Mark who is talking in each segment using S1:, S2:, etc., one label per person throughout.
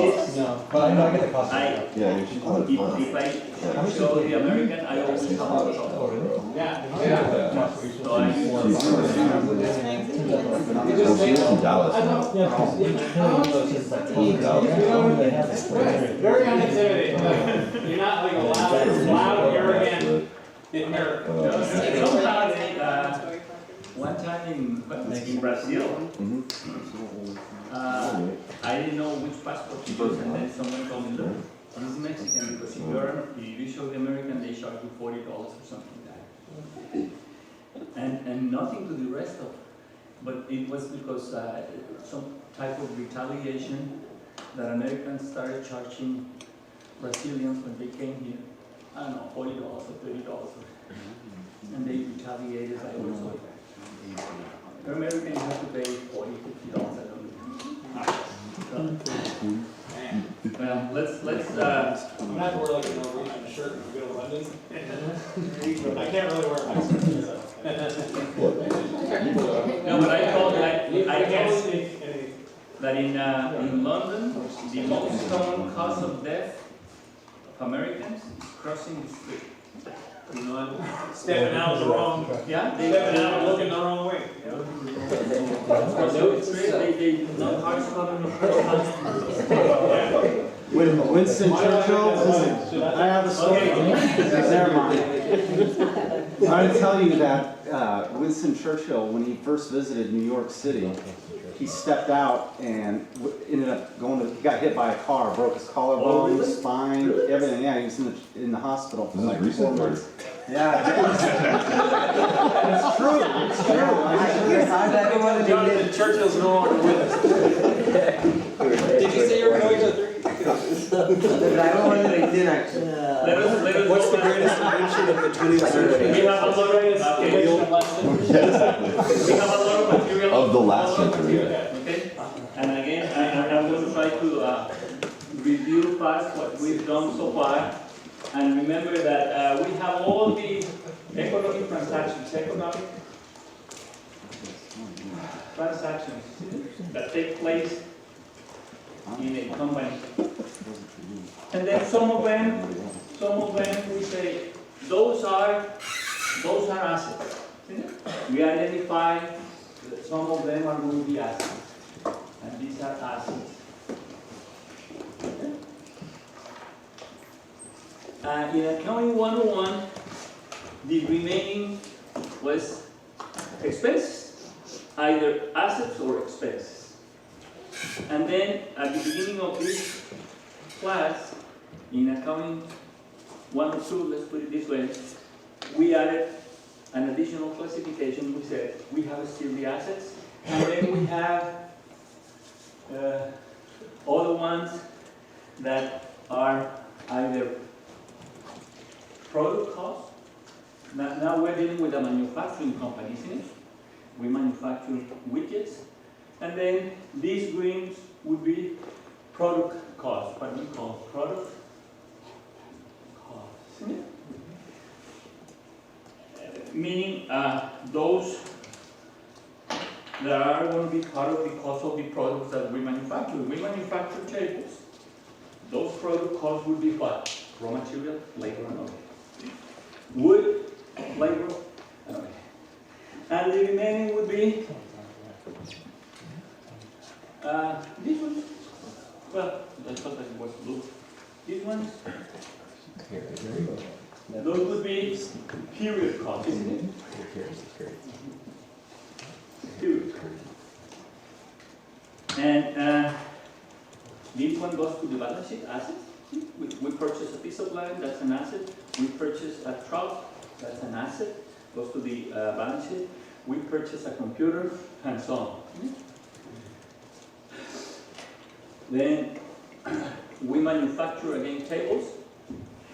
S1: is,
S2: No, but I know I get the cost.
S3: Yeah, you should call it fun.
S1: if I show the American, I always have a
S2: Oh,
S1: problem.
S2: really?
S4: Yeah.
S1: So I use
S3: Well, she lives in Dallas now.
S2: Yeah, because it's like they have this
S4: Very unintimidating. You're not like a loud, arrogant in America.
S1: Somehow, one time in Brazil, I didn't know which passport to use, and then someone told me, look, this is Mexican, because if you show the American, they charge you $40 or something like that. And nothing to the rest of, but it was because some type of retaliation that Americans started charging Brazilians when they came here. I don't know, $40 or $30, and they retaliated by also. American, you have to pay $40, $50, I don't know. Well, let's.
S4: I'm not wear like a Norwegian shirt if we go to London. I can't really wear my shirt.
S1: No, but I told you, I guess that in London, the most common cause of death of Americans is crossing the street.
S4: You know, stepping out the wrong.
S1: Yeah,
S4: Stepping out and looking the wrong way.
S1: crossing the street, they no cars coming, no cars coming.
S5: When Winston Churchill, I have a story. Never mind. I want to tell you that Winston Churchill, when he first visited New York City, he stepped out and ended up he got hit by a car, broke his collarbone, his spine, everything. Yeah, he was in the hospital for like 4 months. Yeah, it's true. It's true.
S4: Jonathan Churchill's no longer with us. Did you say you were going to 30?
S6: I don't know that I did actually.
S1: Let us
S2: What's the
S1: go
S2: greatest invention of the 20th century?
S1: We have a lot of material
S3: Of the last century.
S1: Okay, and again, I'm going to try to review fast what we've done so far, and remember that we have all the economic transactions that take place in a company, and then some of them we say those are assets. We identify that some of them are going to be assets, and these are assets. In Accounting 101, the remaining was expenses, either assets or expenses. And then at the beginning of this class, in Accounting 102, let's put it this way, we added an additional classification. We said we have still the assets, and then we have other ones that are either product cost. Now we're dealing with a manufacturing company, isn't it? We manufacture widgets, and then these greens would be product cost, what we call product cost, isn't it? Meaning those that are going to be part of the cost of the products that we manufacture. We manufacture tables. Those product costs would be what? Raw material, labor, and overhead. Wood, labor, and overhead. And the remaining would be these ones. Well, I thought that it was blue. These ones. Those would be period costs, isn't it? Period. And this one goes to the balance sheet, assets. We purchase a piece of land, that's an asset. We purchase a truck, that's an asset, goes to the balance sheet. We purchase a computer, and so on. Then we manufacture again tables.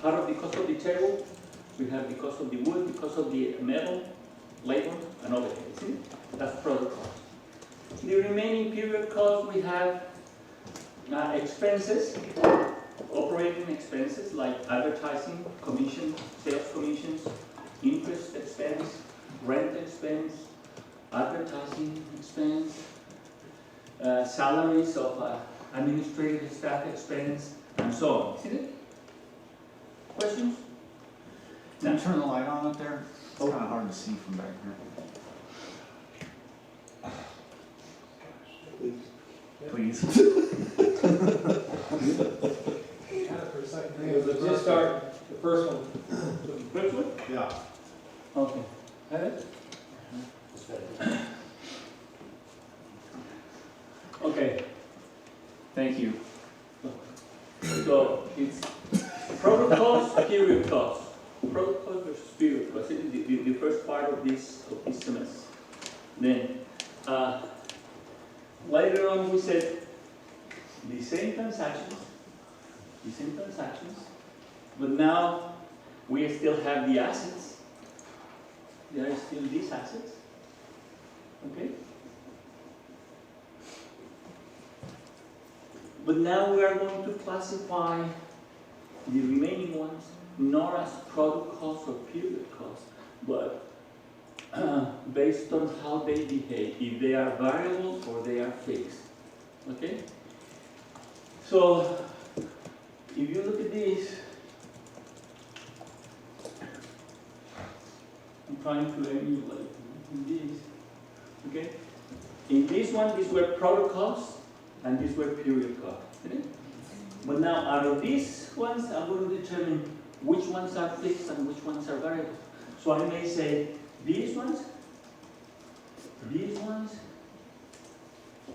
S1: Part of the cost of the table, we have the cost of the wood, the cost of the metal, labor, and overhead. See? That's product cost. The remaining period cost, we have expenses, operating expenses like advertising, commission, sales commissions, interest expense, rent expense, advertising expense, salaries of administrative staff expense, and so on, isn't it? Questions?
S5: Can you turn the light on up there? It's kind of hard to see from back here. Please.
S4: Just start the first one.
S1: First one?
S5: Yeah.
S1: Okay. Have it? Okay. Thank you. So it's product cost, period cost. Product cost versus period cost. This is the first part of this semester. Then later on we said the same transactions, but now we still have the assets. There are still these assets. Okay? But now we are going to classify the remaining ones not as product cost or period cost, but based on how they behave, if they are variable or they are fixed. Okay? So, if you look at this, I'm trying to emulate this. Okay? In this one, these were product costs, and these were period costs. Okay? But now, out of these ones, I'm going to determine which ones are fixed and which ones are variable. So I may say these ones,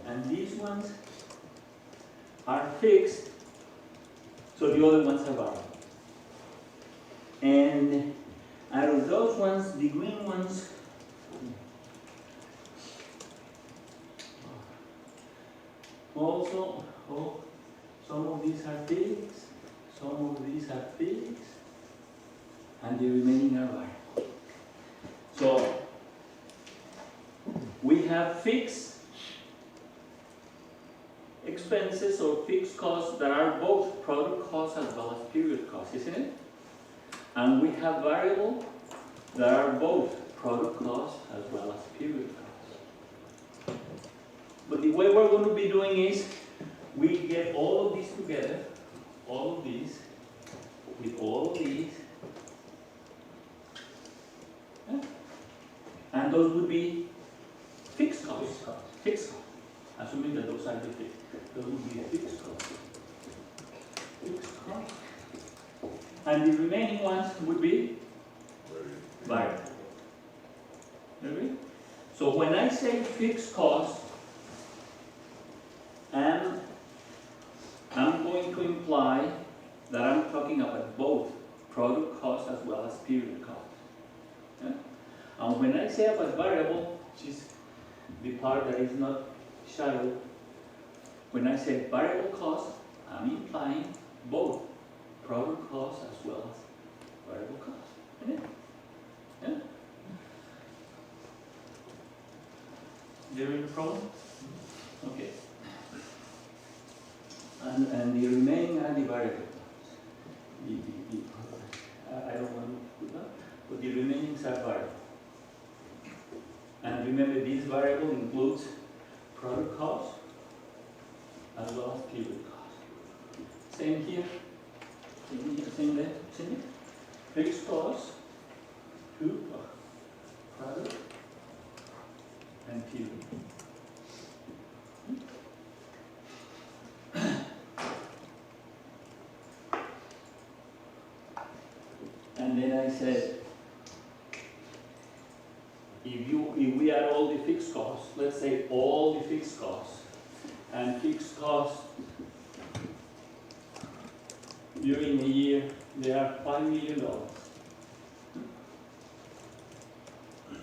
S1: and these ones are fixed, so the other ones are variable. And out of those ones, the green ones, also, some of these are fixed, some of these are fixed, and the remaining are variable. So we have fixed expenses or fixed costs that are both product costs as well as period costs, isn't it? And we have variable that are both product costs as well as period costs. But the way we're going to be doing is we get all of these together, all of these, with all of these, and those would be fixed costs. Fixed costs. Assuming that those are the fixed. Those would be fixed costs. Fixed costs. And the remaining ones would be variable. Okay? So when I say fixed costs, I'm going to imply that I'm talking about both product costs as well as period costs. Yeah? And when I say about variable, which is the part that is not shadowed, when I say variable costs, I'm implying both product costs as well as variable costs. Isn't it? Yeah? There is a problem? Okay. And the remaining are the variable costs. I don't want to put that, but the remaining are variable. And remember, this variable includes product costs as well as period costs. Same here, same there, same here. Fixed costs to product and period. And then I said, if we add all the fixed costs, let's say all the fixed costs, and fixed costs during a year, they are $5 million.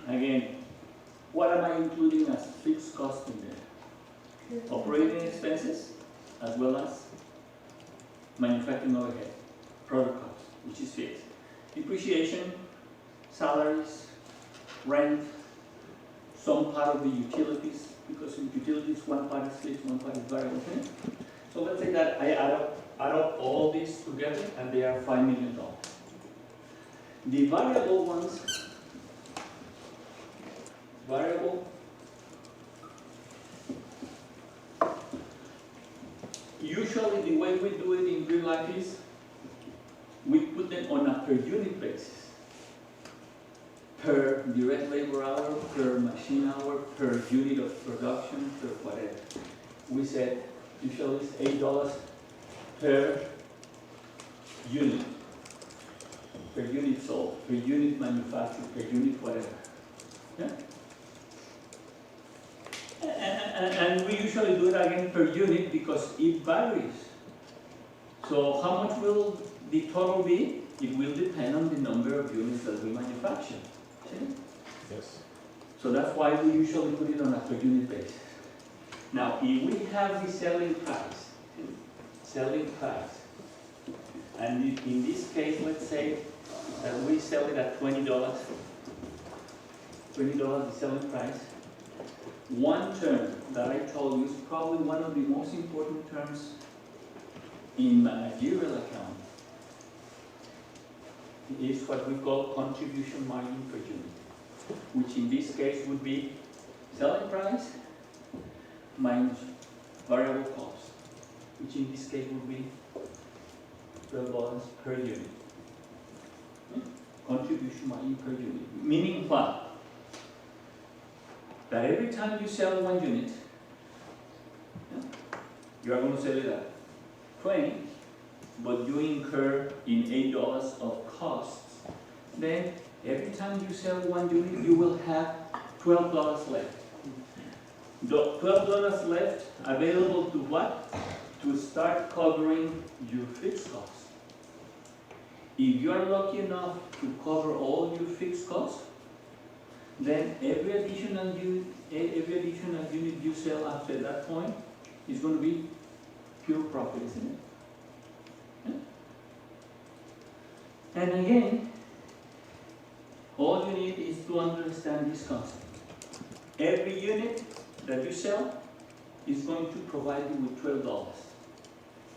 S1: Again, what am I including as fixed costs in there? Operating expenses, as well as manufacturing overhead, product costs, which is fixed. Depreciation, salaries, rent, some part of the utilities, because in utilities one part is fixed, one part is variable. Okay? So let's say that I add up all these together and they are $5 million. The variable ones, usually the way we do it in real life is we put them on a per unit basis. Per direct labor hour, per machine hour, per unit of production, per whatever. We said usually it's $8 per unit. Per unit sold, per unit manufactured, per unit whatever. Yeah? And we usually do it again per unit because it varies. So how much will the total be? It will depend on the number of units that we manufacture. See?
S2: Yes.
S1: So that's why we usually put it on a per unit basis. Now, if we have the selling price, and in this case, let's say that we sell it at $20, the selling price. One term that I told you is probably one of the most important terms in managerial accounting. It is what we call contribution margin per unit, which in this case would be selling price minus variable cost, which in this case would be $12 per unit. Contribution margin per unit. Meaning what? That every time you sell one unit, you are going to sell it at 20, but you incur in $8 of costs. Then every time you sell one unit, you will have $12 left. The $12 left available to what? To start covering your fixed costs. If you are lucky enough to cover all your fixed costs, then every additional unit you sell after that point is going to be pure profit, isn't it? Yeah? And again, all you need is to understand this concept. Every unit that you sell is going to provide you with $12.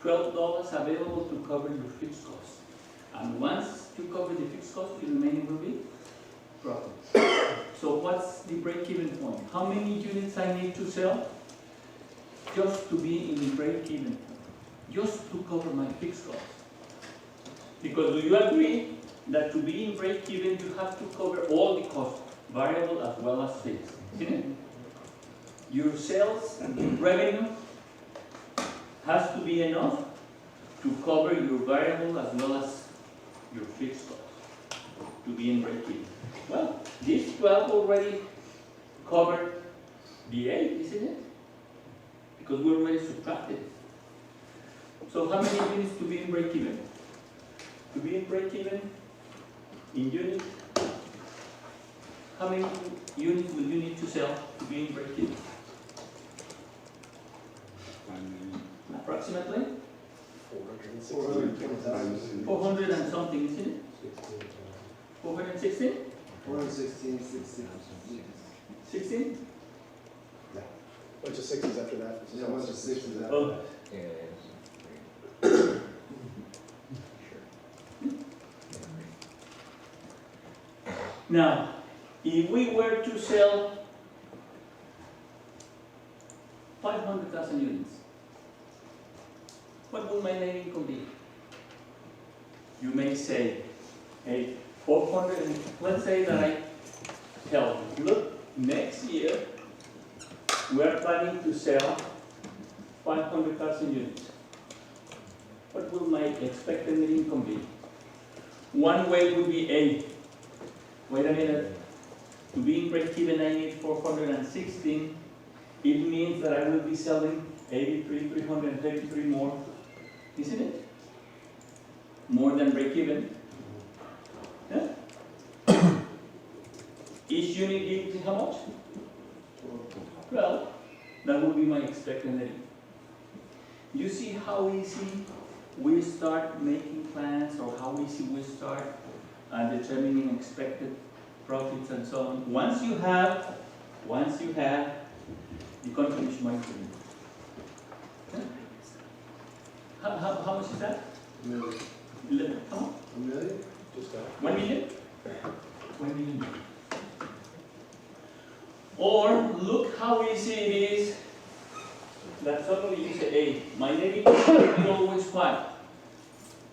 S1: $12 available to cover your fixed costs. And once you cover the fixed cost, the remaining will be profit. So what's the break-even point? How many units I need to sell just to be in the break-even point? Just to cover my fixed costs. Because do you agree that to be in break-even, you have to cover all the costs, variable as well as fixed? Isn't it? Your sales and revenue has to be enough to cover your variable as well as your fixed costs to be in break-even. Well, this 12 already covered the 8, isn't it? Because we already subtracted it. So how many units to be in break-even? To be in break-even in units, how many units will you need to sell to be in break-even? Approximately? 400 and something, isn't it? 416?
S6: 416, 16.
S1: 16?
S7: Bunch of sixes after that.
S6: Yeah, bunch of sixes after
S1: Oh. Now, if we were to sell 500,000 units, what will my net income be? You may say, hey, 400, and let's say that I tell you, look, next year we are planning to sell 500,000 units. What will my expected net income be? One way would be A. Wait a minute. To be in break-even, I need 416. It means that I will be selling 333 more, isn't it? More than break-even. Yeah? Each unit gives me how much? 12. That will be my expected net income. You see how easy we start making plans, or how easy we start determining expected profits and so on. Once you have the contribution margin. How much is that?
S6: $1 million.
S1: 11. How much?
S6: $1 million?
S7: Just that.
S1: 1 million? 1 million. Or look how easy it is that suddenly you say, hey, my negative is always what?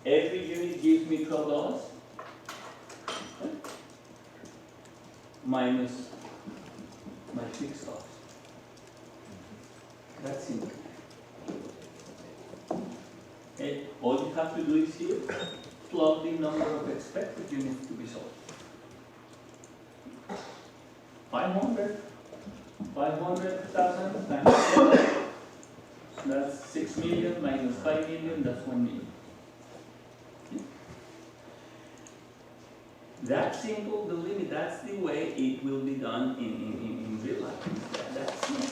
S1: Every unit gives me $12 minus my fixed cost. That's simple. Okay, all you have to do is here, plug the number of expected units to be sold. 500,000 times 10, that's 6 million minus 5 million, that's 1 million. That's simple, believe me, that's the way it will be done in real life. That's it.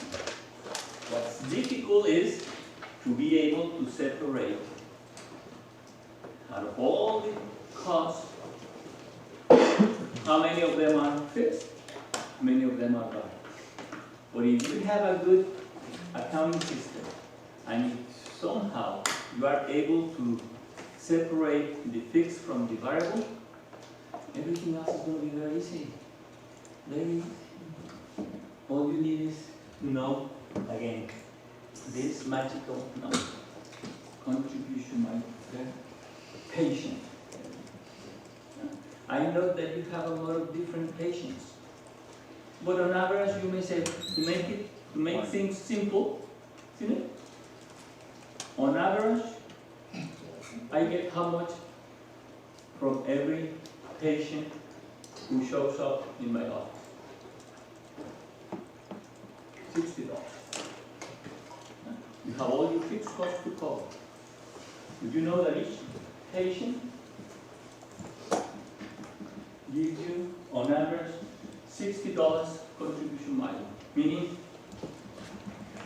S1: What's difficult is to be able to separate out of all the costs, how many of them are fixed, how many of them are variable. But if you have a good accounting system and somehow you are able to separate the fixed from the variable, everything else is going to be very easy. Very easy. All you need is to know, again, this magical number. Contribution margin, patient. I know that you have a lot of different patients. But on average, you may say, to make things simple, isn't it? On average, I get how much from every patient who shows up in my office? $60. You have all your fixed costs to cover. Did you know that each patient gives you, on average, $60 contribution margin? Meaning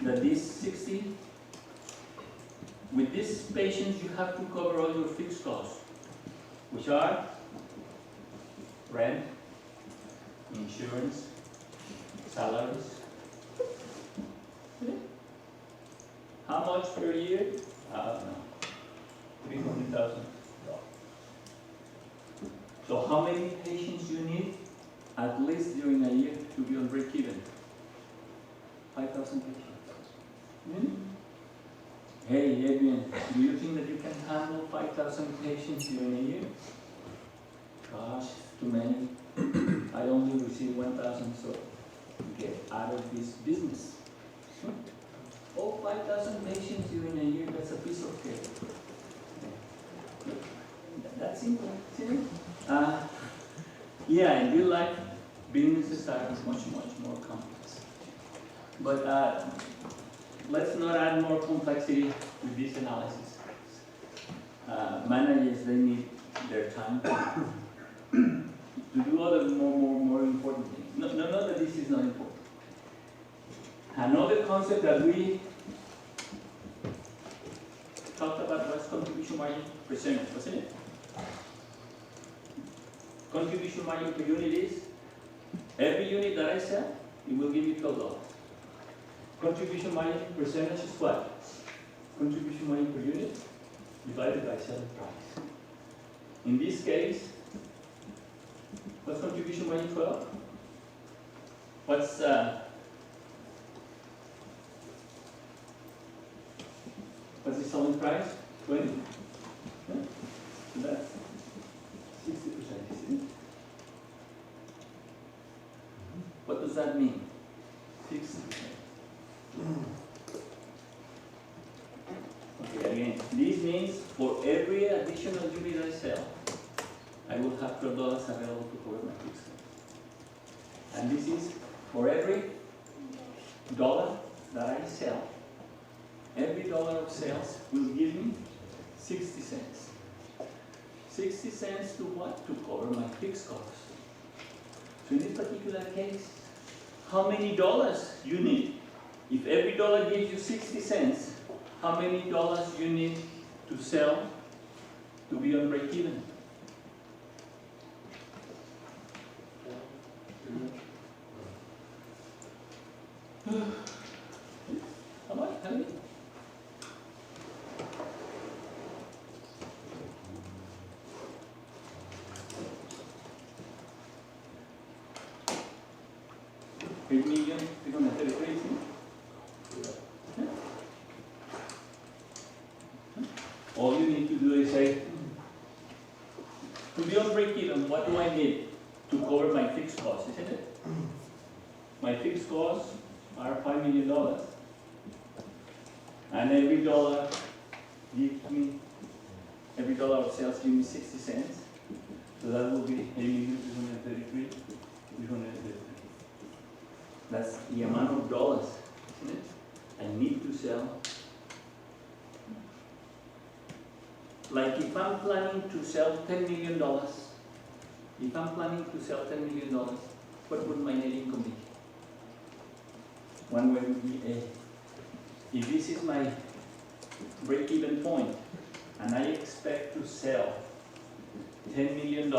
S1: that this 60, with these patients, you have to cover all your fixed costs, which are rent, insurance, salaries. How much per year? I don't know. $300,000. So how many patients you need at least during a year to be on break even? 5,000 patients. Hey, Adrian, do you think that you can handle 5,000 patients during a year? Gosh, too many. I only receive 1,000, so get out of this business. Oh, 5,000 patients during a year, that's a piece of cake. That's simple, isn't it? Yeah, in real life, businesses are much more complex. But let's not add more complexity with this analysis. Managers, they need their time to do other more important things. No, not that this is not important. Another concept that we talked about was contribution margin percentage, wasn't it? Contribution margin per unit is every unit that I sell, it will give me $12. Contribution margin percentage is what? Contribution margin per unit divided by selling price. In this case, what's contribution margin 12? What's the selling price? 20. Yeah? So that's 60%, isn't it? What does that mean? 60%. Okay, again, this means for every additional unit I sell, I will have $12 available to cover my fixed cost. And this is for every dollar that I sell. Every dollar of sales will give me 60 cents. 60 cents to what? To cover my fixed costs. So in this particular case, how many dollars you need? If every dollar gives you 60 cents, how many dollars you need to sell to be on break even? How much? How many? $8,333,000. all you need to do is say, to be on break even, what do I need to cover my fixed costs, isn't it? My fixed costs are $5 million. And every dollar of sales gives me 60 cents. So that will be 8,333,333. That's the amount of dollars, isn't it? I need to sell. Like if I'm planning to sell $10 million, what would my net income be? One way would be if this is my break-even point, and I expect to sell $10 million,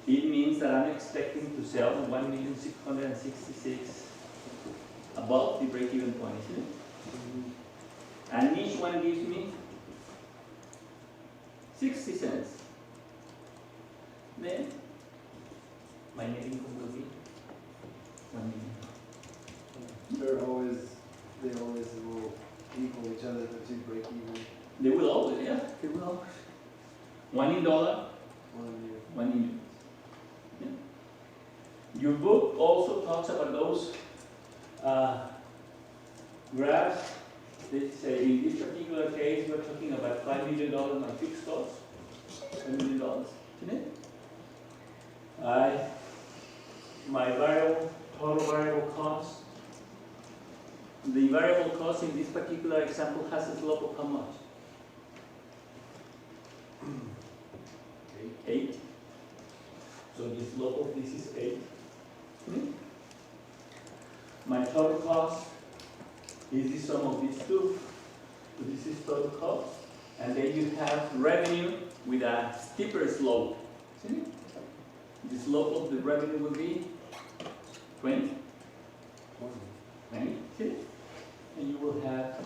S1: it means that I'm expecting to sell 1,666,000 above the break-even point, isn't it? And each one gives me 60 cents. Then my net income will be 1 million.
S6: They always will equal each other to break even.
S1: They will always, yeah, they will always. One in dollar,
S6: 1 year.
S1: one in units. Yeah. Your book also talks about those graphs. They say in this particular case, we're talking about $5 million on fixed costs. $5 million, isn't it? My total variable cost. The variable cost in this particular example has a slope of how much? 8. So the slope of this is 8. My total cost is the sum of these two. So this is total cost. And then you have revenue with a steeper slope. See? The slope of the revenue will be 20. 20. See? And you will have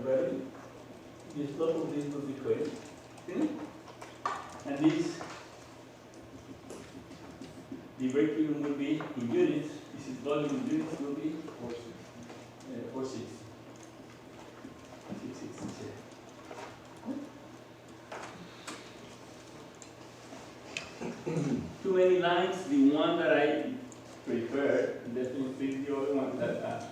S1: revenue. The slope of this will be 20. See? And this, the break-even will be in units. This is volume in units will be 460. 660. Too many lines. The one that I prefer definitely is the other one that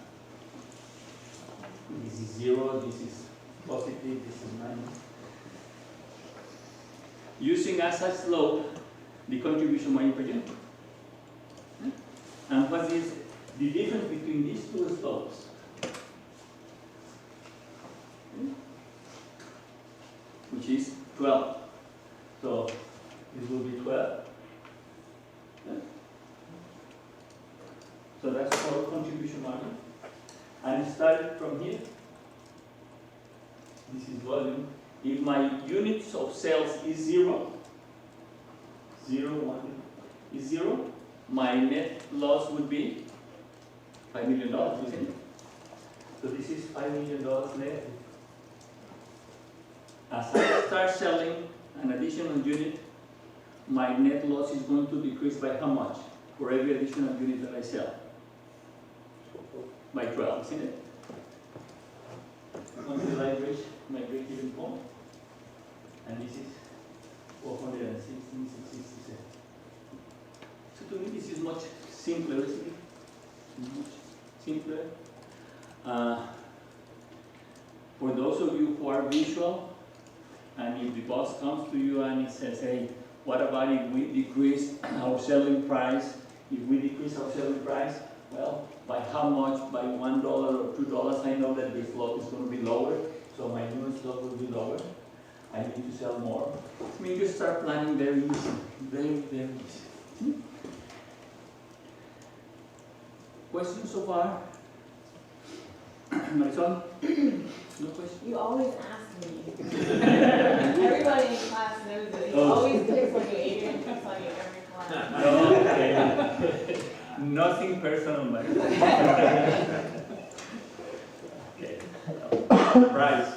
S1: this is 0, this is positive, this is minus. Using as a slope the contribution margin per unit. And what is the difference between these two slopes? Which is 12. So this will be 12. So that's our contribution margin. And start from here. This is volume. If my units of sales is 0, 0, 1 is 0, my net loss would be $5 million, isn't it? So this is $5 million negative. As I start selling an additional unit, my net loss is going to decrease by how much for every additional unit that I sell? By 12, isn't it? Until I reach my break-even point. And this is 416,667. So to me, this is much simpler, isn't it? Much simpler. For those of you who are visual, and if the boss comes to you and he says, hey, what about if we decrease our selling price? If we decrease our selling price, well, by how much? By $1 or $2, I know that the slope is going to be lower, so my unit slope will be lower. I need to sell more. I mean, you start planning very easy, very, very easy. Questions so far? Marisol? No question?
S8: You always ask me. Everybody in class knows it. You always picks on you. Adrian picks on you every class.
S1: Okay. Nothing personal, Marisol. Okay. Price.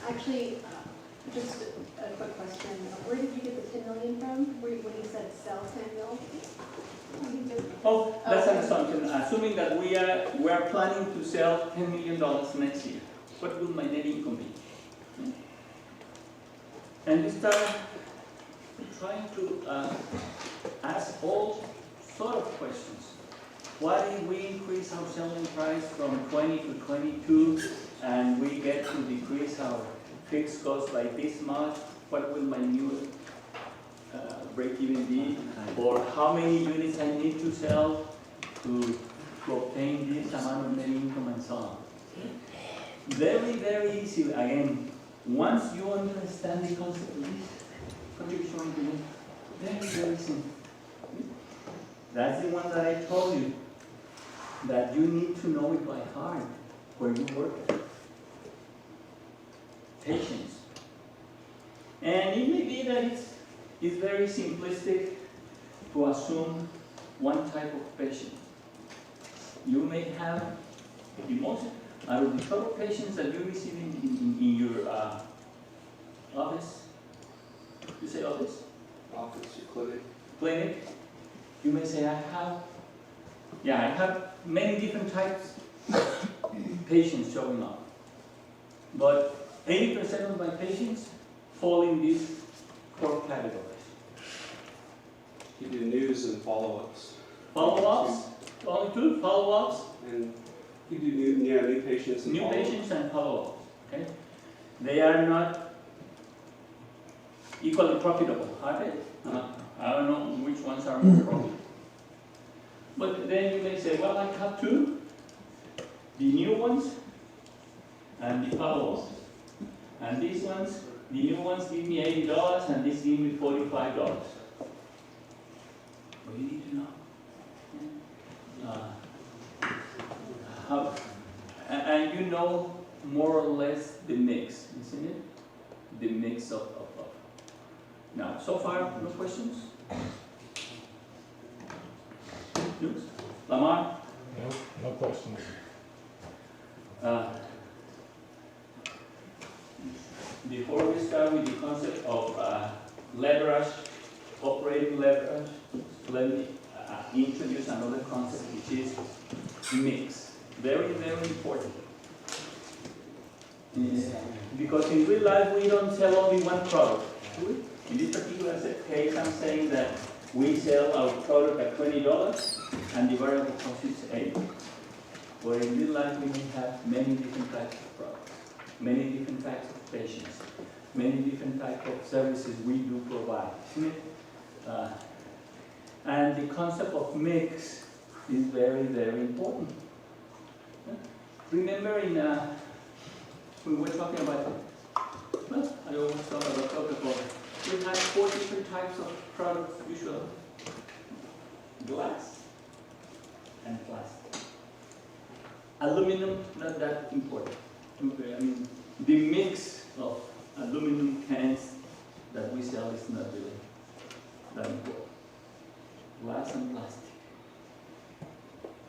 S9: Actually, just a quick question. Where did you get the 10 million from? When you said sell 10 mil?
S1: Oh, that's an assumption. Assuming that we are planning to sell $10 million next year, what will my net income be? And you start trying to ask all sort of questions. Why did we increase our selling price from 20 to 22 and we get to decrease our fixed cost by this much? What will my new break-even be? Or how many units I need to sell to obtain this amount of net income and so on? Very, very easy. Again, once you understand the concept of this, what are you showing to me? Very, very simple. That's the one that I told you, that you need to know it by heart where you work at. Patience. And it may be that it's very simplistic to assume one type of patient. You may have the most, out of the total patients that you receive in your office, you say office?
S6: Office or clinic.
S1: Clinic, you may say I have many different types of patients showing up. But 80% of my patients fall in these core categories.
S10: You do news and follow-ups.
S1: Follow-ups, only two follow-ups,
S10: And you do new patients and
S1: new
S10: follow-ups.
S1: patients and follow-ups. Okay? They are not equally profitable, are they? I don't know which ones are more profitable. But then you may say, well, I have two, the new ones and the follow-ups. And these ones, the new ones give me $80 and these give me $45. What do you need to know? And you know more or less the mix, isn't it? The mix of. Now, so far, no questions? Yes? Lamar?
S2: No questions.
S1: Before we start with the concept of leverage, operating leverage, let me introduce another concept, which is mix. Very, very important. Because in real life, we don't sell only one product. In this particular case, I'm saying that we sell our product at $20 and the variable cost is $8. But in real life, we may have many different types of products, many different types of patients, many different types of services we do provide. And the concept of mix is very, very important. Remember we were talking about, well, I always talk about Coca-Cola. We had 4 different types of products usually. Glass and plastic. Aluminum, not that important. Okay, I mean, the mix of aluminum cans that we sell is not really that important. Glass and plastic.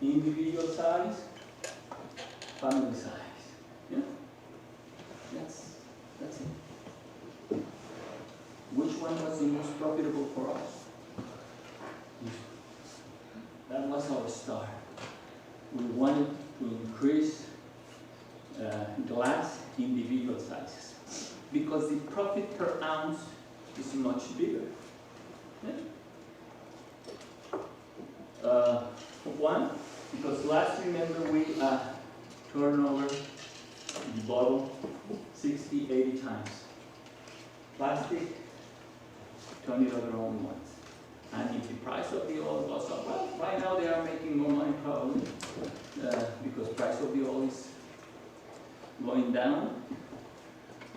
S1: Individual size, family size. Yeah? That's it. Which one was the most profitable for us? That was our start. We wanted to increase glass individual sizes because the profit per ounce is much bigger. Yeah? One, because glass, remember, we turn over the bottle 60, 80 times. Plastic, turn it over only once. And if the price of the oil goes up, well, right now they are making more money probably because price of the oil is going down.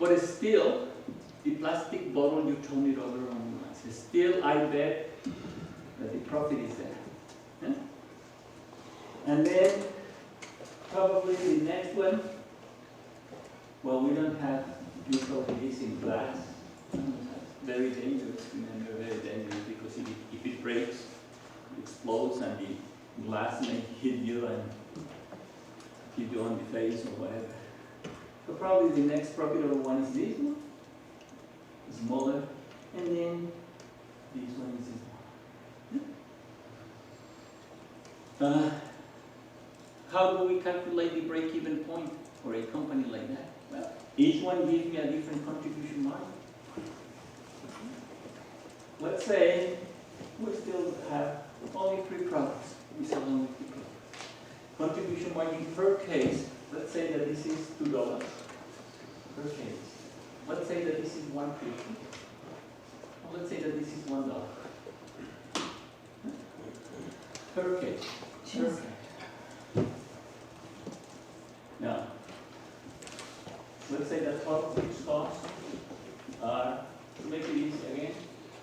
S1: But still, the plastic bottle, you turn it over only once. Still, I bet that the profit is there. Yeah? And then, probably the next one, well, we don't have usually this in glass. Very dangerous, remember, very dangerous, because if it breaks, it explodes and the glass may hit you and hit you on the face or whatever. So probably the next profitable one is this one, smaller, and then this one is this one. How do we calculate the break-even point for a company like that? Well, each one gives me a different contribution margin. Let's say we still have only 3 products. We sell only 3 products. Contribution margin per case, let's say that this is $2 per case. Let's say that this is $1.50. Or let's say that this is $1 per case. Per case. Now, let's say that total fixed costs are, to make it easy again,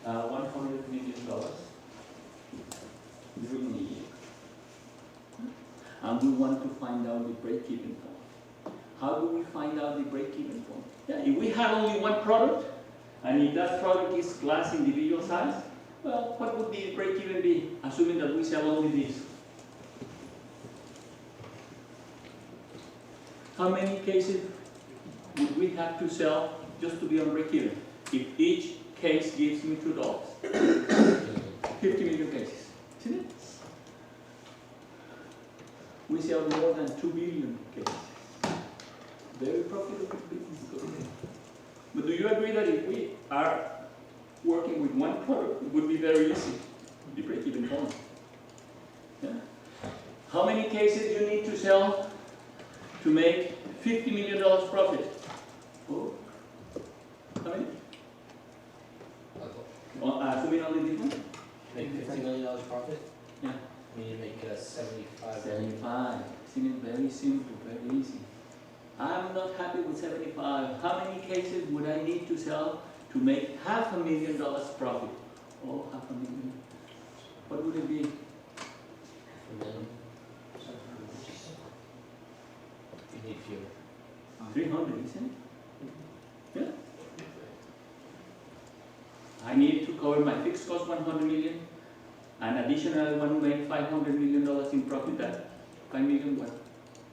S1: $100 million during the year. And we want to find out the break-even point. How do we find out the break-even point? Yeah, if we have only one product, and if that product is glass individual size, well, what would the break-even be, assuming that we sell only this? How many cases would we have to sell just to be on break-even? If each case gives me $2, 50 million cases, isn't it? We sell more than 2 billion cases. Very profitable business. But do you agree that if we are working with one product, it would be very easy, the break-even point? Yeah? How many cases you need to sell to make $50 million profit? Oh. How many? Assuming only this one?
S2: Make $50 million profit?
S1: Yeah.
S2: We need to make 75.
S1: 75. Isn't it very simple, very easy? I'm not happy with 75. How many cases would I need to sell to make $500,000 profit? Oh, $500,000. What would it be?
S2: $1 million. You need fewer.
S1: 300, isn't it? Yeah. I need to cover my fixed cost 100 million, and additionally I want to make $500 million in profit. That 5 million what?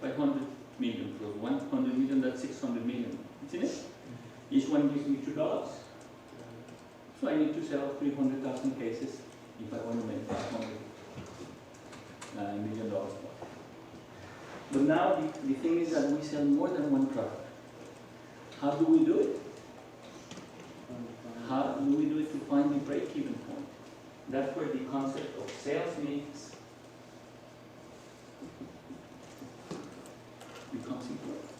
S1: 500 million plus 100 million, that's 600 million, isn't it? Each one gives me $2. So I need to sell 300,000 cases if I want to make $500 million profit. But now the thing is that we sell more than one product. How do we do it? How do we do it to find the break-even point? That's where the concept of sales mix becomes important.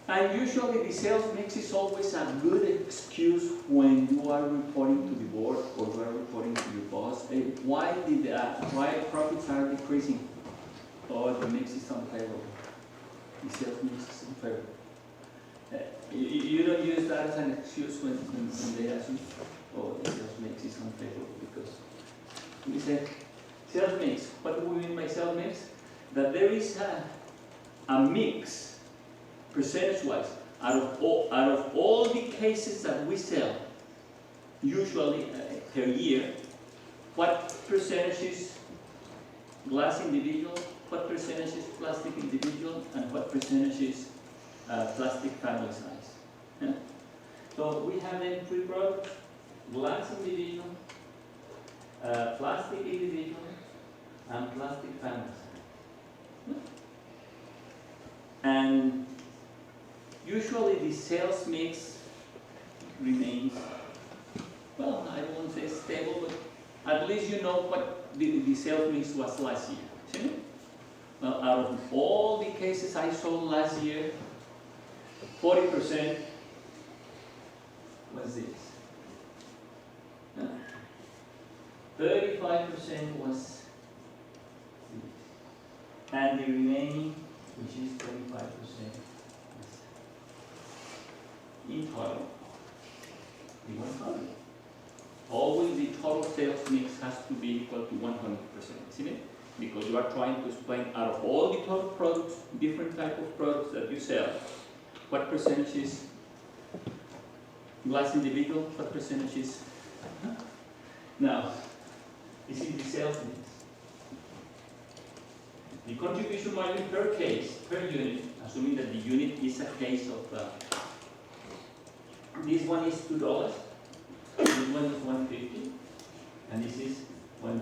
S1: And usually the sales mix is always a good excuse when you are reporting to the board or you are reporting to your boss. Why profits are decreasing? Oh, the mix is unfavorable. The sales mix is unfavorable. You don't use that as an excuse when they ask you, oh, the sales mix is unfavorable, because we say, sales mix, what do we mean by sales mix? That there is a mix, percentage-wise, out of all the cases that we sell, usually per year, what percentage is glass individual, what percentage is plastic individual, and what percentage is plastic family size. Yeah? So we have then 3 products: glass individual, plastic individual, and plastic family size. Yeah? And usually the sales mix remains, well, I don't want to say stable, but at least you know what the sales mix was last year. See it? Well, out of all the cases I sold last year, 40% was this. 35% was this. And the remaining, which is 25%, in total, the 100. Always the total sales mix has to be equal to 100%, isn't it? Because you are trying to explain out of all the total products, different type of products that you sell, what percentage is glass individual, what percentage is... Now, this is the sales mix. The contribution margin per case, per unit, assuming that the unit is a case of... this one is $2, this one is $1.50, and this is $1.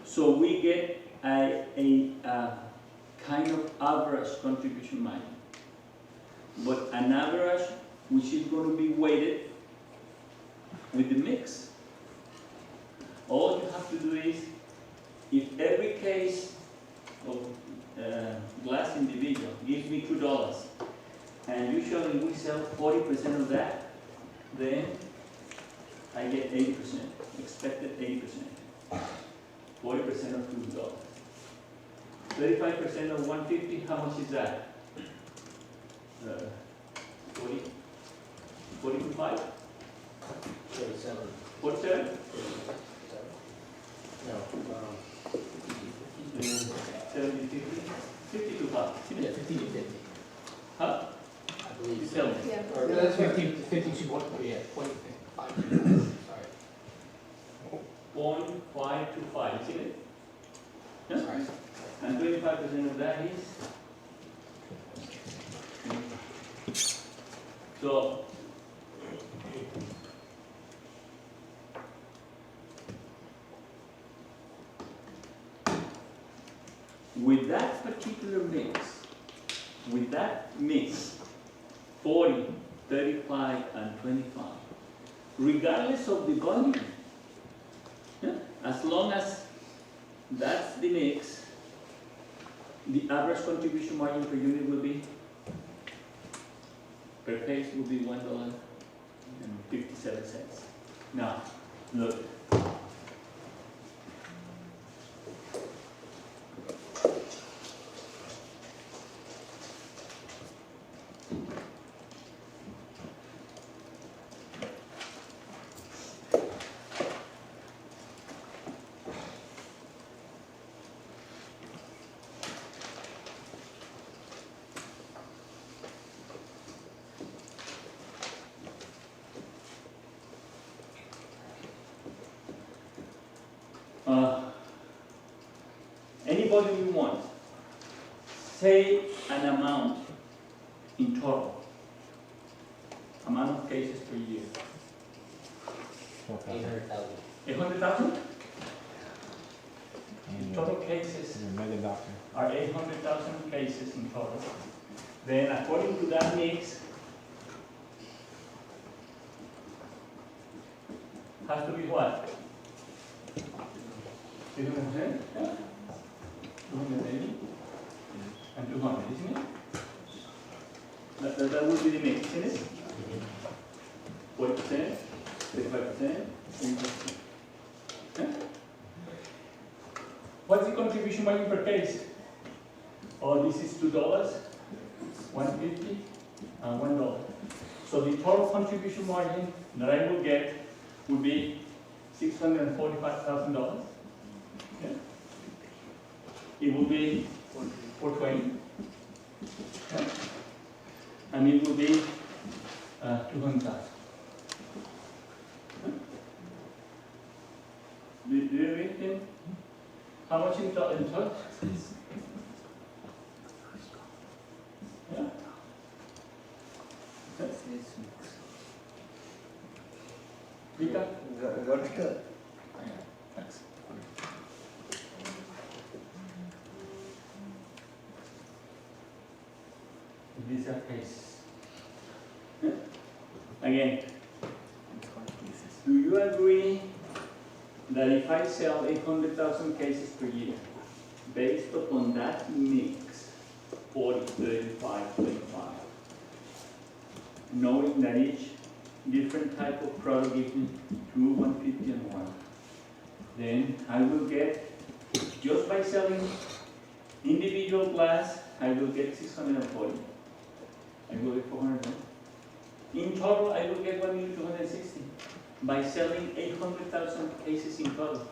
S1: So we get a kind of average contribution margin. But an average which is going to be weighted with the mix. All you have to do is, if every case of glass individual gives me $2, and usually we sell 40% of that, then I get 80%, expected 80%. 40% of $2. 35% of 150, how much is that? 40? 45?
S2: 47.
S1: 47?
S2: No,
S1: 70, 50? 50 to half.
S2: yeah, 50 to 50,
S1: Huh?
S2: I
S1: You
S2: believe.
S1: tell me.
S8: Yeah.
S2: Or
S6: Yeah, that's right.
S2: 50 to 1, yeah, 25. Sorry.
S1: 0.5 to 5, isn't it? Yeah?
S2: Sorry.
S1: And 25% of that is? So, with that particular mix, with that mix, 40, 35, and 25, regardless of the volume, yeah, as long as that's the mix, the average contribution margin per unit will be, per case will be $1.57. Now, look. Anybody you want, say an amount in total, amount of cases per year.
S2: 800,000.
S1: 800,000? Total cases are 800,000 cases in total. Then according to that mix, has to be what? 200%? Yeah. 280 and 200, isn't it? That would be the mix, isn't it? 40%, 35%, 20%. Yeah? What's the contribution margin per case? Oh, this is $2, $1.50, and $1. So the total contribution margin that I will get would be $645,000. Yeah? It will be 420. Yeah? And it will be 200,000. Yeah? Do you read him? How much in total? Yeah. Vika?
S6: Got it good.
S1: Thanks. These are cases. Yeah? Again, do you agree that if I sell 800,000 cases per year, based upon that mix, 40, 35, 25, knowing that each different type of product gives me 2, 150, and 1, then I will get, just by selling individual glass, I will get 640. I will get 400. In total, I will get 1,260,000 by selling 800,000 cases in total.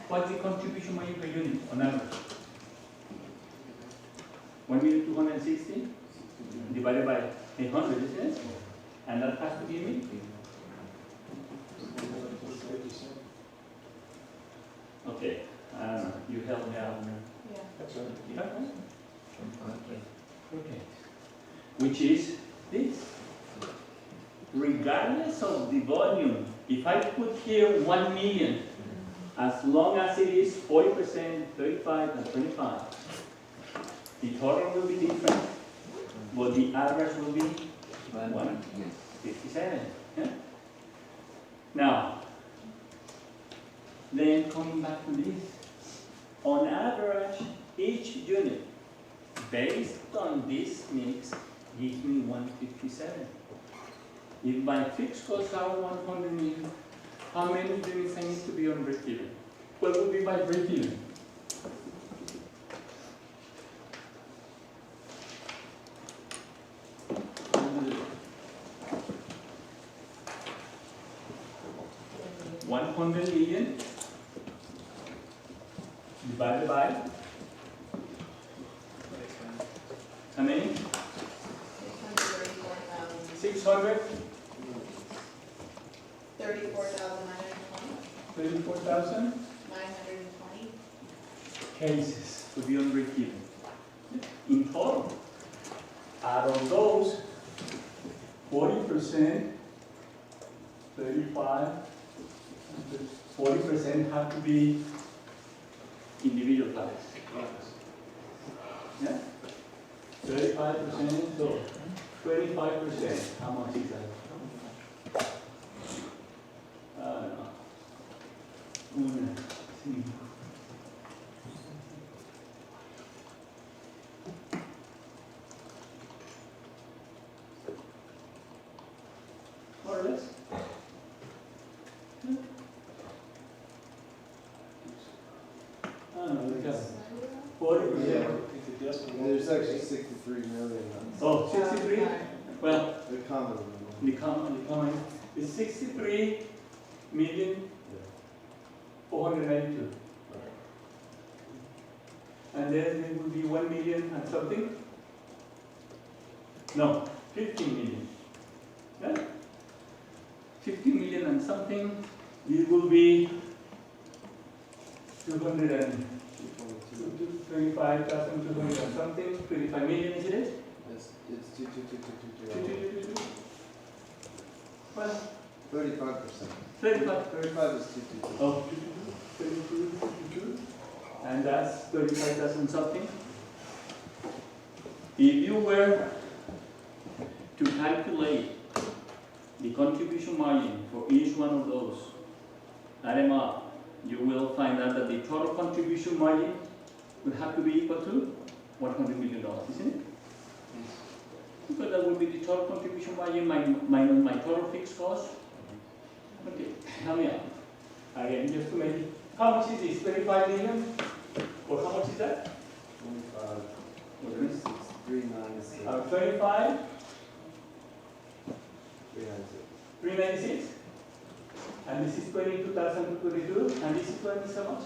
S1: What's the contribution margin per unit on average? 1,260,000 divided by 800, isn't it? And that has to give me? Okay, you help me out.
S8: Yeah.
S7: That's right.
S1: Yeah. Okay. Which is this. Regardless of the volume If I put here 1 million, as long as it is 40%, 35, and 25, the total will be different, but the average will be 157. Yeah? Now, then coming back to this, on average, each unit based on this mix gives me 157. If my fixed costs are 100 million, how many units I need to be on break-even? What would be my break-even? $100 million divided by how many? 600? 34,920 cases to be on break-even. In total, out of those, 40%, 35, 40% have to be individual clients. Yeah? 35%, so 25%, how much is that? More or less? Look at 40%.
S6: There's actually 63 million.
S1: Oh, 63? Well,
S6: The common.
S1: the comment is 63 million 492. And then there will be 1 million and something? No, 15 million. Yeah? 15 million and something. It will be 225,200 and something. 25 million, is it?
S6: It's 2.
S1: Well,
S6: 35%.
S1: 35.
S6: 35 is 2.
S1: Oh, 32. And that's 35,000 something. If you were to calculate the contribution margin for each one of those, add them up, you will find out that the total contribution margin would have to be equal to $100 million, isn't it? Because that would be the total contribution margin minus my total fixed cost. Okay, help me out. Again, just to make it, how much is this? 35 million? Or how much is that?
S6: 25.
S1: What is it?
S6: 396.
S1: 25,
S6: 396.
S1: 396. And this is 22,222. And this is 20 so much?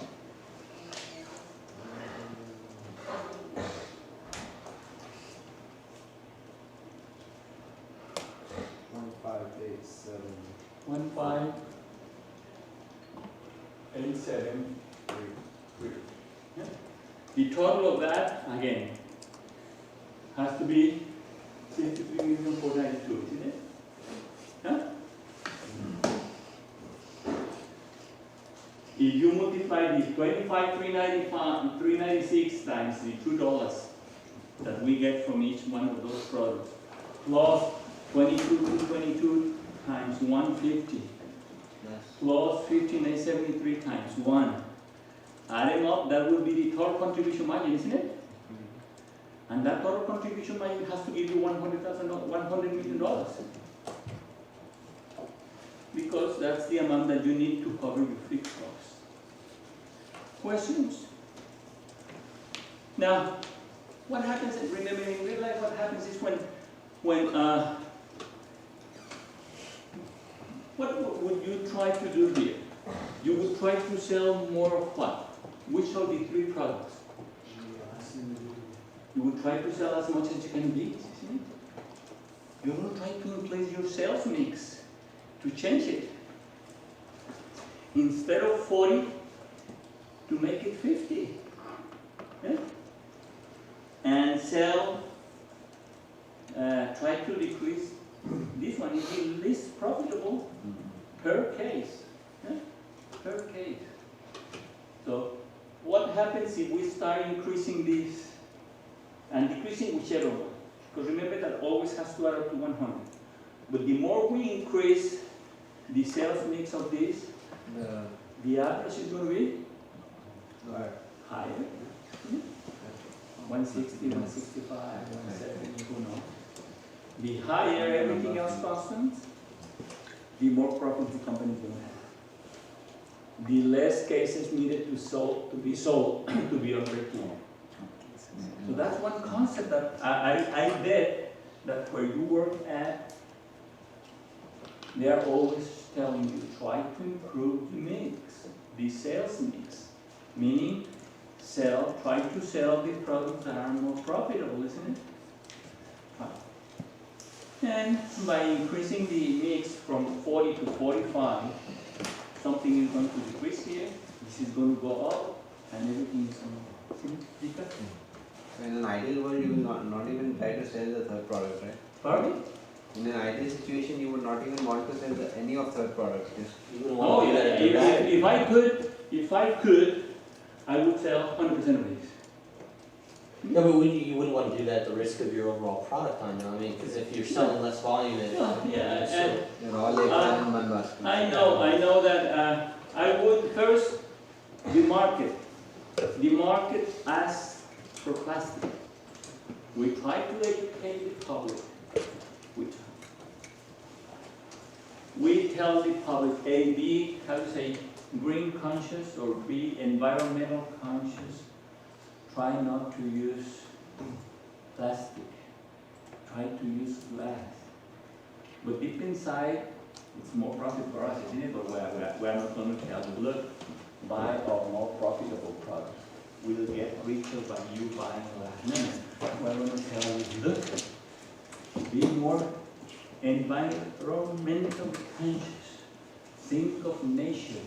S6: $1,587.
S1: 15873. Yeah. The total of that, again, has to be 63,492, isn't it? Huh? If you multiply this 25,396 times the $2 that we get from each one of those products, plus 22,222 times 150, plus 15,873 times 1. Add them up, that will be the total contribution margin, isn't it? And that total contribution margin has to give you $100 million. Because that's the amount that you need to cover your fixed costs. Questions? Now, what happens, remember in real life, what happens is when what would you try to do here? You would try to sell more of what? Which of the three products? You would try to sell as much as you can be, isn't it? You will try to replace your sales mix, to change it. Instead of 40, to make it 50. Yeah? And sell, try to decrease. This one is the least profitable, per case. Yeah? Per case. So what happens if we start increasing this and decreasing whichever one? Because remember that always has to add up to 100. But the more we increase the sales mix of this, the average is going to be higher. 160, 165, 170, who knows? The higher everything else constant, the more profit the company is going to have. The less cases needed to be sold to be on break-even. So that's one concept that I bet that where you work at, they are always telling you, try to improve the mix, the sales mix. Meaning, try to sell the products that are more profitable, isn't it? And by increasing the mix from 40 to 45, something is going to decrease here, this is going to go up, and everything is going to decrease.
S2: In an ideal world, you will not even try to sell the third product, right?
S1: Pardon?
S2: In an ideal situation, you would not even want to sell any of third products.
S11: You wouldn't want to do that.
S1: If I could, I would sell 100% of these.
S11: No, but you wouldn't want to do that at the risk of your overall product line, though. I mean, because if you're selling less volume,
S2: You're all like in one basket.
S1: I know that I would first the market asks for plastic. We try to educate the public. We tell the public, A, be, how to say, green conscious or be environmental conscious. Try not to use plastic. Try to use glass. But deep inside, it's more profit for us, isn't it? But we're not going to tell you, look, buy our more profitable products. We'll get richer by you buying glass. No, we're going to tell you, look, be more environmental conscious. Think of nature.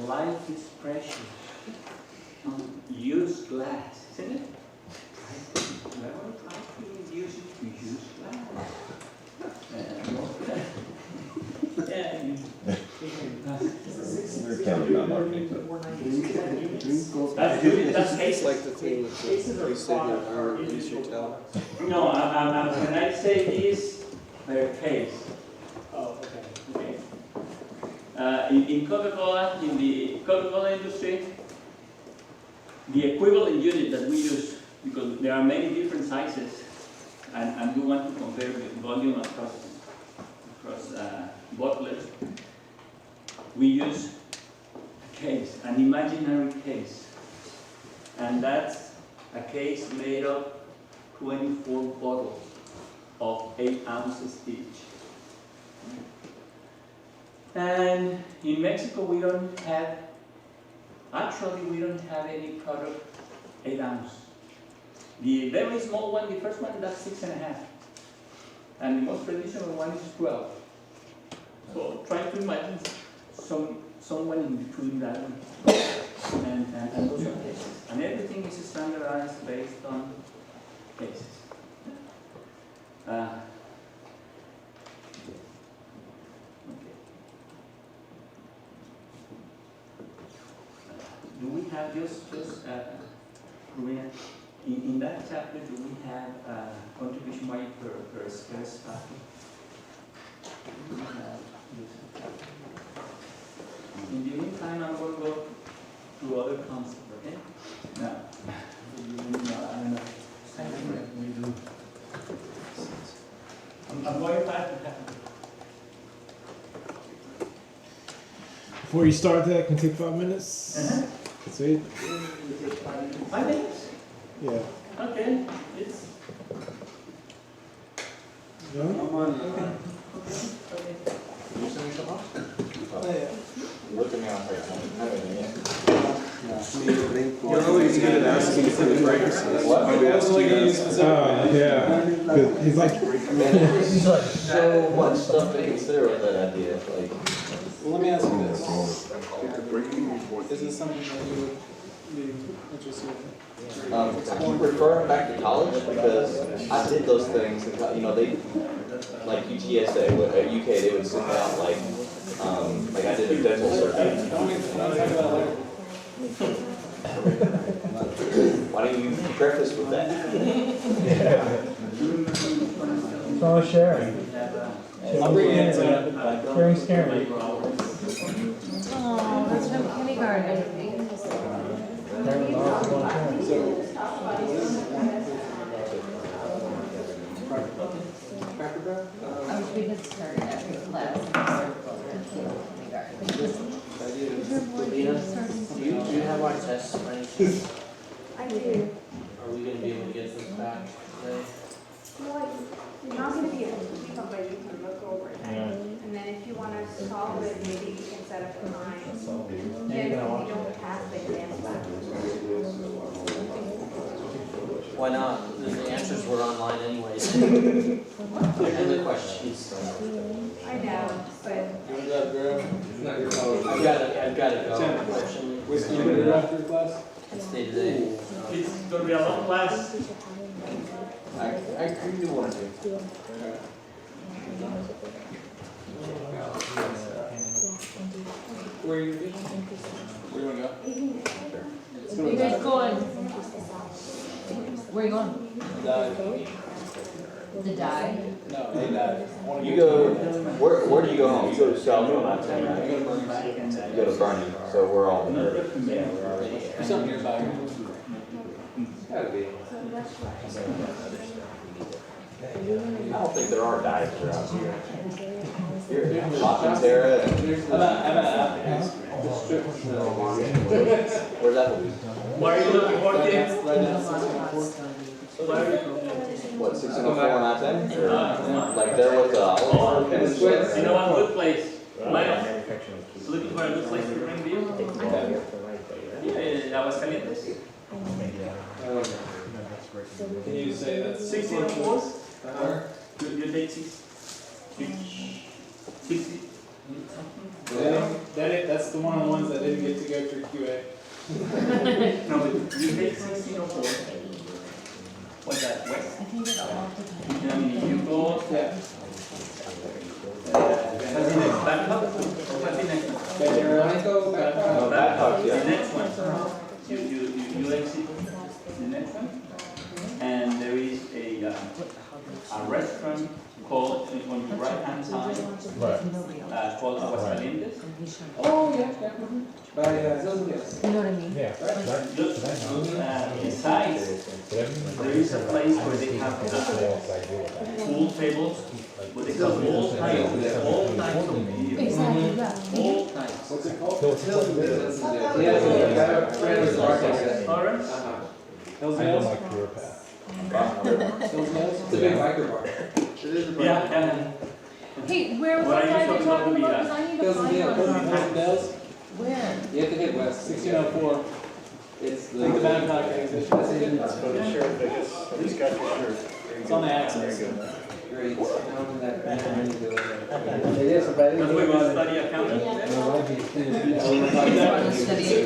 S1: Life is precious. Use glass, isn't it? We're going to try to induce you to use glass.
S3: We're counting on marketing.
S1: That's cases.
S7: Like the thing with the, you said your research out.
S1: No, when I say this, they're case.
S4: Oh, okay.
S1: Okay. In Coca-Cola, in the Coca-Cola industry, the equivalent unit that we use, because there are many different sizes, and we want to compare the volume across bottlers, we use a case, an imaginary case. And that's a case made of 24 bottles of 8 ounces each. And in Mexico, we don't have any product 8 ounce. The very small one, the first one, that's 6.5. And the most traditional one is 12. So try to imagine someone in between that one and those are cases. And everything is standardized based on cases. Okay. Do we have Rowena, in that chapter, do we have contribution money per scarce factor? Do we have this? In the meantime, I'm going to go to other concepts, okay? Now, I don't know. We do. I'm going back to that.
S12: Before you start that, can take 5 minutes. Sweet.
S1: 5 minutes?
S12: Yeah.
S1: Okay, it's.
S12: Yeah?
S1: Okay.
S3: Look at me on here.
S7: You're always good at asking for the breaks.
S3: What?
S7: We asked you guys.
S12: Yeah. Good. He's like,
S11: There's like so much stuff to consider with that idea. Like,
S7: Well, let me ask you this. Is this something that you would be interested in?
S11: I keep referring back to college because I did those things. And, you know, they like UTSA, UK, they would send out like
S3: Like I did a dental surgery. Why don't you preface with that?
S12: It's all sharing.
S4: I'll bring it in.
S12: Sharing's caring.
S8: Oh, that's from kindergarten. I wish we could start every class in kindergarten.
S11: Do you have our tests by any chance?
S9: I do.
S11: Are we gonna be able to get those back today?
S9: Well, you're not gonna be able to keep them, but you can look over it. And then if you wanna solve it, maybe you can set up a time. Then you don't pass the exam.
S11: Why not? The answers were online anyways. And the questions.
S9: I know, but
S4: What's up, girl?
S11: I've gotta go, unfortunately.
S4: What's the minute after class?
S11: It's day to day.
S1: It's gonna be a long class.
S3: I really want to.
S4: Where are you going? Where do you wanna go?
S8: Where you guys going? Where you going? The dye?
S4: No, they died.
S3: You go, where do you go home? You go to South Carolina, right? You go to Bernie, so we're all there.
S4: There's something nearby.
S3: Gotta be. I don't think there are dives around here. Here, Montana, and
S4: I'm at Applebee's.
S3: where's Applebee's?
S1: What are you looking for, kids?
S4: Right now, 604.
S3: What, 604 and I-10? Like there with the olive and stuff?
S1: You know one good place? Miles. Looking for a good place to bring beer? Yeah, Aguascalientes.
S4: Can you say that's
S1: 1604? You take 60.
S4: That's the one of the ones that didn't get to go through QA.
S1: No, but you take 1604. What's that, west?
S8: I think it's all the time.
S1: I mean, you go,
S4: Yeah.
S1: what's the next? Backup? What's the next one?
S3: Oh, that talk,
S1: The
S3: yeah.
S1: next one. You exit the next one. And there is a restaurant called, on your right hand side, called Aguascalientes.
S4: Oh, yeah.
S8: You know what I mean?
S12: Yeah.
S1: Look, besides, there is a place where they have pool tables, what they call all types of beer.
S8: Exactly, yeah.
S1: All types.
S4: What's it called?
S1: Orange?
S4: Hill's
S12: I know
S4: Nails?
S12: my career path.
S4: Hill's Nails? It's a big biker bar.
S1: Yeah.
S8: Hey, where was
S1: What
S8: that
S1: are you
S8: guy you're
S1: talking
S8: talking
S1: about?
S8: about? Because I need to
S4: Hill's
S8: find
S4: Nails.
S8: one.
S4: Hill's Nails?
S8: Where?
S4: You have to hit west, 1604. It's the Babcock exit. It's on the axis.
S2: Great.
S1: Because we will study accounting.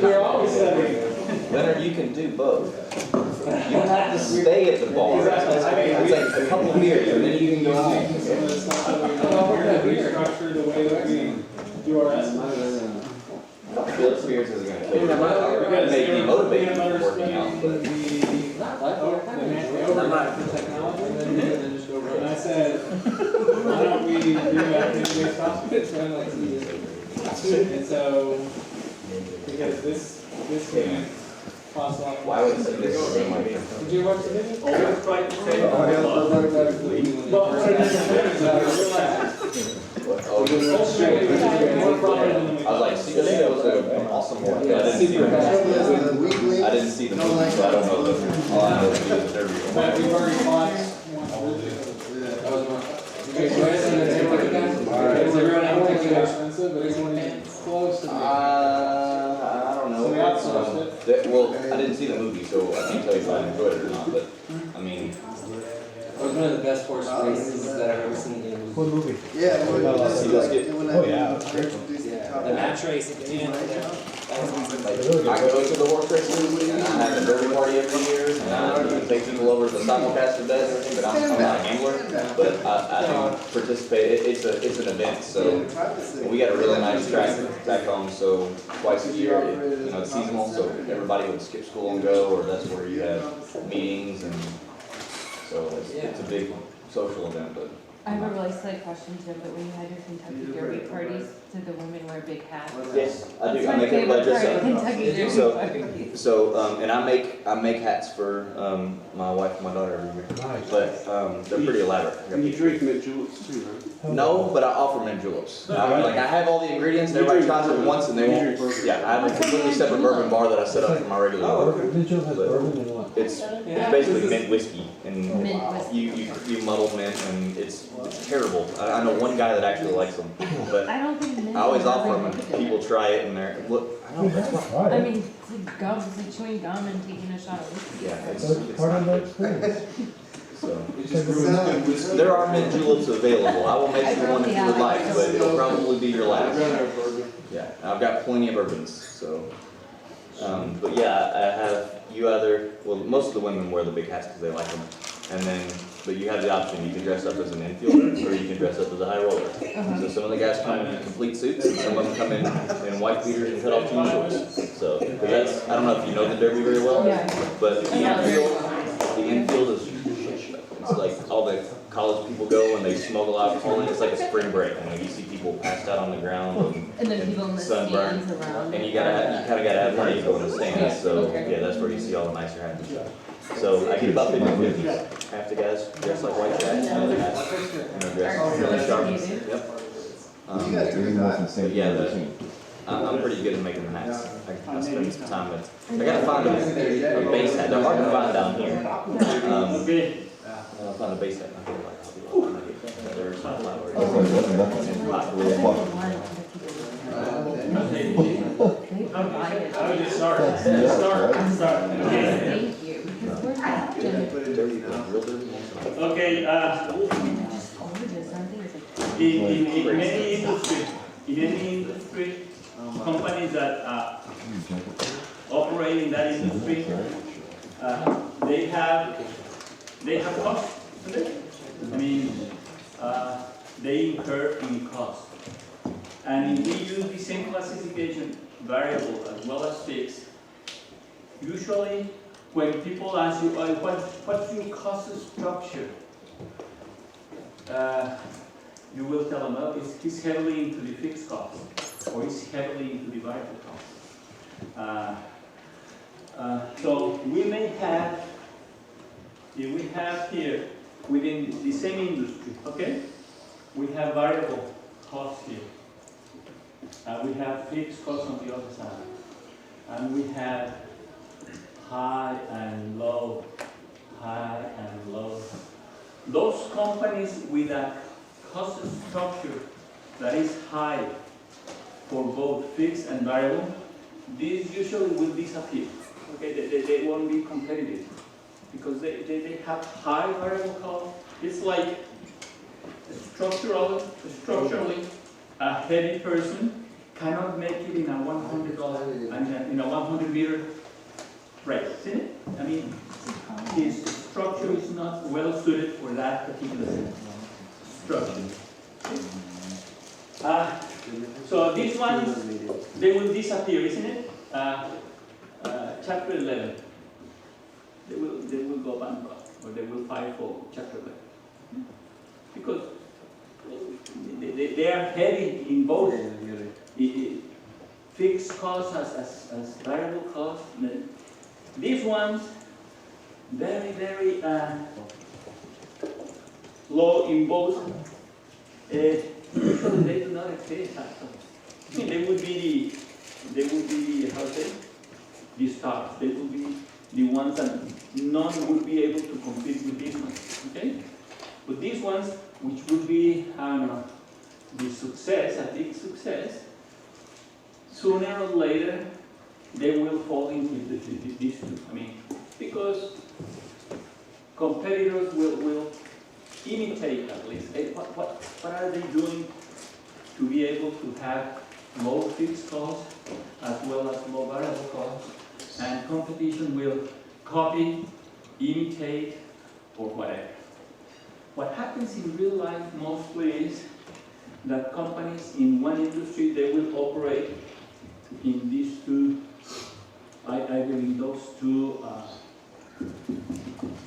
S4: We're always studying.
S3: Leonard, you can do both. You don't have to stay at the bar. It's like a couple of beers and then you can go home.
S4: Some of the stuff that we're restructure the way that we do our estimates.
S3: Those beers is gonna kill you. It may be motivating for working out, but.
S4: And I said, why don't we do activity-based hospitals? And so, because this can cost a lot.
S3: Why would this be the same way?
S4: Did you watch the video?
S1: Always try to say.
S4: Well, relax.
S3: Oh, you were straight. I was like, see, that was an awesome one. I didn't see the movie, so I don't know. All I know is the interview.
S4: But we've already fought one. Is everyone else thinking it's expensive, but anyone close to me?
S3: I don't know.
S4: So we outsourced it.
S3: Well, I didn't see the movie, so I can't tell you if I enjoyed it or not, but, I mean.
S2: It was one of the best horse races that I've ever seen in a movie.
S12: What movie?
S6: Yeah, when
S12: Oh, yeah.
S2: The match race at the end.
S3: Like, I go to the horse races and I have a dirty party every here, and I can take people over to the simulcaster beds and everything, but I'm not a gambler. But I do participate, it's an event, so we got a really nice track back home, so twice a year, it's seasonal, so everybody would skip school and go, or that's where you have meetings, and so it's a big social event, but.
S8: I have a really silly question, Jim, but when you had your Kentucky Derby parties, did the women wear big hats?
S3: Yes, I do.
S8: That's
S3: I
S8: my
S3: make everybody
S8: favorite
S3: dress
S8: part
S3: up.
S8: of Kentucky Derby
S3: So-
S8: parties.
S3: So, and I make hats for my wife and my daughter every year. But they're pretty elaborate. I got
S10: And you
S3: pictures.
S10: drink mint juleps too, right?
S3: No, but I offer mint juleps. I have all the ingredients, and everybody tries it once, and they won't. Yeah, I have a completely separate bourbon bar that I set up for my regular work. It's basically mint whiskey, and
S8: Mint whiskey.
S3: you muddle mint, and it's terrible. I know one guy that actually likes them, but
S8: I don't think mint.
S3: I always
S8: is
S3: offer them,
S8: really
S3: and
S8: good.
S3: people try it, and they're look. I know that's why.
S8: I mean, it's like gum, it's like chewing gum and taking a shot of whiskey.
S3: Yeah, it's
S12: Part
S3: not
S12: of the
S3: good.
S12: experience.
S3: So.
S10: It just ruins good whiskey.
S3: There are mint juleps available. I will make you one if you would like, but it'll probably be your
S10: I'd
S3: last.
S10: rather have bourbon.
S3: Yeah, I've got plenty of bourbons, so. But yeah, I have, most of the women wear the big hats because they like them. And then, but you have the option, you can dress up as an infielder, or you can dress up as a high roller. So some of the guys come in complete suits, and some of them come in white beaters and cut off jean shorts. So, 'cause that's, I don't know if you know the Derby very well, but the infield is, it's like all the college people go and they smuggle alcohol in. It's like a spring break. You see people passed out on the ground
S8: And then people in the
S3: sunburned.
S8: stands around.
S3: And you kind of gotta have money to go in the stands. So yeah, that's where you see all the nicer hats. So I get about 50-50. Half the guys dress like white hats, and the other hats, dress really sharp. Yep. But yeah, I'm pretty good at making the hats. I spend some time with. I gotta find a base hat. They're hard to find down here. I'll find a base hat. There's some flowers.
S1: I would just start. Start. Okay.
S8: Thank you, because we're not Jim.
S1: Okay,
S8: Just gorgeous, aren't they? It's like.
S1: in any industry, companies that operate in that industry, they have costs. I mean, they incur in cost. And if we use the same classification, variable as well as fixed, usually when people ask you, oh, what's your cost structure? You will tell them, oh, it's heavily into the fixed cost, or it's heavily into the variable cost. So we may have, if we have here, within the same industry, okay? We have variable costs here. We have fixed costs on the other side. And we have high and low, high and low. Those companies with a cost structure that is high for both fixed and variable, these usually will disappear. Okay, they won't be competitive because they have high variable cost. It's like structurally, a heavy person cannot make it in a $100 in a 100-meter race, isn't it? I mean, his structure is not well suited for that particular structure. So these ones, they will disappear, isn't it? Chapter 11. They will go bankrupt, or they will file for Chapter 11. Because they are heavy in both fixed costs as variable costs. These ones, very, very low in both. Usually they do not exist. I mean, they would be how to say, the stars. They would be the ones that none would be able to compete with these ones. Okay, but these ones, which would be, I don't know, the success, a big success, sooner or later they will fall into these two. I mean, because competitors will imitate at least. What are they doing to be able to have low fixed costs as well as low variable costs? And competition will copy, imitate, or whatever. What happens in real life mostly is that companies in one industry, they will operate in these two, I believe those two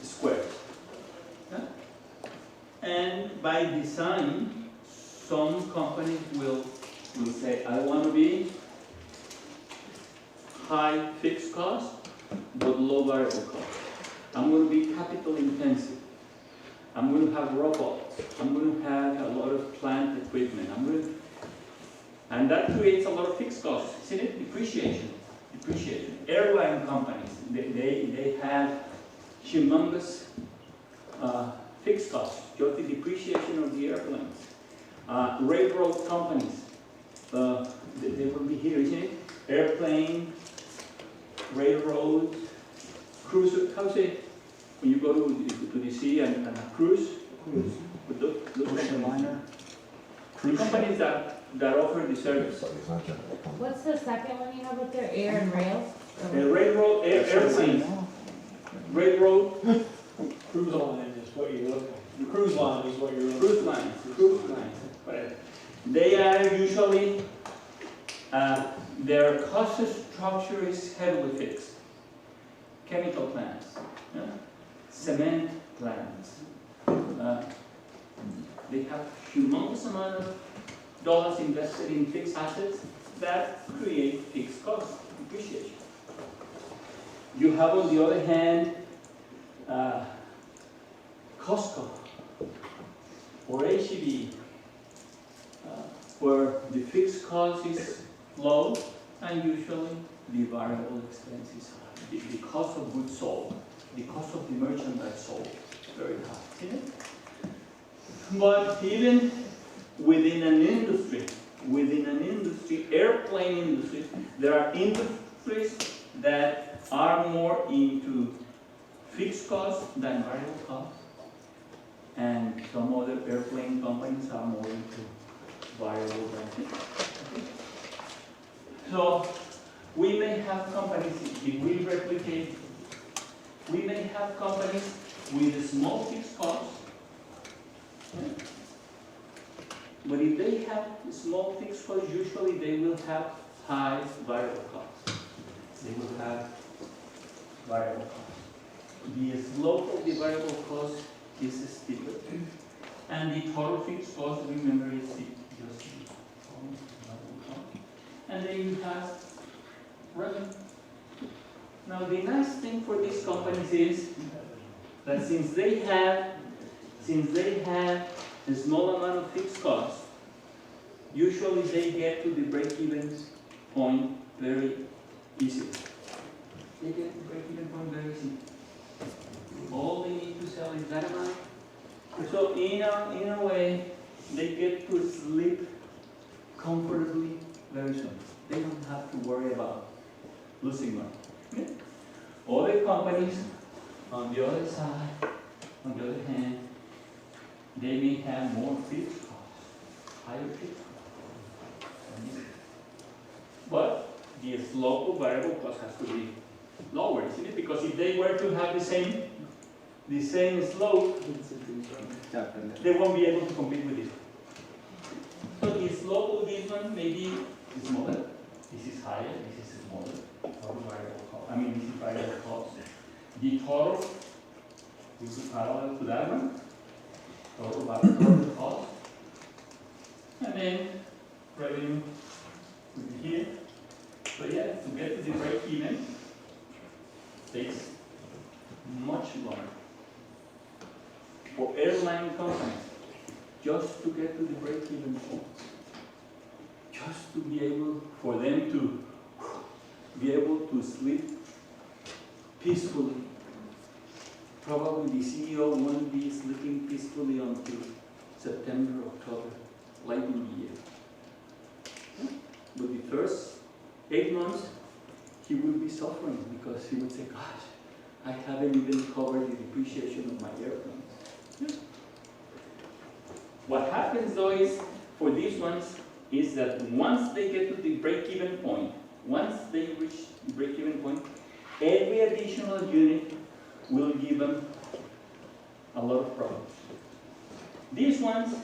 S1: squares. Yeah? And by design, some companies will say, I want to be high fixed cost, but low variable cost. I'm going to be capital intensive. I'm going to have robots. I'm going to have a lot of plant equipment. And that creates a lot of fixed costs, isn't it? Depreciation. Airline companies, they have humongous fixed costs, just the depreciation of the airplanes. Railroad companies, they will be here, isn't it? Airplane, railroad, cruise, how say it? When you go to the sea and cruise? With those
S5: Liner.
S1: the companies that offer the service.
S8: What's the second one you have up there, air and rail?
S1: Railroad, airplanes, railroad,
S4: Cruise line is what you're looking at. Cruise line is what you're looking
S1: cruise lines, whatever. They are usually, their cost structure is heavily fixed. Chemical plants, yeah? Cement plants. They have humongous amount of dollars invested in fixed assets that create fixed cost depreciation. You have, on the other hand, Costco or HEB, where the fixed cost is low and usually the variable expenses are. The cost of goods sold, the cost of the merchandise sold, very high, isn't it? But even within an industry, airplane industry, there are industries that are more into fixed costs than variable costs, and some other airplane companies are more into variable than fixed. Okay? So we may have companies, if we replicate, we may have companies with a small fixed costs. Okay? But if they have small fixed costs, usually they will have high variable costs. They will have variable costs. The slope of the variable cost is steeper. And the total fixed cost, remember, is just variable cost. And then you have revenue. Now the nice thing for these companies is that since they have a small amount of fixed costs, usually they get to the break-even point very easily. They get to the break-even point very easily. All they need to sell is that amount. So in a way, they get to sleep comfortably very soon. They don't have to worry about losing money. Okay? Other companies, on the other side, on the other hand, they may have more fixed costs, higher fixed costs. But the slope of variable cost has to be lower, isn't it? Because if they were to have the same slope, they won't be able to compete with it. So the slope of this one may be smaller. This is higher, this is smaller. Total variable cost. I mean, this is variable cost. The total is parallel to that one. Total variable cost. And then revenue will be here. So yeah, to get to the break even takes much longer. For airline companies, just to get to the break-even point, just to be able, for them to be able to sleep peacefully. Probably the CEO won't be sleeping peacefully until September, October, late in the year. But the first 8 months, he will be suffering because he would say, gosh, I haven't even covered the depreciation of my airplanes. What happens though is, for these ones, is that once they get to the break-even point, once they reach the break-even point, every additional unit will give them a lot of problems. These ones,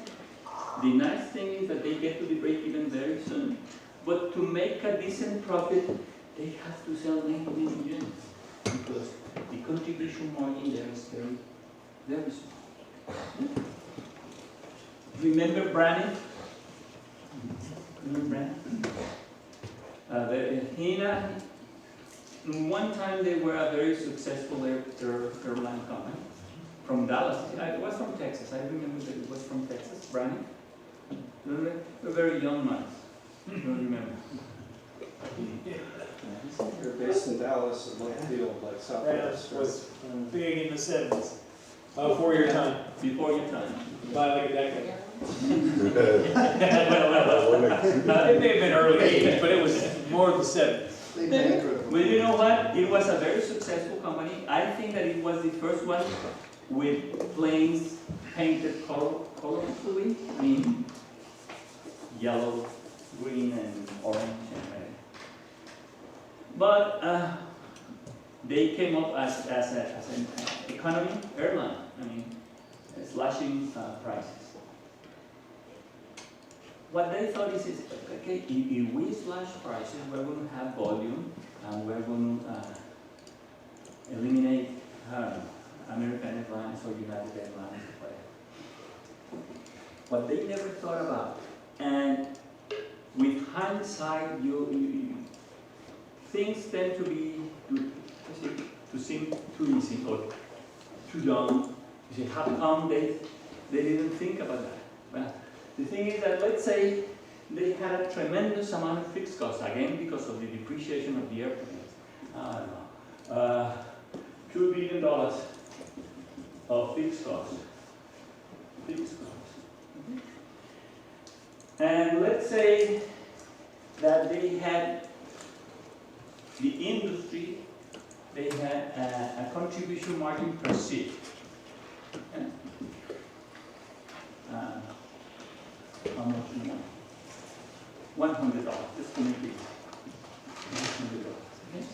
S1: the nice thing is that they get to the break even very soon, but to make a decent profit, they have to sell 90 million units because the contribution margin there is very, very small. Remember Branny? Remember Branny? One time they were a very successful airline company from Dallas. It was from Texas. I remember that it was from Texas. Branny? They're very young ones. I don't remember.
S6: They're based in Dallas, at Lake Field, like Southwest.
S12: Was big in the 70s. Before your time.
S1: Before your time.
S12: By like a decade.
S1: It
S12: may have been early 80s, but it was more of the 70s.
S1: Well, you know what? It was a very successful company. I think that it was the first one with planes painted colorfully. I mean, yellow, green, and orange and red. But they came up as an economy airline. I mean, slashing prices. What they thought is okay, if we slash prices, we're going to have volume, and we're going to eliminate American Airlines or United Airlines or whatever. What they never thought about, and with hindsight, things tend to seem too easy or too dumb. You say, how come they didn't think about that? Well, the thing is that, let's say they had a tremendous amount of fixed costs, again because of the depreciation of the airplanes. I don't know, $2 billion of fixed costs. And let's say that they had the industry, they had a contribution margin per seat. How much you want? $100, just to make it $100. Okay?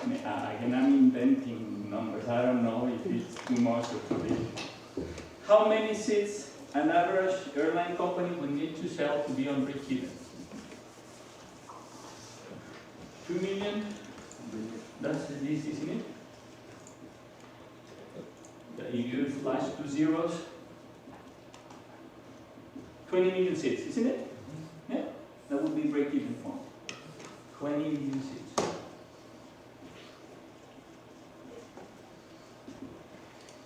S1: I mean, again, I'm inventing numbers. I don't know if it's too much or too little. How many seats an average airline company would need to sell to be on break-even? 2 million? That's this, isn't it? If you slash 2 zeros, 20 million seats, isn't it? Yeah? That would be break-even point. 20 million seats.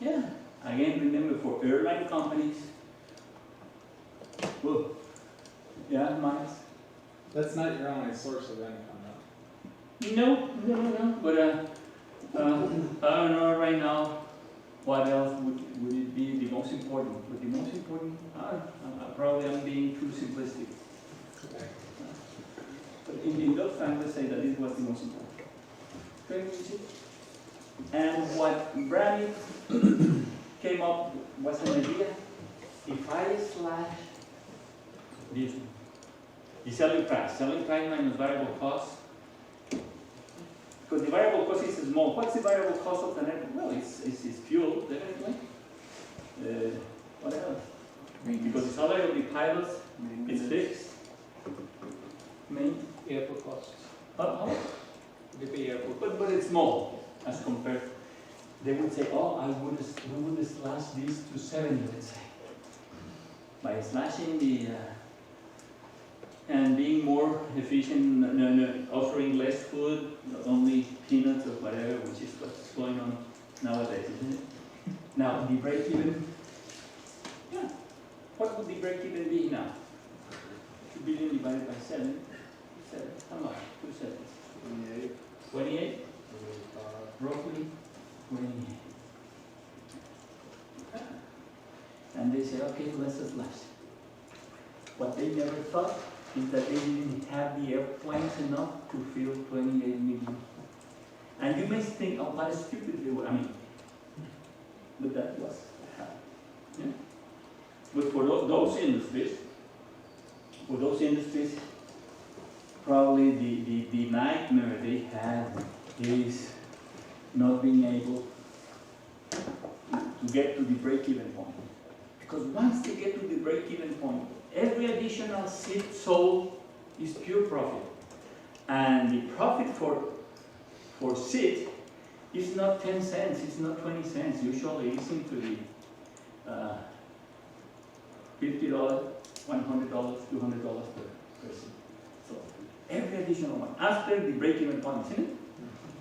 S1: Yeah. Again, remember, for airline companies, well, yeah, Miles?
S4: That's not your only source of income, though.
S1: No. But I don't know right now what else would it be the most important. But the most important, probably I'm being too simplistic.
S4: Okay.
S1: But in those times, let's say that this was the most important. And what Branny came up was an idea. If I slash this, the selling price minus variable cost, because the variable cost is small. What's the variable cost of an airplane? Well, it's fuel, definitely. What else? Because the salary of the pilots is fixed.
S4: Airport costs.
S1: How?
S4: The airport.
S1: But it's small as compared. They would say, oh, we would slash this to 70, let's say. By slashing the and being more efficient, offering less food, only peanuts or whatever, which is what's going on nowadays, isn't it? Now, the break-even, yeah. What would the break-even be now? 2 billion divided by 7. How much? 2 sevens. 28. 28? Roughly 28. And they say, okay, let's slash. What they never thought is that they didn't have the airplanes enough to fill 28 million. And you may think, oh, what a stupid they were. I mean, but that was happening. Yeah? But for those industries, probably the nightmare they have is not being able to get to the break-even point. Because once they get to the break-even point, every additional seed sold is pure profit. And the profit for seed is not 10 cents, it's not 20 cents. Usually it's into the $50, $100, $200 per seed. So every additional one, after the break-even point, isn't it?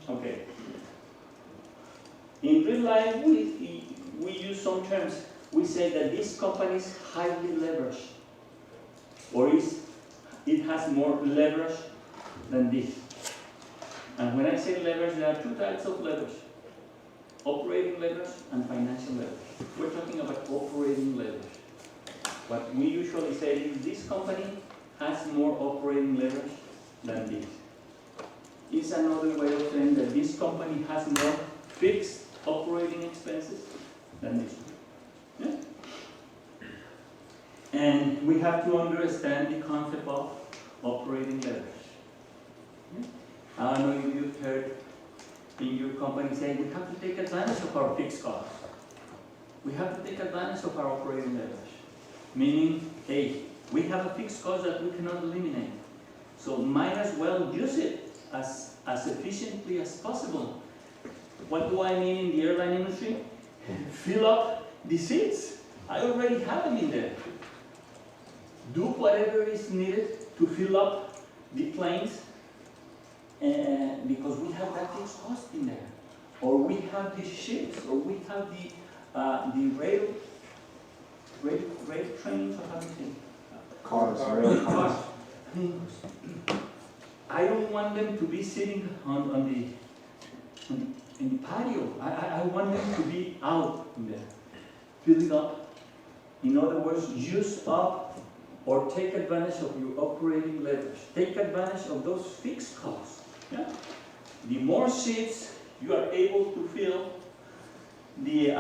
S1: Okay. In real life, we use some terms. We say that this company is highly leveraged, or it has more leverage than this. And when I say leverage, there are two types of leverage: operating leverage and financial leverage. We're talking about operating leverage. What we usually say is this company has more operating leverage than this. It's another way of saying that this company has more fixed operating expenses than this one. Yeah? And we have to understand the concept of operating leverage. Yeah? I don't know if you've heard in your company saying we have to take advantage of our fixed costs. We have to take advantage of our operating leverage. Meaning, hey, we have a fixed cost that we cannot eliminate. So might as well use it as efficiently as possible. What do I mean in the airline industry? Fill up the seats. I already have them in there. Do whatever is needed to fill up the planes because we have that fixed cost in there. Or we have the ships, or we have the rail trains, or how do you say?
S5: Cars, rail cars.
S1: I don't want them to be sitting in the patio. I want them to be out in there, filling up. In other words, use up or take advantage of your operating leverage. Take advantage of those fixed costs. Yeah? The more seats you are able to fill, the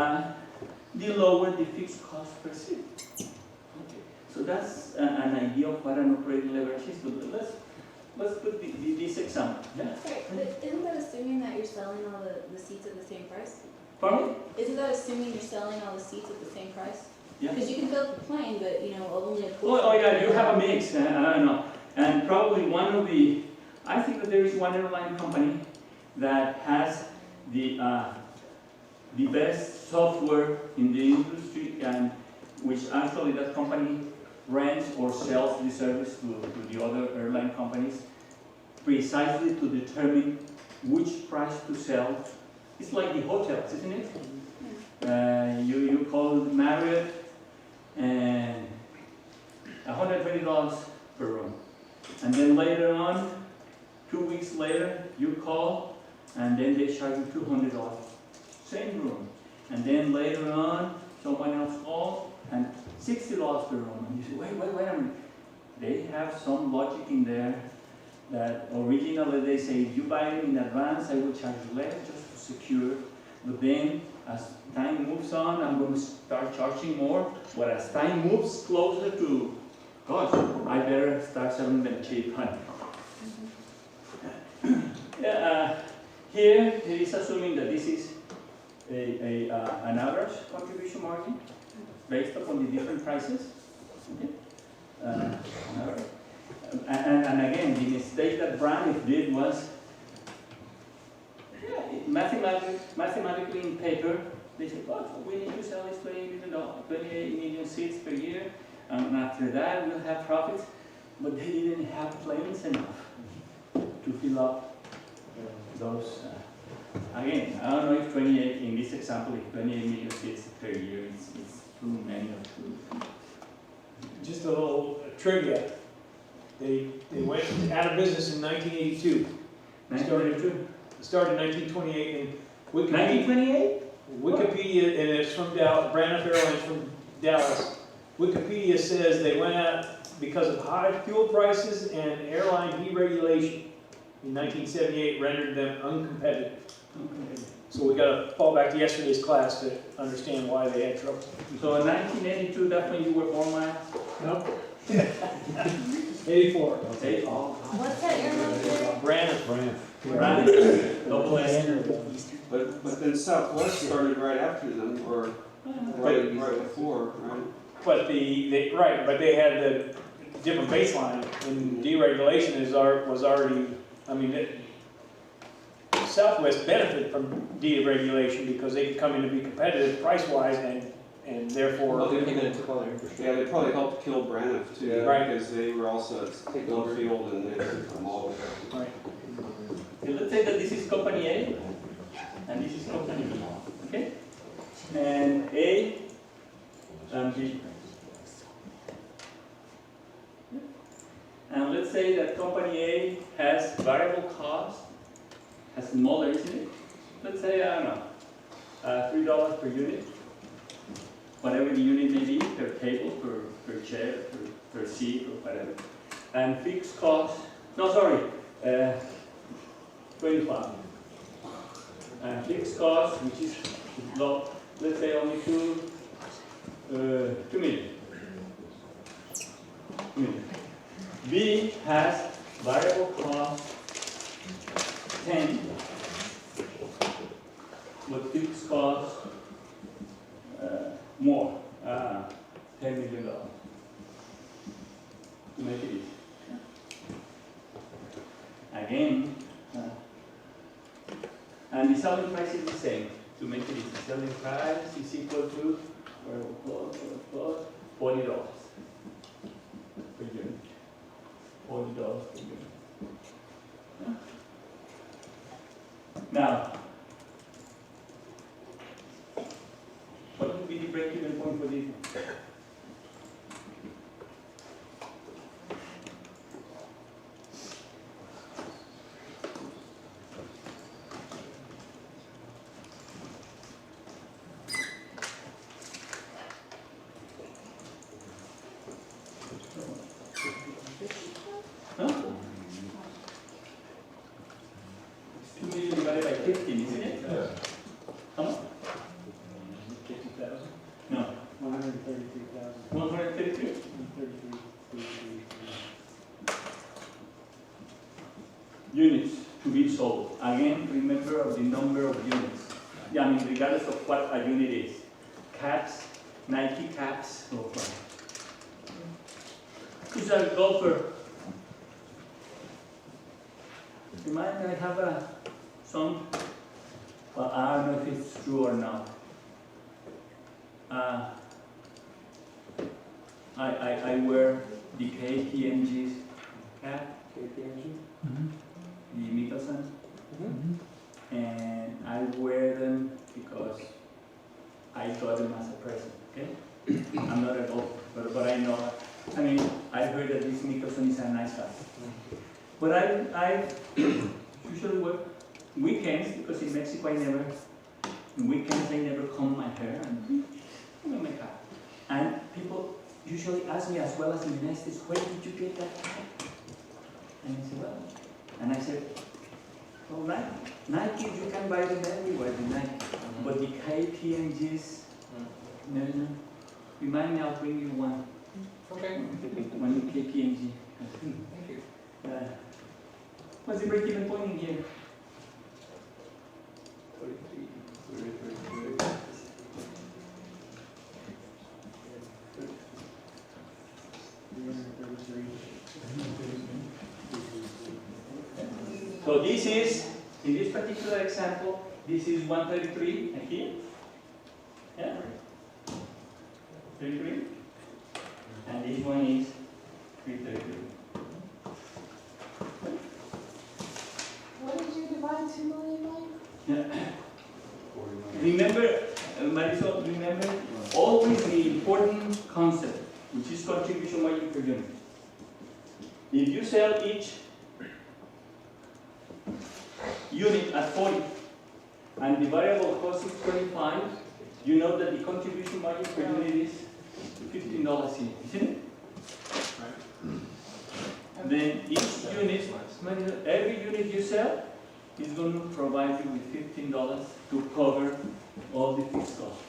S1: lower the fixed cost per seat. Okay. So that's an idea of what an operating leverage is. But let's put this example. Yeah?
S8: Sorry, but isn't that assuming that you're selling all the seats at the same price?
S1: Pardon me?
S8: Isn't that assuming you're selling all the seats at the same price?
S1: Yeah.
S8: Because you can fill up the plane, but only a portion.
S1: Oh yeah, you have a mix. I don't know. And probably I think that there is one airline company that has the best software in the industry, and which actually that company rents or sells the service to the other airline companies precisely to determine which price to sell. It's like the hotels, isn't it? You call Marriott and $120 per room. And then later on, 2 weeks later, you call and then they charge you $200. Same room. And then later on, someone else calls and $60 per room. And you say, wait a minute. They have some logic in there that originally they say, if you buy it in advance, I will charge you less just to secure. But then as time moves on, I'm going to start charging more. But as time moves closer to, gosh, I better start selling them cheap, honey. Here it is assuming that this is an average contribution margin based upon the different prices. Okay? And again, the mistake that Braniff did was, mathematically in paper, they said, oh, so we need to sell this 28 million seats per year, and after that we'll have profits. But they didn't have planes enough to fill up those. Again, I don't know if 28, in this example, if 28 million seats per year is too many or too.
S12: Just a little trivia. They went out of business in 1982.
S1: 1982?
S12: Started in 1928 and Wikipedia.
S1: 1928?
S12: Wikipedia, and it's from Dallas, Braniff Airlines from Dallas. Wikipedia says they went out because of high fuel prices and airline deregulation in 1978 rendered them uncompetitive. So we got to fall back to yesterday's class to understand why they had trouble.
S1: So in 1982, that's when you were born, Miles?
S12: Nope. 84.
S1: Eight.
S8: What's that airline here?
S12: Brandon.
S1: Double S.
S2: But then Southwest started right after them, or right before, right?
S12: But but they had the different baseline, and deregulation was already, I mean, Southwest benefited from deregulation because they could come in to be competitive price-wise and therefore.
S11: Well, they came in and took all their infrastructure.
S2: Yeah, they probably helped kill Braniff too,
S12: Right.
S2: because they were also at one field and they took them all.
S12: Right.
S1: So let's say that this is company A, and this is company B, okay? And A and B. And let's say that company A has variable cost, has smaller, isn't it? Let's say, I don't know, $3 per unit, whatever the unit may be, per table, per chair, per seat, or whatever. And fixed cost, no, sorry, 25. And fixed cost, which is low, let's say only 2 million. B has variable cost 10, but fixed cost more, $10 million. To make it easy. Again, and the selling price is the same. To make it easy, selling price is equal to $40 per unit. $40 per unit. Now, what would be the break-even point for this? Huh? 2 million divided by 15, isn't it?
S10: Yeah.
S1: How much?
S12: 50,000?
S1: No.
S12: 133,000.
S1: 133?
S12: 133.
S1: Units to be sold. Again, remember of the number of units. Yeah, I mean, regardless of what a unit is. Caps, Nike caps, so far. Who's a golfer? Remind me, I have some, well, I don't know if it's true or not. I wear the KPMG's cap, the Mickelsons, and I wear them because I got them as a present, okay? I'm not a golfer, but I know, I mean, I heard that this Mickelson is a nice guy. But I usually work weekends because in Mexico in weekends I never comb my hair and make up. And people usually ask me, as well as in the United States, where did you get that cap? And I said, well, and I said, well, Nike, you can buy them everywhere, the Nike. But the KPMGs, no. Remind me, I'll bring you one.
S11: Okay.
S1: One KPMG.
S11: Thank you.
S1: What's the break-even point in here? So this is, in this particular example, this is 133 and here. Yeah? 33. And this one is 333.
S8: What did you divide 2 million by?
S1: Yeah. Remember, Marisol, remember always the important concept, which is contribution margin per unit. If you sell each unit at 40 and the variable cost is 25, you know that the contribution margin per unit is $15 in, isn't it? Then each unit, every unit you sell is going to provide you with $15 to cover all the fixed costs.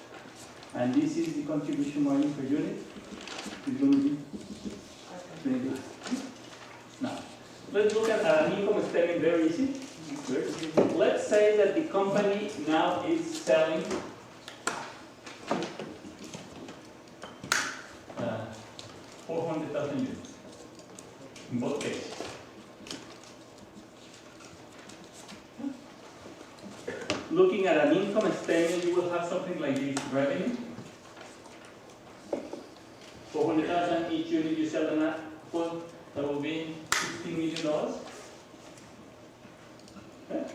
S1: And this is the contribution margin per unit. It's going to be 20. let's look at an income statement, very easy. Let's say that the company now is selling 400,000 units in both cases. Looking at an income statement, you will have something like this: revenue, 400,000 each unit you sell them at, well, that will be $16 million. Okay.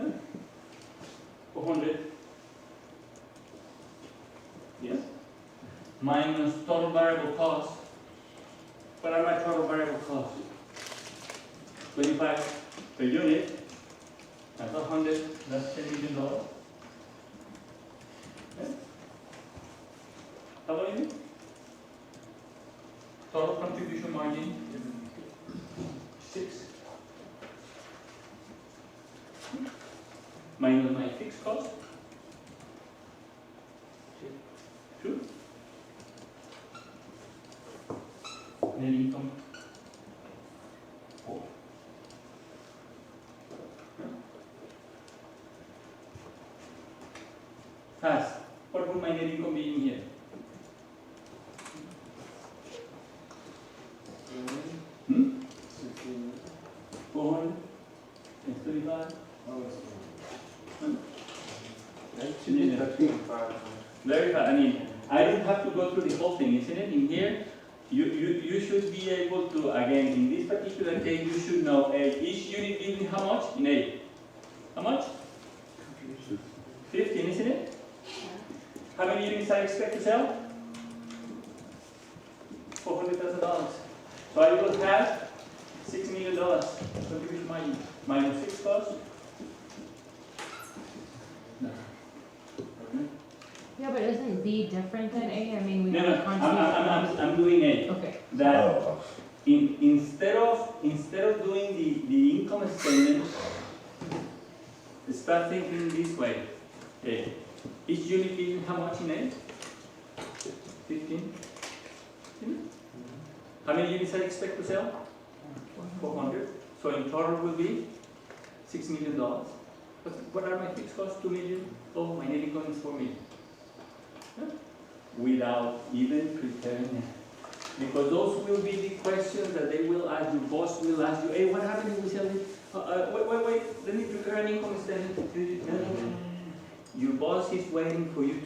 S1: Okay. 400. Yes. Minus total variable cost. What are my total variable costs? 25 per unit. That's 100. That's $10 million. Okay. How about you? Total contribution margin, 6. Minus my fixed cost, 2. Net income, 4. Fast. What would my net income be in here? Hmm? 400 and 35. Very fast. I mean, I don't have to go through the whole thing, isn't it? In here, you should be able to, again, in this particular case, you should know each unit gives me how much? In A. How much? 15, isn't it? How many units I expect to sell? $400,000. So I will have $6 million contribution margin minus fixed cost.
S8: Yeah, but isn't B different than A? I mean, we
S1: No,
S8: have a contribution.
S1: I'm doing A.
S8: Okay.
S1: That instead of doing the income statement, start thinking this way. A. Each unit gives how much in A? 15. How many units I expect to sell? 400. So in total will be $6 million. But what are my fixed costs? 2 million. Oh, my net income is 4 million. Without even preparing it. Because those will be the questions that they will ask you. Boss will ask you, hey, what happened if we sell it? Wait, let me prepare an income statement. Your boss is waiting for you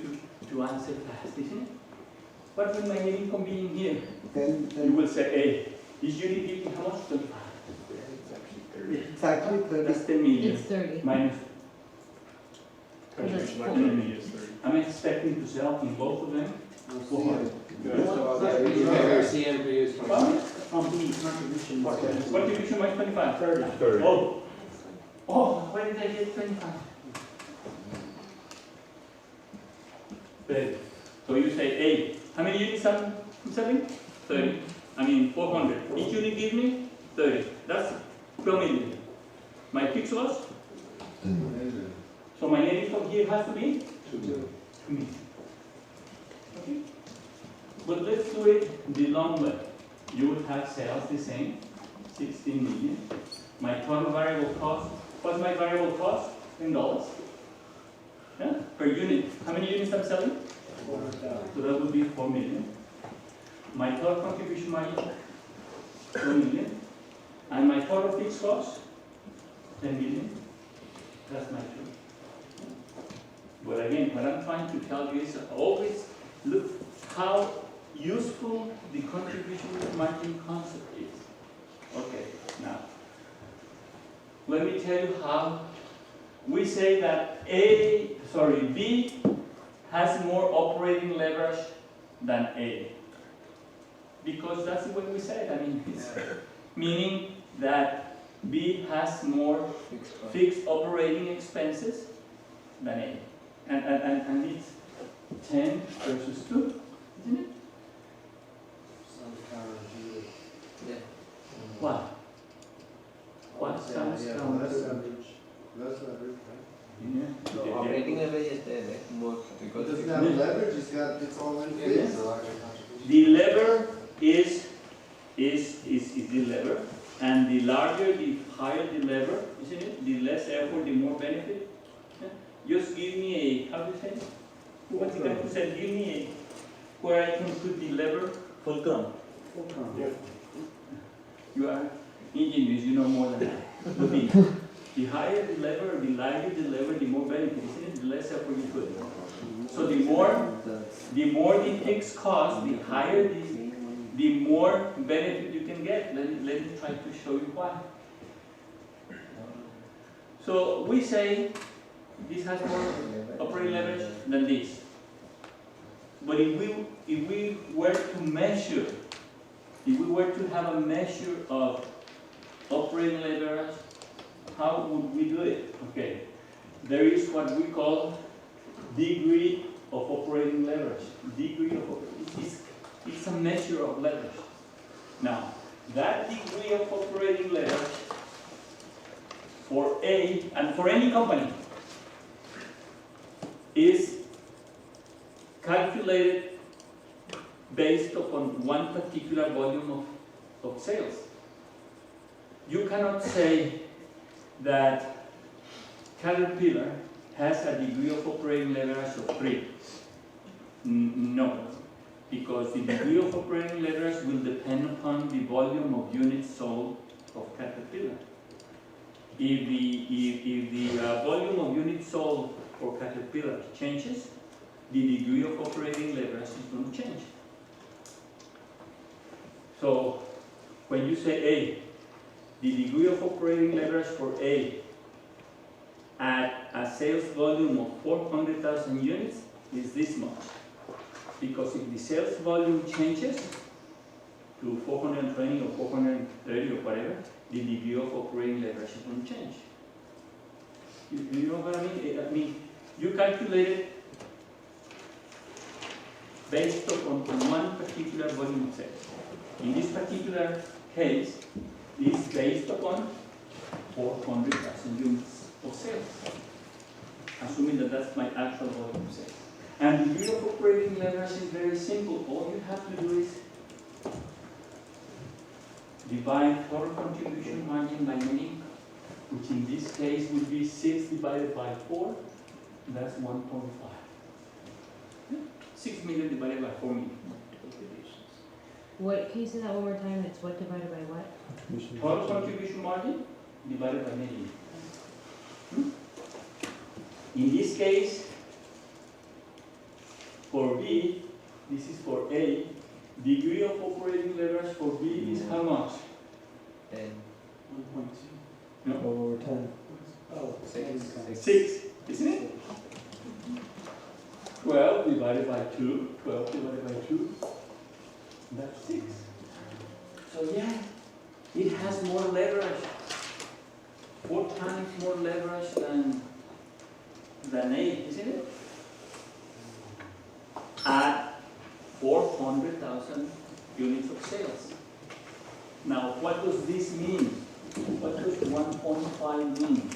S1: to answer fast, isn't it? What will my net income be in here? You will say, hey, is unit giving how much? 25.
S6: It's actually 30.
S1: That's 10 million.
S8: It's 30.
S1: Minus.
S8: Contribution
S12: margin is 30.
S1: I'm expecting to sell in both of them 400.
S11: CM produced
S1: Contribution margin 25. 30. Oh, where did I get 25? 30. So you say, hey, how many units I'm selling? 30. I mean 400. Each unit give me 30. That's 12 million. My fixed loss? So my net income here has to be 2 million. Okay? But let's do it the long way. You would have sales the same, 16 million. My total variable cost, what's my variable cost? $10. Yeah? Per unit. How many units I'm selling? 400,000. So that would be 4 million. My total contribution margin, 2 million. And my total fixed cost, 10 million. That's my truth. But again, what I'm trying to tell you is always look how useful the contribution margin concept is. Okay, now, let me tell you how we say that B has more operating leverage than A. Because that's the way we say it. I mean, it's meaning that B has more fixed operating expenses than A. And it's 10 versus 2, isn't it?
S6: Sounds counterintuitive.
S11: Yeah.
S1: Why? What sounds
S6: Yeah,
S1: counter?
S6: less leverage. Less leverage, right?
S11: So operating leverage is there, right? More
S6: It
S11: because
S6: doesn't have leverage, it's all in fixed.
S1: The lever is the lever. the larger, the higher the lever, isn't it? The less effort, the more benefit. Yeah? Just give me a, how do you say? Who was the guy who said, give me a, where I can put the lever?
S11: Fulcrum.
S1: You are ingenious, you know more than I. But the higher the lever, the larger the lever, the more benefit, isn't it? The less effort you put. So the more the fixed cost, the higher the more benefit you can get. Let me try to show you why. So we say this has more operating leverage than this. But if we were to measure, if we were to have a measure of operating leverage, how would we do it? Okay, there is what we call degree of operating leverage. Degree of it's a measure of leverage. Now, that degree of operating leverage for A and for any company is calculated based upon one particular volume of sales. You cannot say that Caterpillar has a degree of operating leverage of 3. No, because the degree of operating leverage will depend upon the volume of units sold of Caterpillar. If the volume of units sold for Caterpillar changes, the degree of operating leverage is going to change. So when you say A, the degree of operating leverage for A at a sales volume of 400,000 units is this much. Because if the sales volume changes to 420 or 430 or whatever, the degree of operating leverage is going to change. You know what I mean? I mean, you calculate it based upon one particular volume of sales. In this particular case, it's based upon 400,000 units of sales, assuming that that's my actual volume of sales. And the degree of operating leverage is very simple. All you have to do is divide total contribution margin by net income, which in this case would be 6 divided by 4, that's 1.5. 6 million divided by 4 million.
S13: What, can you say that one more time? It's what divided by what?
S1: Total contribution margin divided by net income. In this case, for B, this is for A, degree of operating leverage for B is how much?
S11: 10.
S1: 1.2. No?
S7: Over 10.
S1: Oh, 6, isn't it? 12 divided by 2, 12 divided by 2, that's 6. So yeah, it has more leverage, 4 times more leverage than A, isn't it? At 400,000 units of sales. Now, what does this mean? What does 1.5 mean?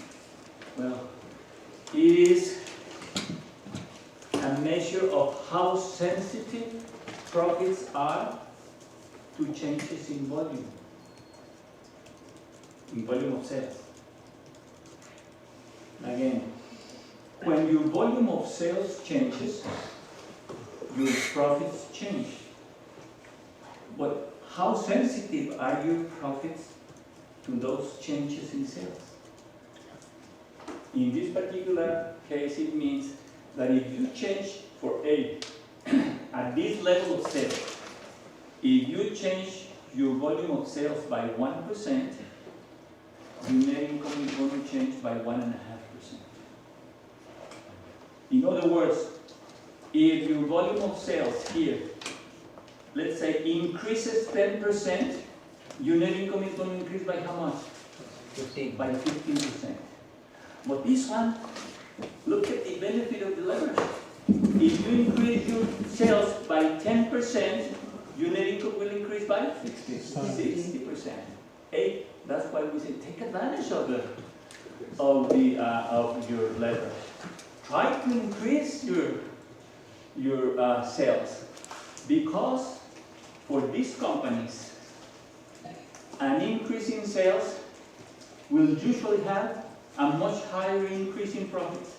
S1: Well, it is a measure of how sensitive profits are to changes in volume of sales. Again, when your volume of sales changes, your profits change. But how sensitive are your profits to those changes in sales? In this particular case, it means that if you change for A at this level of sales, if you change your volume of sales by 1%, your net income is going to change by 1.5%. In other words, if your volume of sales here, let's say, increases 10%, your net income is going to increase by how much?
S11: 15.
S1: By 15%. But this one, look at the benefit of the leverage. If you increase your sales by 10%, your net income will increase by 60%. Hey, that's why we say take advantage of your leverage. Try to increase your sales, because for these companies, an increase in sales will usually have a much higher increase in profits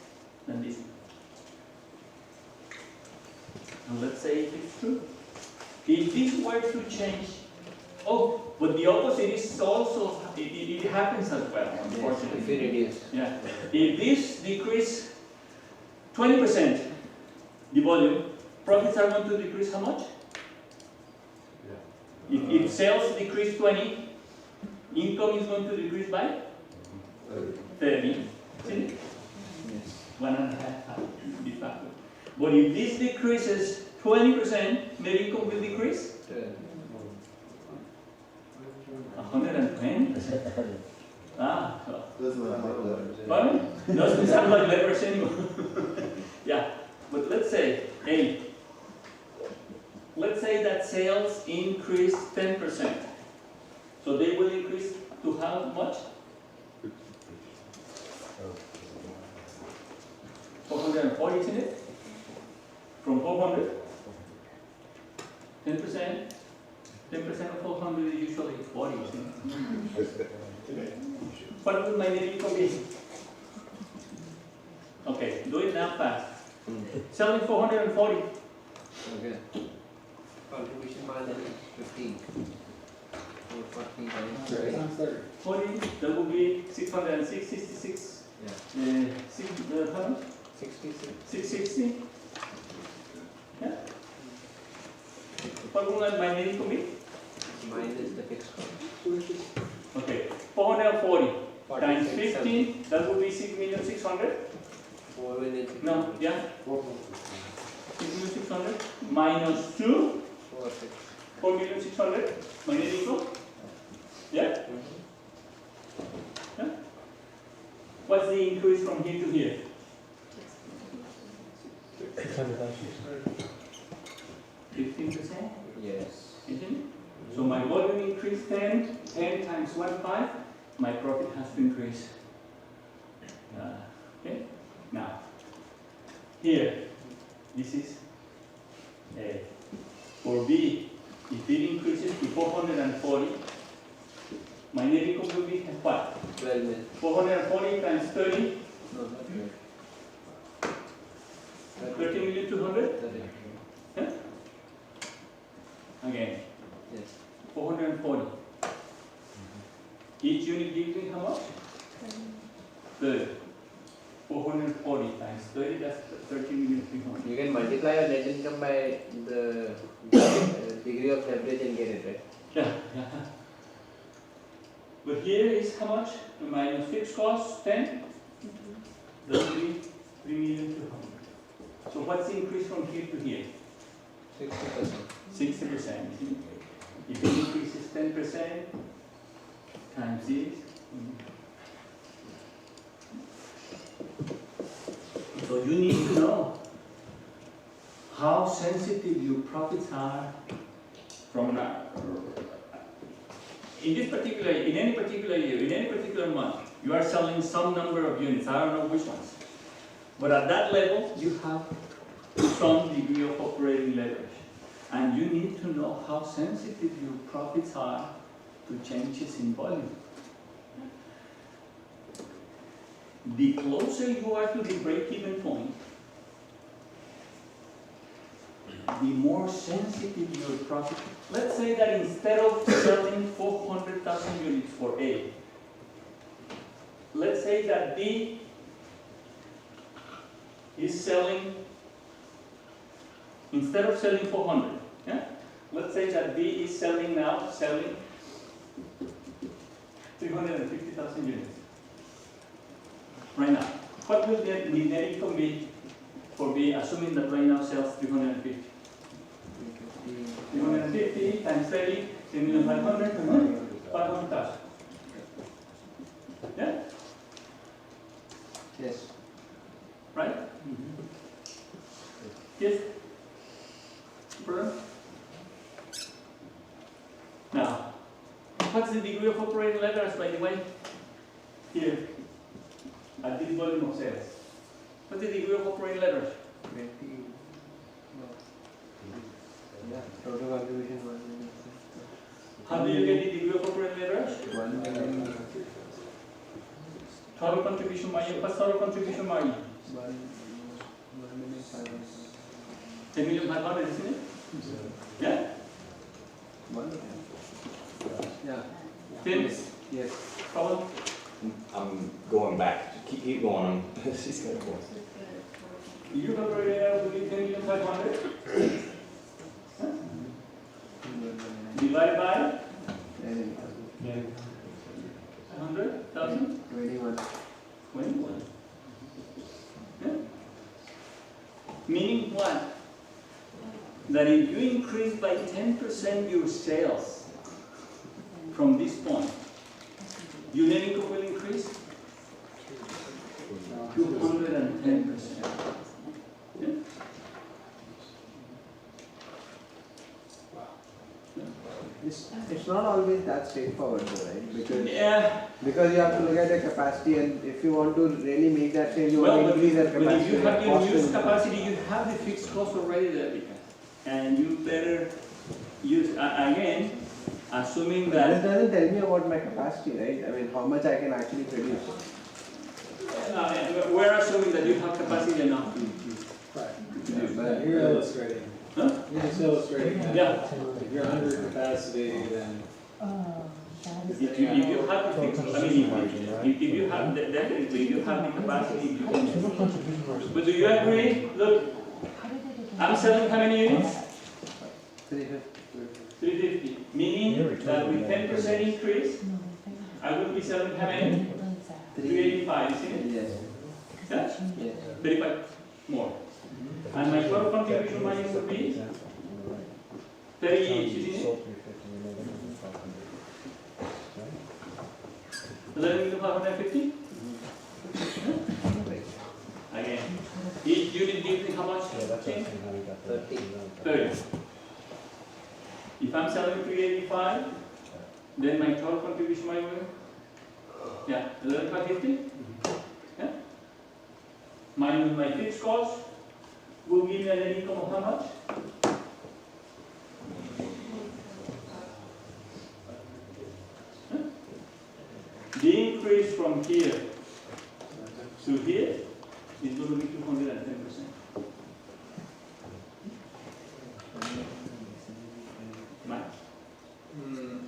S1: than this one. And let's say if it's true. If this were to change, oh, but the opposite is also, it happens as well, unfortunately.
S11: If it reduces.
S1: Yeah. If this decrease 20%, the volume, profits are going to decrease how much? If sales decrease 20, income is going to decrease by 30. See? 1.5 de facto. But if this decreases 20%, net income will decrease 120%. Ah, well, doesn't sound like leverage anymore. Yeah, but let's say, hey, let's say that sales increase 10%. So they will increase to how much? 440, isn't it? From 400? 10%? 10% of 400 is usually 40, isn't it? What would my net income be? Okay, do it now fast. Selling 440.
S11: Okay. Contribution margin is 15. 40
S4: Times 30.
S1: 40, that would be 666.
S11: Yeah.
S1: How much?
S11: 66.
S1: 660. Yeah. What would my net income be?
S11: Minus the fixed cost.
S1: Okay, 440 times
S11: 46,
S1: 15, that would be 6,600,000.
S11: 4 minutes.
S1: No, yeah, 6,600,000 minus 2, 4,600,000. My net income? Yeah? Yeah? What's the increase from here to here? 15%?
S11: Yes.
S1: Isn't it? So my volume increased 10 times 1.5, my profit has to increase. Okay? Now, here, this is A. For B, if it increases to 440, my net income will be what?
S11: 12 minutes.
S1: 440 times 30,
S11: No, not 12.
S1: 30,200,000?
S11: 30.
S1: Yeah? Again,
S11: Yes.
S1: 440. Each unit gives me how much? 30. 440 times 30, that's 13,300,000.
S11: You can multiply your net income by the degree of leverage and get it, right?
S1: Yeah, yeah. But here is how much? Minus fixed cost, 10. That will be 3,200,000. So what's the increase from here to here?
S11: 60%.
S1: 60%. If it increases 10% times this. So you need to know how sensitive your profits are from now. In any particular year, in any particular month, you are selling some number of units. I don't know which ones. But at that level, you have some degree of operating leverage. And you need to know how sensitive your profits are to changes in volume. The closer you are to the break-even point, the more sensitive your profit. Let's say that instead of selling 400,000 units for A, let's say that B is selling, instead of selling 400, yeah? Let's say that B is selling 350,000 units. Right now. What will the net income be for B, assuming that right now sells 350? 350 times 30, 10,500,000, 500,000. Yeah?
S11: Yes.
S1: Right? Yes? Problem? Now, what's the degree of operating leverage, by the way? Here, at this volume of sales. What's the degree of operating leverage?
S11: 20. Yeah. Total contribution margin.
S1: How do you get the degree of corporate leverage? Total contribution margin. What's total contribution margin? 10,500,000, isn't it? Yeah?
S6: Yeah.
S1: 10?
S6: Yes.
S1: Problem?
S3: I'm going back. Keep going on. She's got to go.
S1: You have already 10,500,000? Huh? Divide by 100,000?
S6: 21.
S1: 21. Yeah? Meaning what? That if you increase by 10% your sales from this point, your net income will increase 210%. Yeah?
S6: It's not always that straightforward though, right? Because you have to look at the capacity, and if you want to really make that change, you want to increase that
S1: But
S6: capacity.
S1: if you have
S6: cost
S1: your use
S6: will-
S1: capacity, you have the fixed cost already there, and you better use, again, assuming
S6: This
S1: that,
S6: doesn't tell me about my capacity, right? I mean, how much I can actually produce.
S1: we're assuming that you have capacity enough to
S4: But you're illustrating.
S1: Huh?
S4: You're just illustrating that.
S1: Yeah.
S4: If you're under capacity, then.
S1: If you have the fixed, I mean, if you have, definitely, you have the capacity, you can. But do you agree? Look, I'm selling how many units? 350. Meaning that with 10% increase, I will be selling how many? 385, isn't it?
S6: Yes.
S1: Yeah?
S6: Yes.
S1: 35 more. And my total contribution margin would be 30 each, isn't it? 11,550? Again, each unit gives me how much? 30. If I'm selling 385, then my total contribution margin, yeah, 11,550? Yeah? Minus my fixed cost will give me a net income of how much? Huh? The increase from here to here is going to be 210%. Max?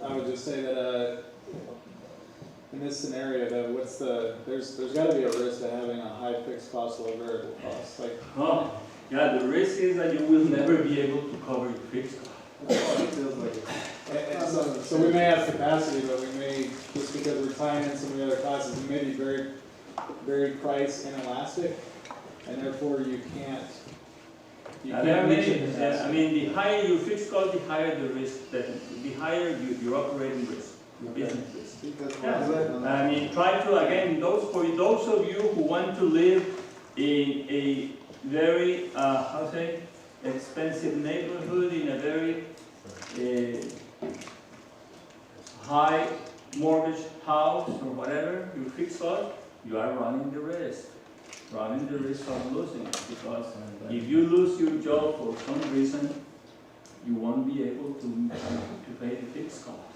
S4: I would just say that in this scenario, though, there's got to be a risk to having a high fixed cost, low variable cost. Like,
S1: Oh, yeah, the risk is that you will never be able to cover your fixed cost.
S4: and so we may have capacity, but we may, just because we're tying in some of the other classes, we may be very, very price inelastic, and therefore you can't
S1: There are
S4: reach
S1: many,
S4: a capacity.
S1: I mean, the higher your fixed cost, the higher the risk, the higher your operating risk, your business risk. Yeah. I mean, try to, again, for those of you who want to live in a very, how to say, expensive neighborhood, in a very high mortgage house or whatever, your fixed cost, you are running the risk of losing it, because if you lose your job for some reason, you won't be able to pay the fixed cost.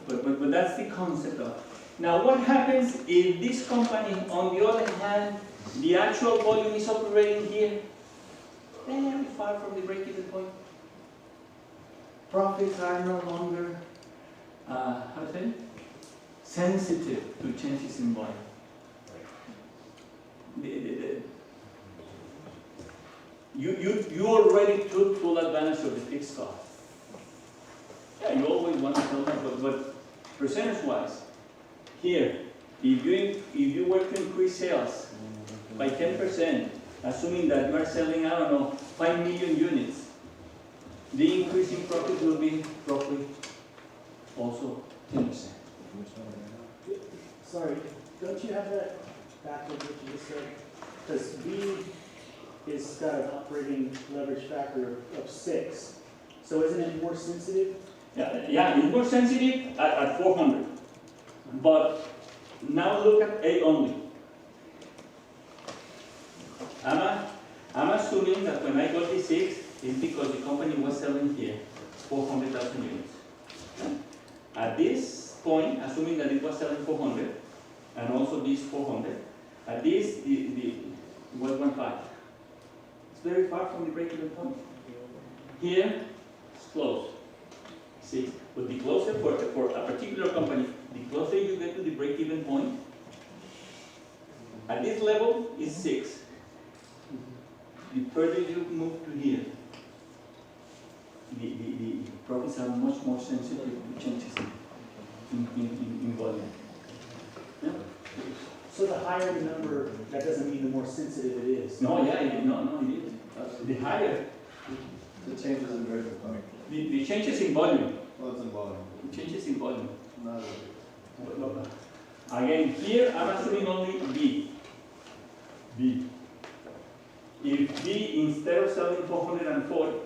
S1: But that's the concept of. Now, what happens if this company, on the other hand, the actual volume is operating here, very far from the break-even point? Profits are no longer, how to say, sensitive to changes in volume. You already took full advantage of the fixed cost. Yeah, you always want to sell more, but percentage-wise, here, if you were to increase sales by 10%, assuming that you are selling, I don't know, 5 million units, the increase in profit will be roughly also 10%.
S14: Sorry, don't you have that backwards what you just said? Because B is got an operating leverage factor of 6. So isn't it more sensitive?
S1: Yeah, it's more sensitive at 400. But now look at A only. I'm assuming that when I got the 6, it's because the company was selling here. 400,000 units. At this point, assuming that it was selling 400, and also this 400, at this, the 1.5. It's very far from the break-even point. Here, it's close. See, but the closer for a particular company, the closer you get to the break-even point, at this level is 6. The further you move to here, the profits are much more sensitive to changes in volume. Yeah?
S14: So the higher the number, that doesn't mean the more sensitive it is.
S1: No, yeah, it is. The higher.
S10: The changes in break-even point.
S1: The changes in volume.
S10: Well, it's in volume.
S1: The changes in volume.
S10: Not
S1: Again, here I'm assuming only B. B. If B, instead of selling 440,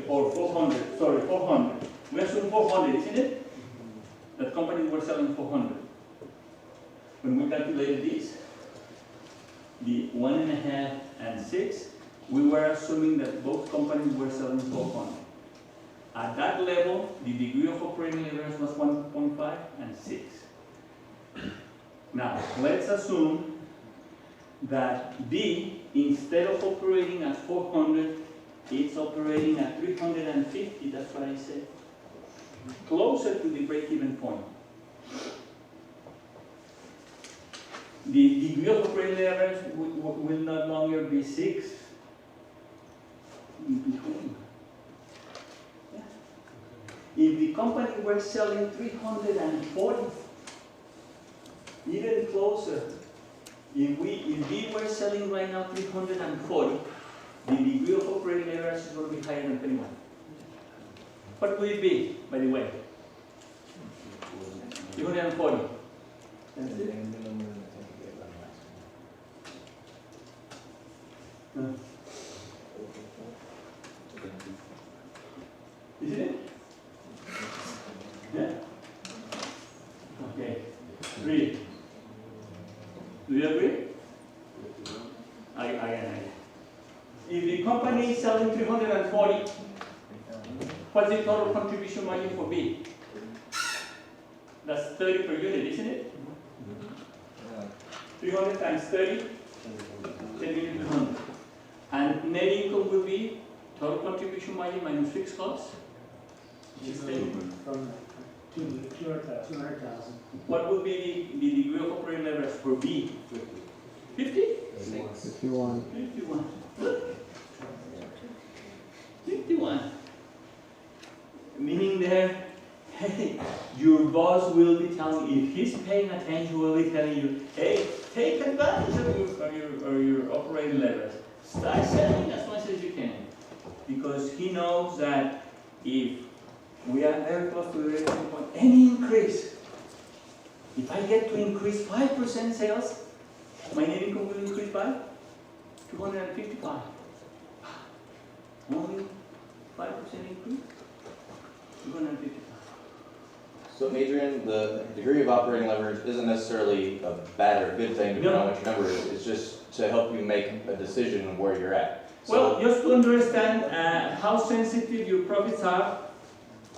S1: or 400, sorry, 400, we assume 400, isn't it? That companies were selling 400. When we calculated this, the 1.5 and 6, we were assuming that both companies were selling 400. At that level, the degree of operating leverage was 1.5 and 6. Now, let's assume that B, instead of operating at 400, it's operating at 350, that's what I said. Closer to the break-even point. The degree of operating leverage will no longer be 6. In between. Yeah. If the company were selling 340, even closer, if we were selling right now 340, the degree of operating leverage is going to be higher than 21. What would it be, by the way? 340. That's it. Isn't it? Yeah? Okay. 3. Do you agree? I. If the company is selling 340, what's the total contribution margin for B? That's 30 per unit, isn't it? 300 times 30, 10,200,000. And net income will be total contribution margin minus fixed costs.
S14: From 200,000.
S1: What would be the degree of operating leverage for B? 50?
S6: 51.
S1: 51. 51. Meaning that, hey, your boss will be telling you, if he's paying attention, will be telling you, hey, take advantage of your operating leverage. Start selling as much as you can. Because he knows that if we are very close to the break-even point, any increase, if I get to increase 5% sales, my net income will increase by 255. Only 5% increase, 255.
S3: So Adrian, the degree of operating leverage isn't necessarily a bad or a good thing to know what your number is. It's just to help you make a decision on where you're at. So,
S1: well, just to understand how sensitive your profits are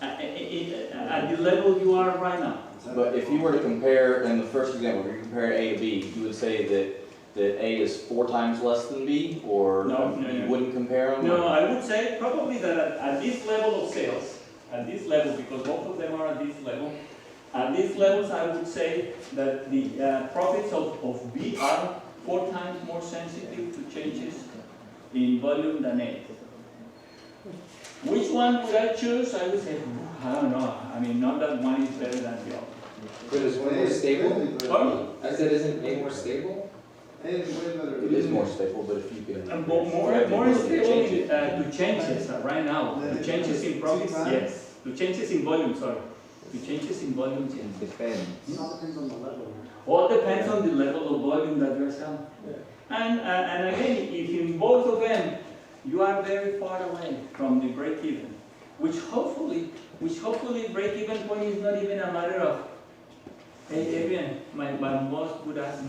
S1: at the level you are right now.
S3: but if you were to compare, in the first example, if you compare A to B, you would say that A is 4 times less than B, or
S1: No,
S3: you wouldn't compare them?
S1: No, I would say probably that at this level of sales, at this level, because both of them are at this level, at these levels I would say that the profits of B are 4 times more sensitive to changes in volume than A. Which one would I choose? I would say, I don't know. I mean, not that one is better than the other.
S7: But is one more stable?
S1: Pardon?
S7: I said, isn't A more stable?
S10: It
S3: It is more stable, but if you can...
S1: More stable to changes right now. To changes in profits, yes. To changes in volume, sorry. To changes in volumes, yes.
S6: Depends.
S14: It all depends on the level.
S1: All depends on the level of volume that you're selling. And again, if in both of them you are very far away from the break-even, which hopefully break-even point is not even a matter of, hey, Adrian, my boss would ask me,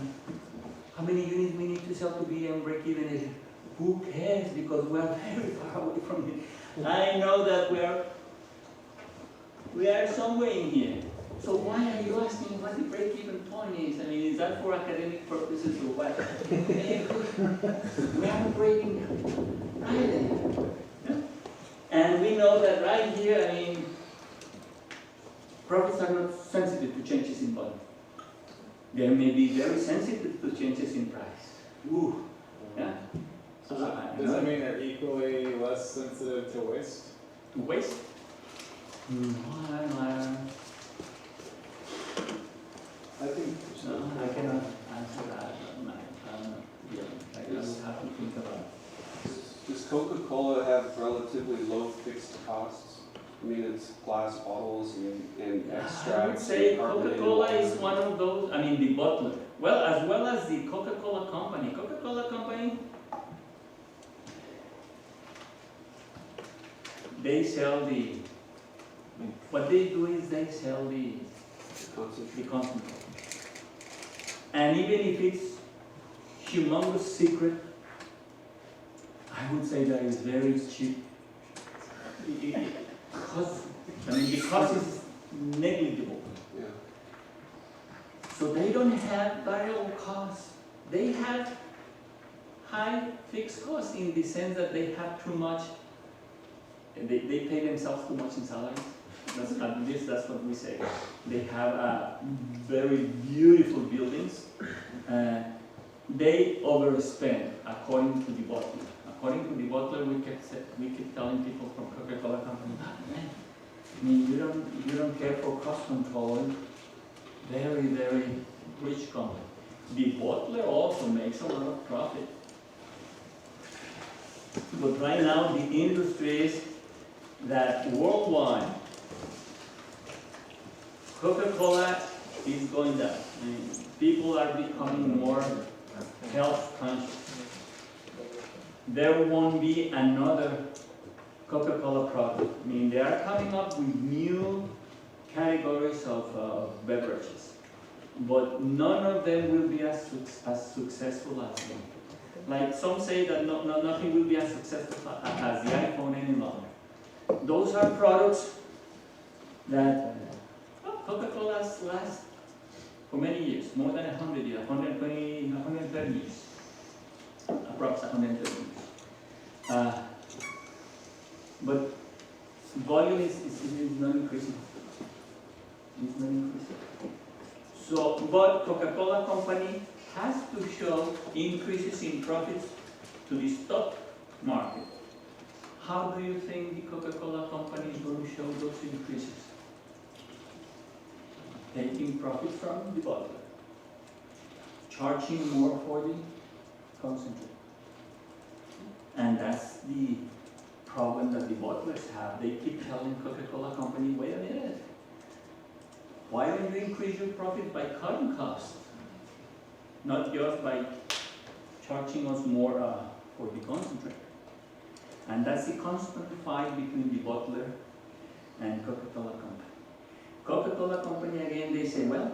S1: how many units we need to sell to be on break-even? And who cares? Because we are very far away from it. I know that we are We are somewhere in here. So why are you asking what the break-even point is? I mean, is that for academic purposes or what? We are operating right there. Yeah? And we know that right here, I mean, profits are not sensitive to changes in volume. They may be very sensitive to changes in price. Ooh. Yeah?
S4: So does that mean they're equally less sensitive to waste?
S1: To waste?
S2: I think,
S1: No, I cannot answer that. Yeah, I just have to think about it.
S2: does Coca-Cola have relatively low fixed costs? I mean, it's glass bottles and extracts.
S1: I would say
S2: and carbonated
S1: Coca-Cola is
S2: water.
S1: one of those, I mean the bottler. Well as the Coca-Cola company. Coca-Cola company, they sell what they do is they sell the concentrate. And even if it's humongous secret, I would say that it's very cheap. The cost is negligible.
S2: Yeah.
S1: So they don't have variable costs. They have high fixed costs in the sense that they have too much, they pay themselves too much in salaries. At least that's what we say. They have very beautiful buildings. They overspend according to the bottler. According to the bottler, we keep telling people from Coca-Cola company, man, I mean, you don't care for cost control. Very, very rich company. The bottler also makes a lot of profit. But right now, the industry is that worldwide, Coca-Cola is going down. I mean, people are becoming more health conscious. There won't be another Coca-Cola product. I mean, they are coming up with new categories of beverages, but none of them will be as successful as them. Like some say that nothing will be as successful as the iPhone any longer. Those are products that Coca-Cola lasts for many years, more than 100 years, 120, 130 years, approximately 130 years. But volume is not increasing. It's not increasing. So, but Coca-Cola company has to show increases in profits to the stock market. How do you think the Coca-Cola company is going to show those increases? Taking profit from the bottler, charging more for the concentrate. And that's the problem that the bottlers have. They keep telling Coca-Cola company, wait a minute, why don't you increase your profit by cutting costs? Not just by charging us more for the concentrate. And that's the constant fight between the bottler and Coca-Cola company. Coca-Cola company, again, they say, well,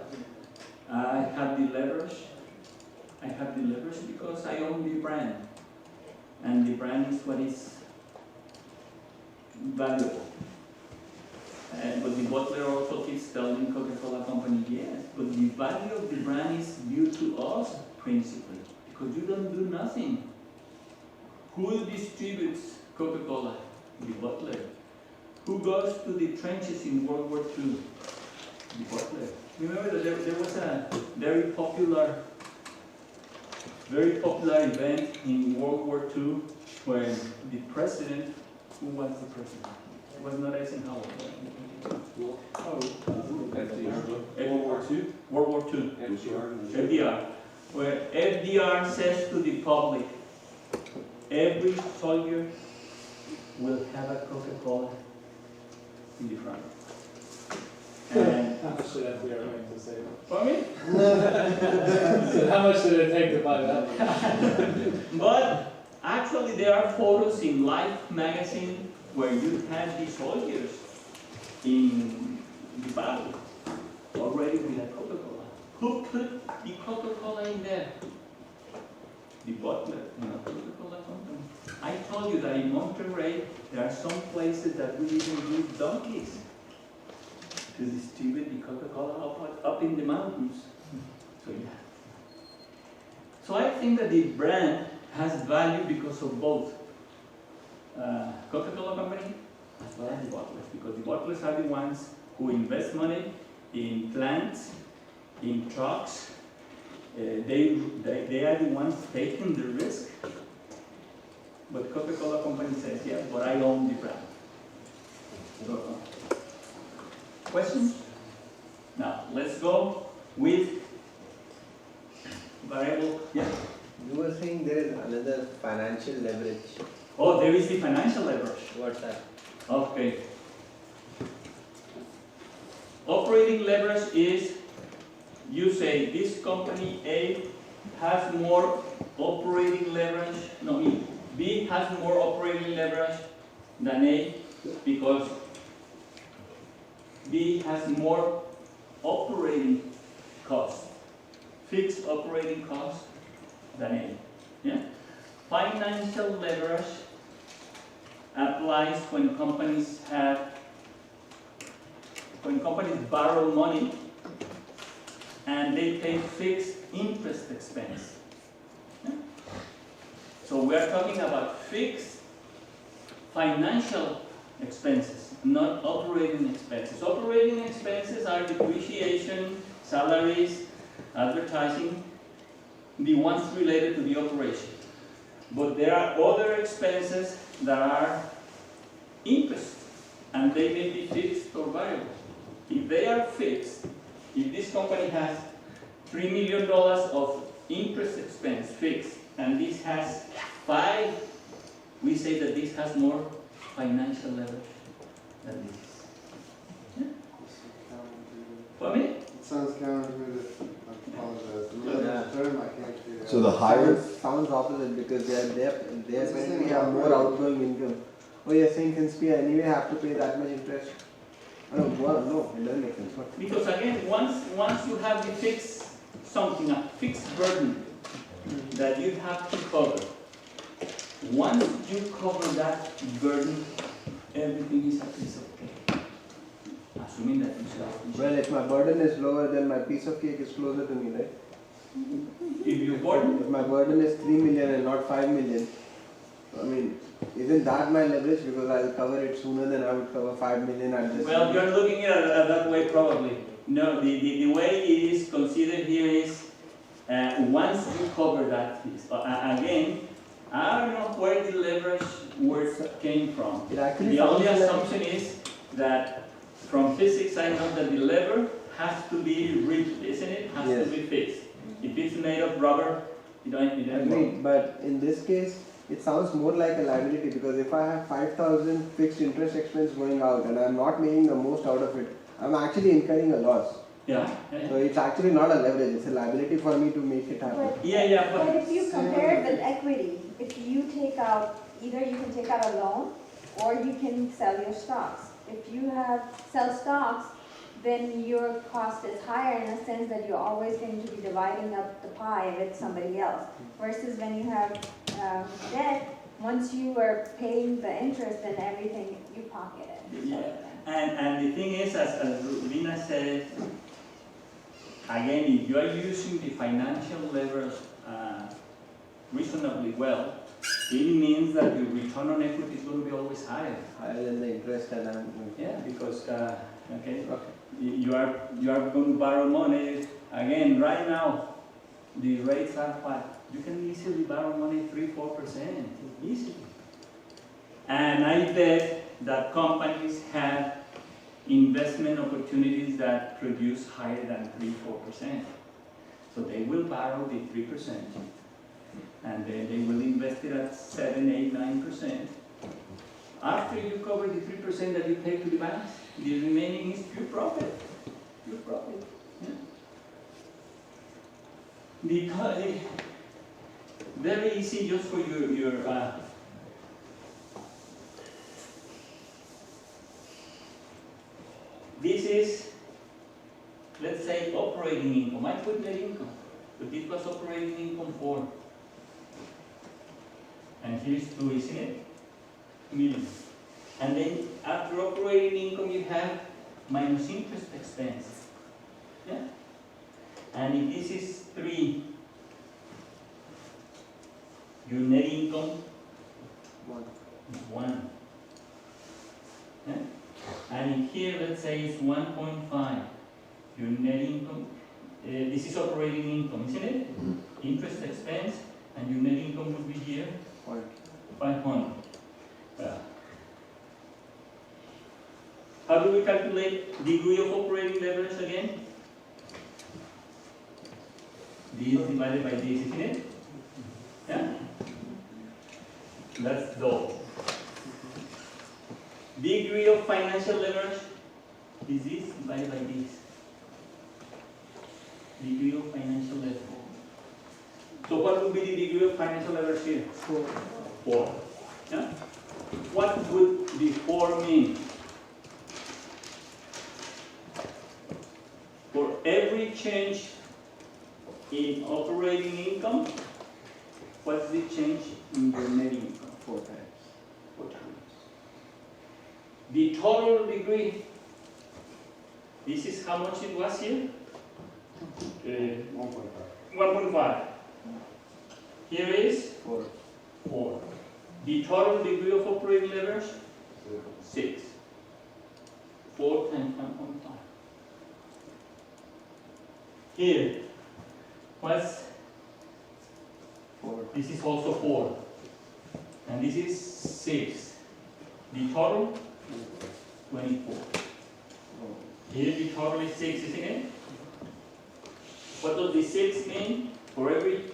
S1: I have the leverage. I have the leverage because I own the brand. And the brand is what is valuable. But the bottler also keeps telling Coca-Cola company, yes, but the value of the brand is due to us, principally, because you don't do nothing. Who distributes Coca-Cola? The bottler. Who goes to the trenches in World War II? The bottler. Remember that there was a very popular event in World War II when the president, who was the president? It was not Eisenhower.
S2: World War II?
S1: World War II. FDR. Where FDR says to the public, every soldier will have a Coca-Cola in the front. And
S4: How much did FDR make to save it?
S1: for me?
S4: So how much did it take to buy that?
S1: But actually there are photos in Life magazine where you had the soldiers in the battle already with a Coca-Cola. Who put the Coca-Cola in there? The bottler, Coca-Cola company. I told you that in Monterrey there are some places that we even use donkeys to distribute the Coca-Cola up in the mountains. So yeah. So I think that the brand has value because of both Coca-Cola company as well as the bottlers, because the bottlers are the ones who invest money in plants, in trucks. They are the ones taking the risk. But Coca-Cola company says, yeah, but I own the brand. So, questions? Now, let's go with variable. Yeah.
S6: You were saying there is another financial leverage.
S1: Oh, there is the financial leverage.
S6: What's that?
S1: Okay. Operating leverage is, you say this company A has more operating leverage, no, B has more operating leverage than A because B has more operating costs, fixed operating costs than A. Yeah? Financial leverage applies when companies borrow money and they pay fixed interest expense. Yeah? So we are talking about fixed financial expenses, not operating expenses. Operating expenses are depreciation, salaries, advertising, the ones related to the operation. But there are other expenses that are interest, and they may be fixed or variable. If they are fixed, if this company has $3 million of interest expense fixed, and this has 5, we say that this has more financial leverage than this. Yeah? For me?
S10: It sounds counterintuitive. I apologize. The term I can't figure out.
S6: So the higher sounds opposite because they basically have more outgoing income. Oh, you're saying since we anyway have to pay that much interest? No, it doesn't make sense.
S1: Because again, once you have the fixed something, a fixed burden that you have to cover, once you cover that burden, everything is okay. Assuming that you self.
S6: Well, if my burden is lower, then my piece of cake is closer to me, right? If my burden is 3 million and not 5 million, I mean, isn't that my leverage? Because I'll cover it sooner than I would cover 5 million at this.
S1: Well, you're looking at it that way probably. No, the way it is considered here is once you cover that piece. Again, I don't know where the leverage word came from. The only assumption is that from physics I know that the lever has to be rigid, isn't it? Has to be fixed. If it's made of rubber, you don't need it.
S6: Agreed, but in this case, it sounds more like a liability because if I have 5,000 fixed interest expense going out and I'm not making the most out of it, I'm actually incurring a loss.
S1: Yeah.
S6: So it's actually not a leverage, it's a liability for me to make it happen.
S9: But if you compare it with equity, if you take out, either you can take out a loan or you can sell your stocks. If you sell stocks, then your cost is higher in a sense that you're always going to be dividing up the pie with somebody else. Versus when you have debt, once you are paying the interest and everything, you pocket it.
S1: Yeah. And the thing is, as Lina said, again, if you are using the financial leverage reasonably well, it means that your return on equity is going to be always higher.
S6: Higher than the interest and
S1: yeah, because you are going to borrow money. Again, right now, the rates are what? You can easily borrow money 3-4%, easily. And I bet that companies have investment opportunities that produce higher than 3-4%. So they will borrow the 3%, and then they will invest it at 7-9%. After you cover the 3% that you pay to the banks, the remaining is pure profit. Pure profit. Yeah. Very easy just for your this is, let's say, operating income. I put net income, but this was operating income 4. And here's 2, isn't it? Million. And then after operating income, you have minus interest expense. Yeah? And if this is 3, your net income is 1. Yeah? And if here, let's say it's 1.5, your net income, this is operating income, isn't it? Interest expense, and your net income would be here, 500. How do we calculate degree of operating leverage again? This divided by this, isn't it? Yeah? That's double. Degree of financial leverage is this divided by this. Degree of financial leverage. So what would be the degree of financial leverage here? 4. Yeah? What would the 4 mean? For every change in operating income, what's the change in your net income?
S6: 4 times.
S1: 4 times. The total degree, this is how much it was here? 1.5. Here is 4. The total degree of operating leverage? 6. 4 times 1.5. Here, what's
S6: 4.
S1: This is also 4. And this is 6. The total? 24. Here the total is 6, isn't it? What does the 6 mean? For every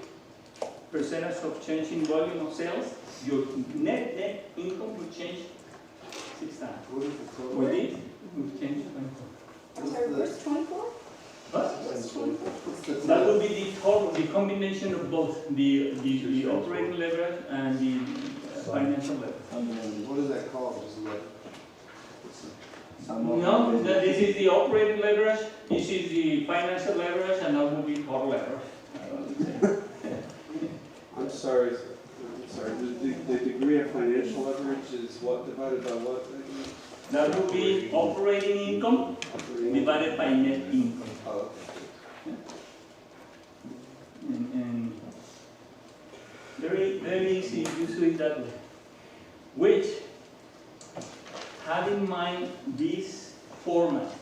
S1: percentage of change in volume of sales, your net income will change 6 times. For this, it will change 24.
S9: I'm sorry, where's 24?
S1: What?
S9: What's 24?
S1: That would be the total, the combination of both, the operating leverage and the financial leverage.
S10: What is that called? Just like
S1: No, this is the operating leverage, this is the financial leverage, and that will be total leverage.
S2: I'm sorry, the degree of financial leverage is what divided by what?
S1: That will be operating income divided by net income.
S2: Oh,
S1: And very easy, you do it that way. Which, have in mind this format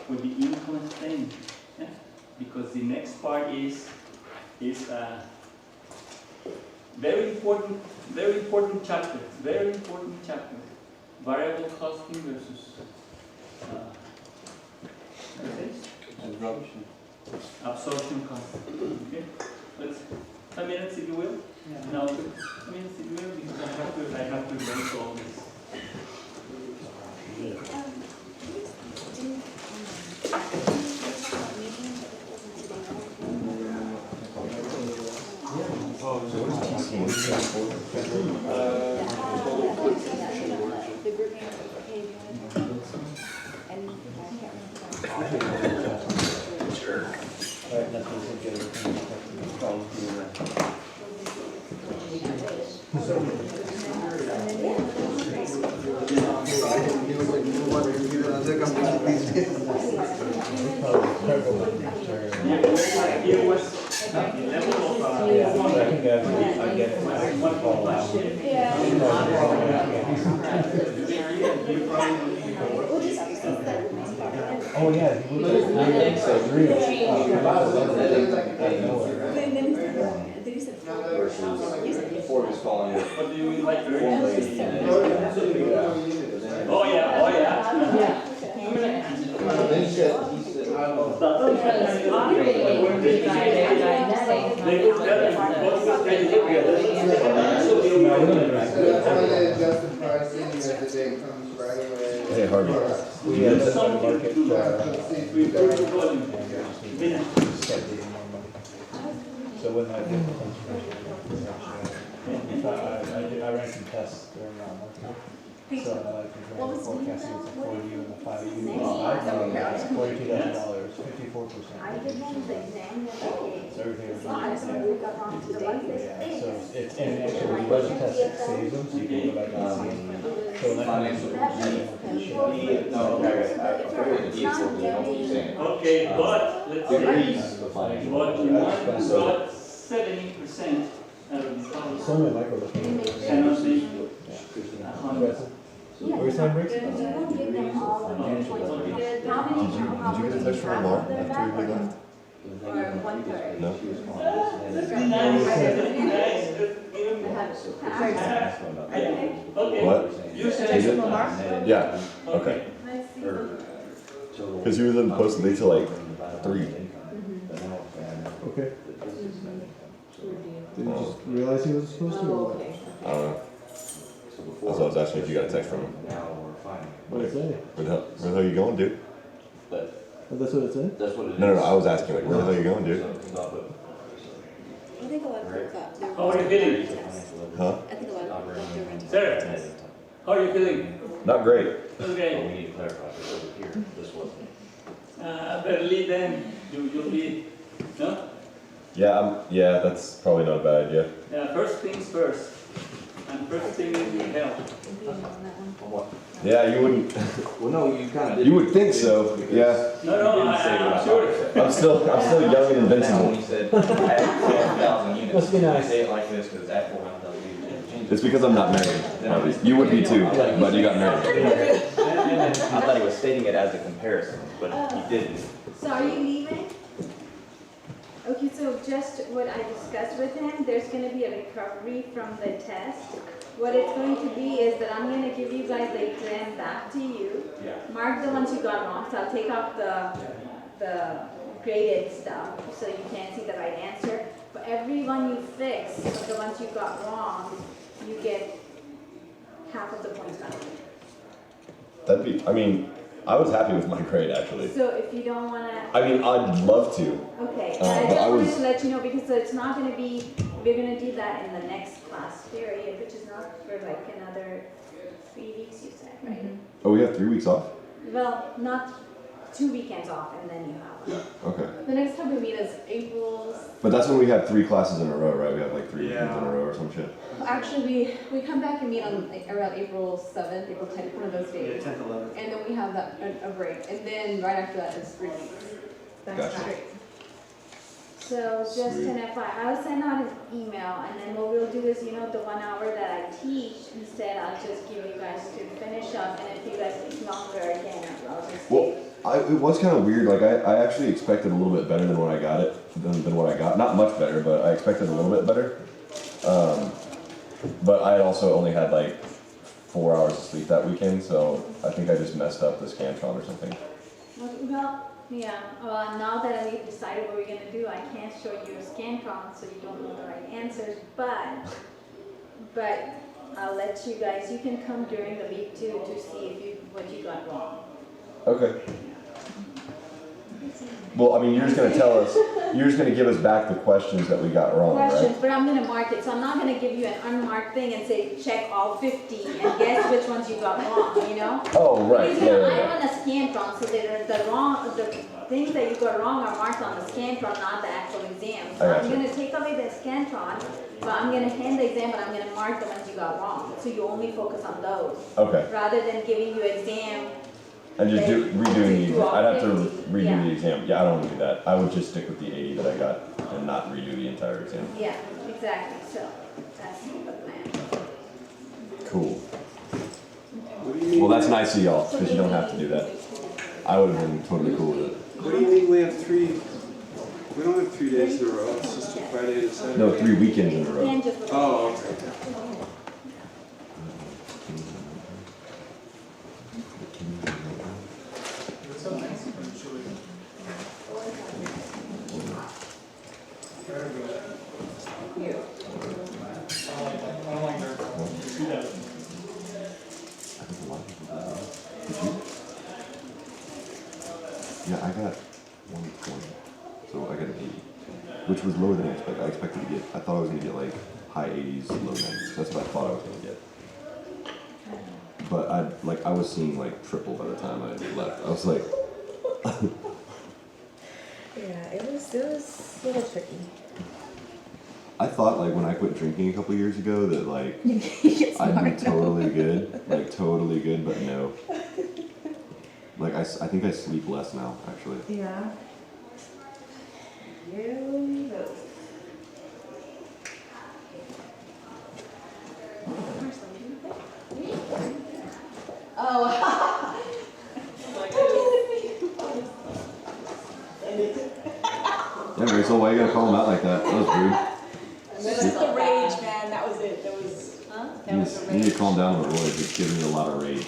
S1: for the income statement. Yeah? Because the next part is very important chapter. Variable costing versus absorption cost. Okay, let's 5 minutes if you will. Now 5 minutes if you will, because I have to erase all this. Here was the level
S7: Oh, yeah.
S3: Before he's calling it.
S1: What do you mean like
S3: Oh
S1: yeah.
S7: Hey, Harvey. We had a market, so when that I ran some tests during that market. So I compared forecasting it to 4U and the 5U. $42,000, 54%.
S9: I did one of the exam the other day.
S7: So everything was
S9: So I got wrong today.
S7: yeah, so it's, and actually, the budget test saves them, so you can go back and see them. So when that comes,
S3: No, okay, I figured the D is what you know what you're saying.
S1: Okay, but let's say,
S3: Degrees of
S1: but
S3: fine.
S1: you want got 70% out of this policy. Cannot be 100.
S9: Where's time breaks? You won't give them all the points. How many?
S15: Did you get a text from Lamar after we left?
S9: Or 1/3?
S15: No.
S1: Okay.
S15: What?
S1: You said
S15: Is it? Yeah. Okay. Because he was in post late till like 3.
S7: Okay. Did you just realize he was supposed to? Or what?
S15: I don't know. That's why I was asking if you got a text from him.
S7: What did it say?
S15: Where the hell you going, dude?
S7: Oh, that's what it said?
S15: No, I was asking like, where the hell you going, dude?
S9: I think a lot of people thought they were.
S1: How are you feeling?
S15: Huh?
S9: I think a lot of people thought they were into
S1: Sir, how are you feeling?
S15: Not great.
S1: Okay.
S3: We need to clarify this over here, this wasn't.
S1: Apparently then, you'll be, no?
S15: Yeah, that's probably not a bad idea.
S1: Yeah, first things first. And first thing is your health.
S15: Yeah, you wouldn't.
S3: Well, no, you kind of.
S15: You would think so. Yeah.
S1: No, I'm sure.
S15: I'm still young and invincible.
S3: When he said, at 4,000 units.
S7: Must be nice.
S3: I say it like this because at 4,000 units.
S15: It's because I'm not married. You would be too, but you got married.
S3: I thought he was stating it as a comparison, but he didn't.
S9: So are you leaving? Okay, so just what I discussed with him, there's gonna be a recovery from the test. What it's going to be is that I'm gonna give you guys the exam back to you. Mark the ones you got wrong, so I'll take off the graded stuff, so you can't see the right answer. For every one you fix, of the ones you got wrong, you get half of the points back.
S15: I was happy with my grade actually.
S9: So if you don't wanna.
S15: I'd love to.
S9: Okay,
S15: but
S9: I just
S15: I
S9: wanted
S15: was-
S9: to let you know because it's not gonna be, we're gonna do that in the next class period, which is not for like another 3 weeks, you said, right?
S15: Oh, we have 3 weeks off?
S9: Well, not 2 weekends off and then you have one.
S15: Okay.
S8: The next time we meet is April's.
S15: But that's when we have 3 classes in a row, right? We have like 3 weekends in a row or some shit.
S8: Actually, we come back and meet on like, around April 7th, April 10th, one of those days.
S6: 10th, 11th.
S8: And then we have that a break, and then right after that is 3 weeks. That's
S15: Gotcha.
S8: great.
S9: So just
S15: Sweet.
S9: an FYI, I'll send out an email and then what we'll do is, the 1 hour that I teach, instead I'll just give you guys to finish up and if you guys need longer again, I'll just.
S15: Well, it was kind of weird. Like I actually expected a little bit better than what I got than what I got. Not much better, but I expected a little bit better. But I also only had like 4 hours of sleep that weekend, so I think I just messed up the Scantron or something.
S9: Well, yeah, well, now that we've decided what we're gonna do, I can't show you a Scantron, so you don't know the right answers, but I'll let you guys, you can come during the week too, to see what you got wrong.
S15: Okay. Well, I mean, you're just gonna tell us. You're just gonna give us back the questions that we got wrong,
S9: Questions,
S15: right?
S9: but I'm gonna mark it, so I'm not gonna give you an unmarked thing and say, check all 50 and guess which ones you got wrong, you know?
S15: Oh, right.
S9: Because,
S15: Yeah,
S9: I
S15: yeah,
S9: run a Scantron, so the things that you got wrong are marked on the Scantron, not the actual exam. So
S15: I
S9: I'm
S15: gotcha.
S9: gonna take away the Scantron, but I'm gonna hand the exam, but I'm gonna mark the ones you got wrong, so you only focus on those.
S15: Okay.
S9: Rather than giving you exam.
S15: And just redoing the exam. I'd have to redo
S9: Yeah.
S15: the exam. Yeah, I don't want to do that. I would just stick with the 80 that I got and not redo the entire exam.
S9: Yeah, exactly, so that's the plan.
S15: Cool. Well, that's nice of y'all, because you don't have to do that. I would have been totally cool with it.
S2: What do you mean we have 3? We don't have 3 days in a row. It's just a Friday and a Saturday.
S15: No, 3 weekends in a row.
S9: And just.
S2: Oh, okay.
S15: Yeah, I got 120, so I got an 80, which was lower than I expected. I thought I was gonna get like high 80s, low 90s. That's what I thought I was gonna get. But I was seeing like triple by the time I left. I was like,
S13: Yeah, it was a little tricky.
S15: I thought like when I quit drinking a couple years ago that like
S13: You get
S15: I'd be
S13: smart.
S15: totally good, like totally good, but no. Like I think I sleep less now actually.
S13: Yeah.
S9: You go.
S8: Oh.
S15: Yeah, Rachel, why you gotta call him out like that? That was rude.
S8: That was the rage, man. That was it. That was, huh? That
S15: You,
S8: was
S15: just,
S8: the
S15: you need
S8: rage.
S15: to calm down with Roy. He's giving you a lot of rage.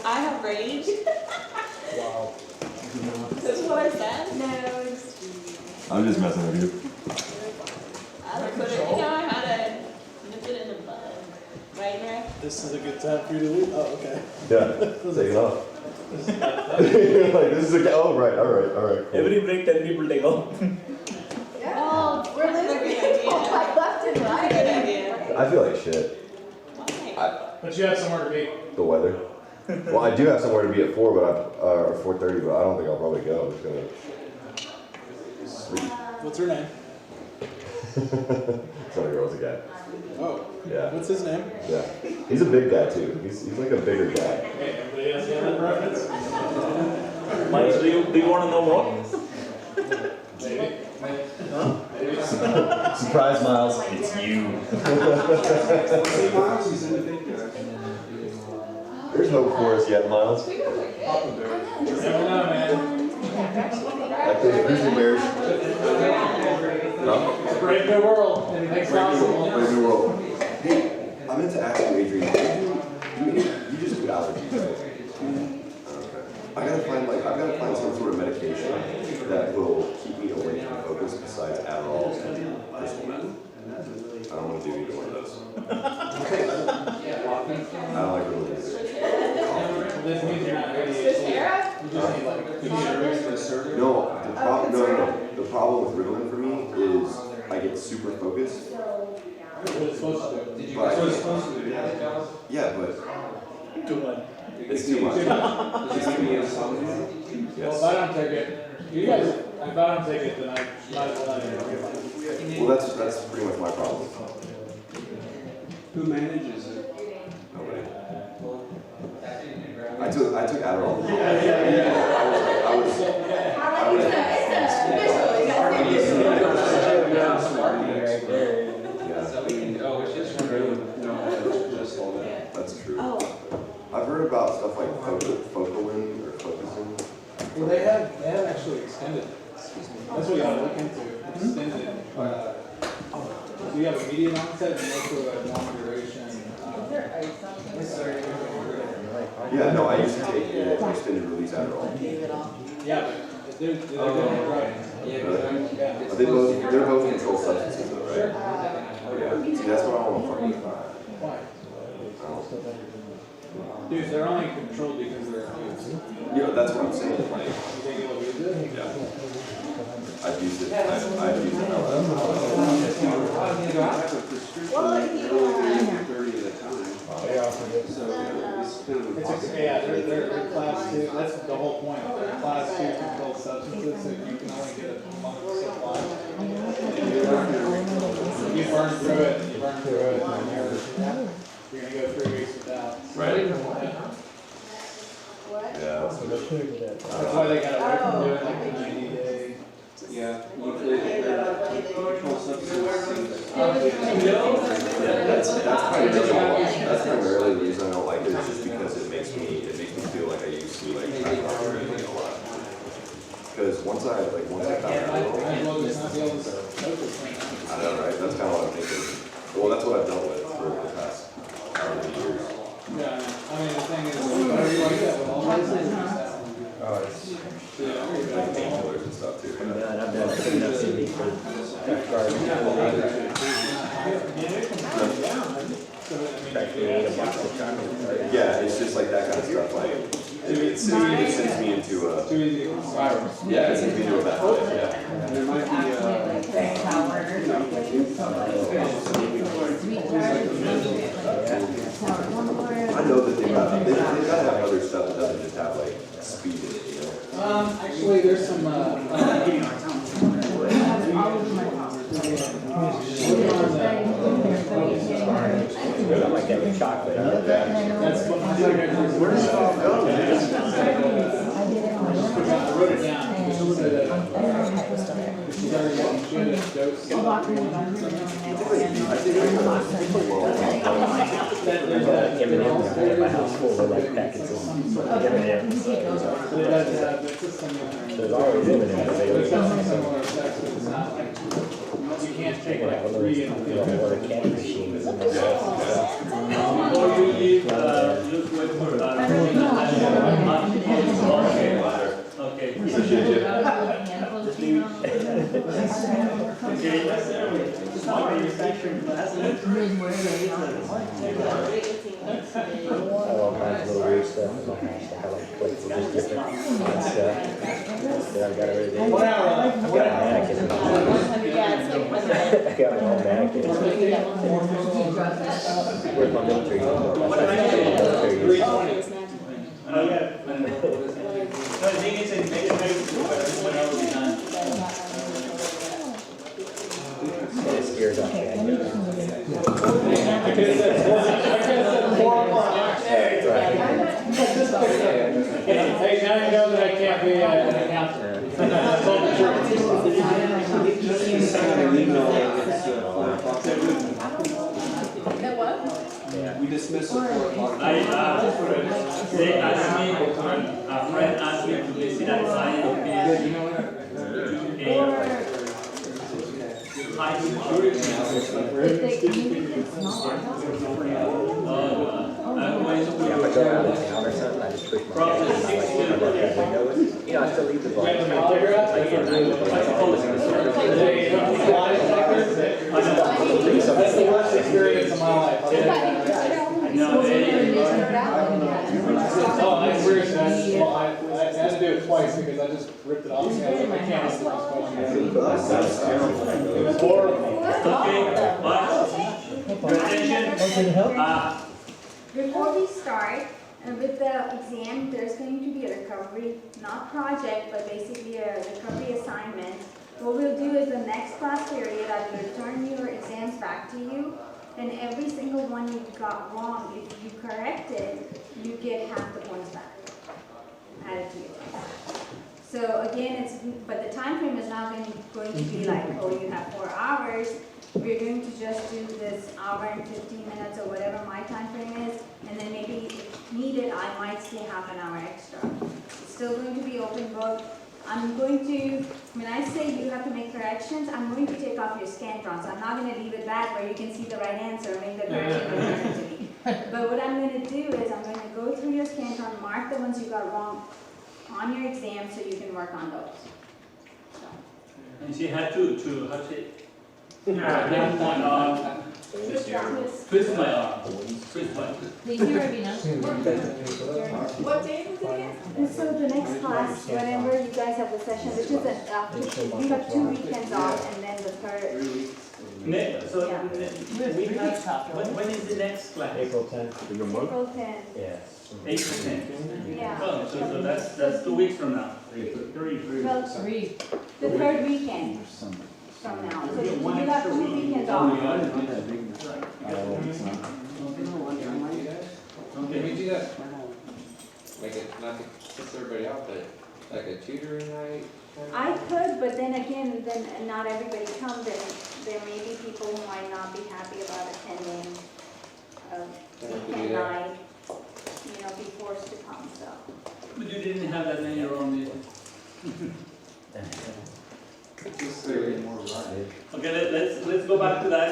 S8: I have rage.
S7: Wow.
S8: That's what I said.
S9: No, it's
S15: I'm just messing with you.
S8: I had to put it, you know, I had to nip it in the bud. Right, Rick?
S7: This is a good time for you to leave. Oh, okay.
S15: Yeah, take it off. You're like, this is a, oh, right, alright, cool.
S12: Every break 10 people take off.
S9: yeah.
S8: Oh,
S9: We're losing
S8: great
S9: people
S8: idea.
S9: like left and
S8: That's a
S9: right.
S8: good idea.
S15: I feel like shit.
S8: Why?
S4: But you have somewhere to be.
S15: The weather. Well, I do have somewhere to be at 4, but or 4:30, but I don't think I'll probably go. I'm just gonna sleep.
S7: What's her name?
S15: It's not a girl, it's a guy.
S7: Oh.
S15: Yeah.
S7: What's his name?
S15: Yeah. He's a big guy too. He's like a bigger guy.
S12: Okay, everybody else got that reference? Miles, do you want to know more?
S4: Maybe.
S12: Huh?
S3: Surprise, Miles. It's you.
S2: Hey, Miles, he's in the big guy.
S15: There's hope for us yet, Miles.
S4: You never know, man.
S15: Like those grizzly bears. No?
S4: It's a brave new world. Anything's possible.
S15: Brave new world. Hey, I meant to ask you, Adrian. You just do allergies, right? Okay. I've gotta find some sort of medication that will keep me awake and focused besides Adderall and crystal meth. I don't want to do either one of those. I don't like really
S4: This means you're not ADHD. You just need like, you need a reason to serve it.
S15: No, the problem with Ritalin for me is I get super focused.
S4: That's what it's supposed to do.
S15: But
S4: That's
S15: I
S4: what it's
S15: can't-
S4: supposed to do.
S15: Yeah, but
S12: Too much.
S15: it's too much.
S2: Does it give me insomnia?
S4: Well,
S15: Yes.
S4: if I don't take it, you guys, if I don't take it, then I might as well not even.
S15: Well, that's pretty much my problem.
S2: Who manages it?
S15: Nobody. I took Adderall.
S2: Oh, it's just just all that.
S15: That's true. I've heard about stuff like Focalin or Focusing.
S4: Well, they have actually extended it. That's what you gotta look into, extended it. So you have a median onset and also a long duration.
S15: Yeah, no, I used to take extended release Adderall.
S4: Yeah, but they're different drugs. Yeah.
S15: Are they're both controlled substances though, right? Yeah. See, that's what I want to fuck with.
S4: Why?
S15: I don't-
S4: Dude, they're only controlled because they're abused.
S15: Yeah, that's what I'm saying. Like,
S4: You think you'll abuse it?
S15: yeah. I've used it. I've used it.
S2: I have a prescription, only 30 at a time. So it's kind of impossible.
S4: They're class 2, that's the whole point. They're class 2 controlled substances, so you can only get a month's supply. You burn through it, and then you're gonna go 3 weeks without.
S15: Right.
S9: What?
S15: Yeah.
S4: That's why they got away from doing like the 90-day.
S2: Yeah, usually controlled substances.
S15: That's primarily the reason I don't like it, is just because it makes me feel like I used to like try to drink a lot. Because once I found out,
S4: Might as well just not be able to smoke this thing.
S15: I know, right? That's kind of what I'm thinking. Well, that's what I've dealt with for the past however many years.
S4: Yeah, I mean, the thing is, whatever you like that, with all those things,
S15: Like painkillers and stuff too.
S3: I've done enough CD for
S15: Yeah, it's just like that kind of stuff. Like it sends me into a
S4: too easy to consume.
S15: yeah, it sends me into a bad place. Yeah.
S2: There might
S15: I know that they've got to have other stuff that doesn't just have like speed in it, you know.
S4: Actually, there's some, That's what my secretary.
S5: Where does it all go?
S4: I wrote it down. Just so that she's already got dose.
S16: My house full of like packets of M&Ms. There's always M&Ms available.
S4: You can't take
S16: One
S4: like
S16: of
S4: three
S16: those,
S4: and
S16: you know, one of the candy machines and
S1: Before you leave, just wait for, okay. Okay, small manufacturing classes.
S16: all kinds of little weird stuff in my house. I have like plates of just different fun stuff. Then I've got everything. I've got my mannequin. I got my own mannequin. Where's my military uniform?
S1: Oh, yeah. No, the thing is, it makes it very super, when I was behind.
S16: It scares off the idea.
S4: Hey, now you know that I can't be an accountant.
S2: We dismiss at 4 o'clock.
S1: They asked me, a friend asked me to visit a client of his, a high security. I'm going to
S16: If I go out of town or something, I just push my gas and I like open up the windows. You know, I still leave the volume. Like, at night, the lights are always gonna start.
S4: That's the worst experience of my life. I'll tell you that.
S1: No,
S4: Oh, that's weird. I had to do it twice because I just ripped it off. I was like, I can't listen to this phone. It was horrible.
S1: Okay, but, your attention,
S9: Before we start with the exam, there's going to be a recovery, not project, but basically a recovery assignment. What we'll do is the next class period, I will return your exams back to you, and every single one you got wrong, if you corrected, you get half the points back added to your class. So again, but the time frame is not going to be like, oh, you have 4 hours. We're going to just do this hour and 15 minutes or whatever my time frame is, and then maybe if needed, I might stay half an hour extra. It's still going to be open book. I'm going to, when I say you have to make corrections, I'm going to take off your Scantrons. I'm not going to leave it back where you can see the right answer and make the correction and send it to me. But what I'm going to do is I'm going to go through your Scantron, mark the ones you got wrong on your exam so you can work on those. So.
S1: and she had to how to say, twist my arm. Twist my arm.
S13: Thank you, Ravina.
S8: What day was it again?
S9: And so the next class, whenever you guys have the session, which is after, you have 2 weekends off and then the third.
S1: So when is the next class?
S16: April 10th.
S9: April 10th.
S16: Yeah.
S1: April 10th.
S9: Yeah.
S1: Oh, so that's 2 weeks from now.
S9: Well, the third weekend from now. So you have 2 weekends off.
S2: Can we do that? Like not to piss everybody out, but like a tutoring night?
S9: I could, but then again, then not everybody comes, and there may be people who might not be happy about attending weekend night, be forced to come, so.
S1: But you didn't have that many around you. Okay, let's go back to that.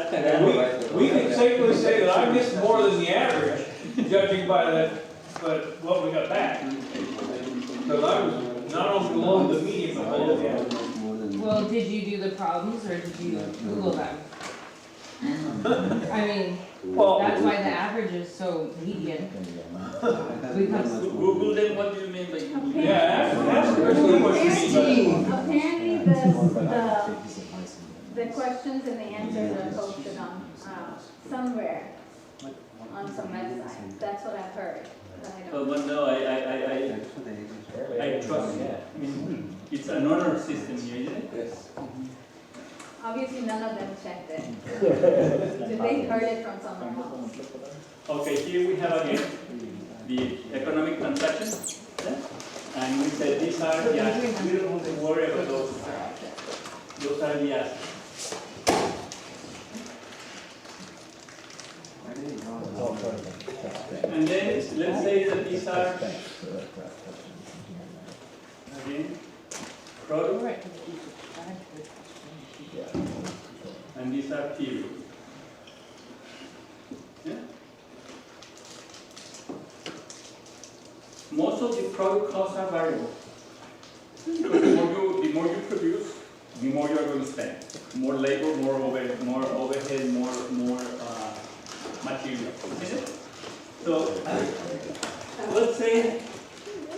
S12: We can safely say that I missed more than the average, judging by what we got back. Because I was not only below the median, but below the average.
S13: Well, did you do the problems or did you Google them? I mean, that's why the average is so median. Because
S1: Google them, what do you mean by Google?
S12: Yeah, ask what you mean.
S9: Apparently, the questions and the answers are posted on somewhere on some website. That's what I've heard.
S1: But no, I trust you. I mean, it's an honor system here, isn't it?
S2: Yes.
S9: Obviously, none of them checked it. They heard it from somewhere else.
S1: Okay, here we have again the economic transactions. Yeah? And we said these are the assets. We don't need to worry about those. Those are the assets. And then let's say that these are again product and these are period. Yeah? Most of the product costs are variable. Because the more you produce, the more you are going to spend. More labor, more overhead, more material. Isn't it? So let's say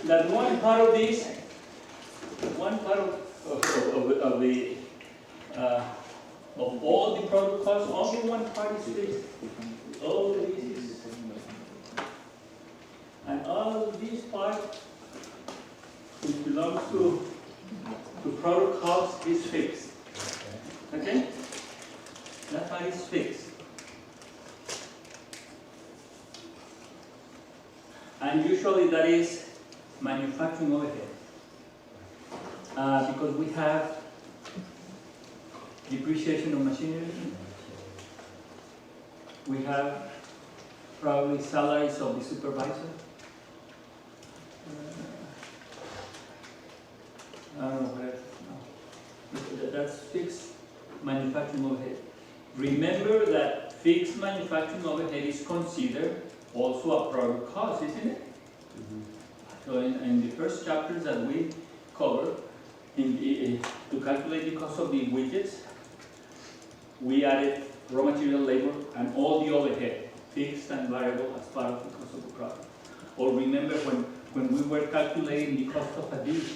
S1: that one part of this, one part of all the product costs, only one part is fixed. All of this is, and all of this part, which belongs to product cost, is fixed. Okay? That part is fixed. And usually that is manufacturing overhead. Because we have depreciation of machinery. We have probably salaries of the supervisor. I don't know what else. No. That's fixed manufacturing overhead. Remember that fixed manufacturing overhead is considered also a product cost, isn't it? Mm-hmm. So in the first chapters that we covered, to calculate the cost of the widgets, we added raw material, labor, and all the overhead, fixed and variable, as part of the cost of the product. Or remember when we were calculating the cost of a dish,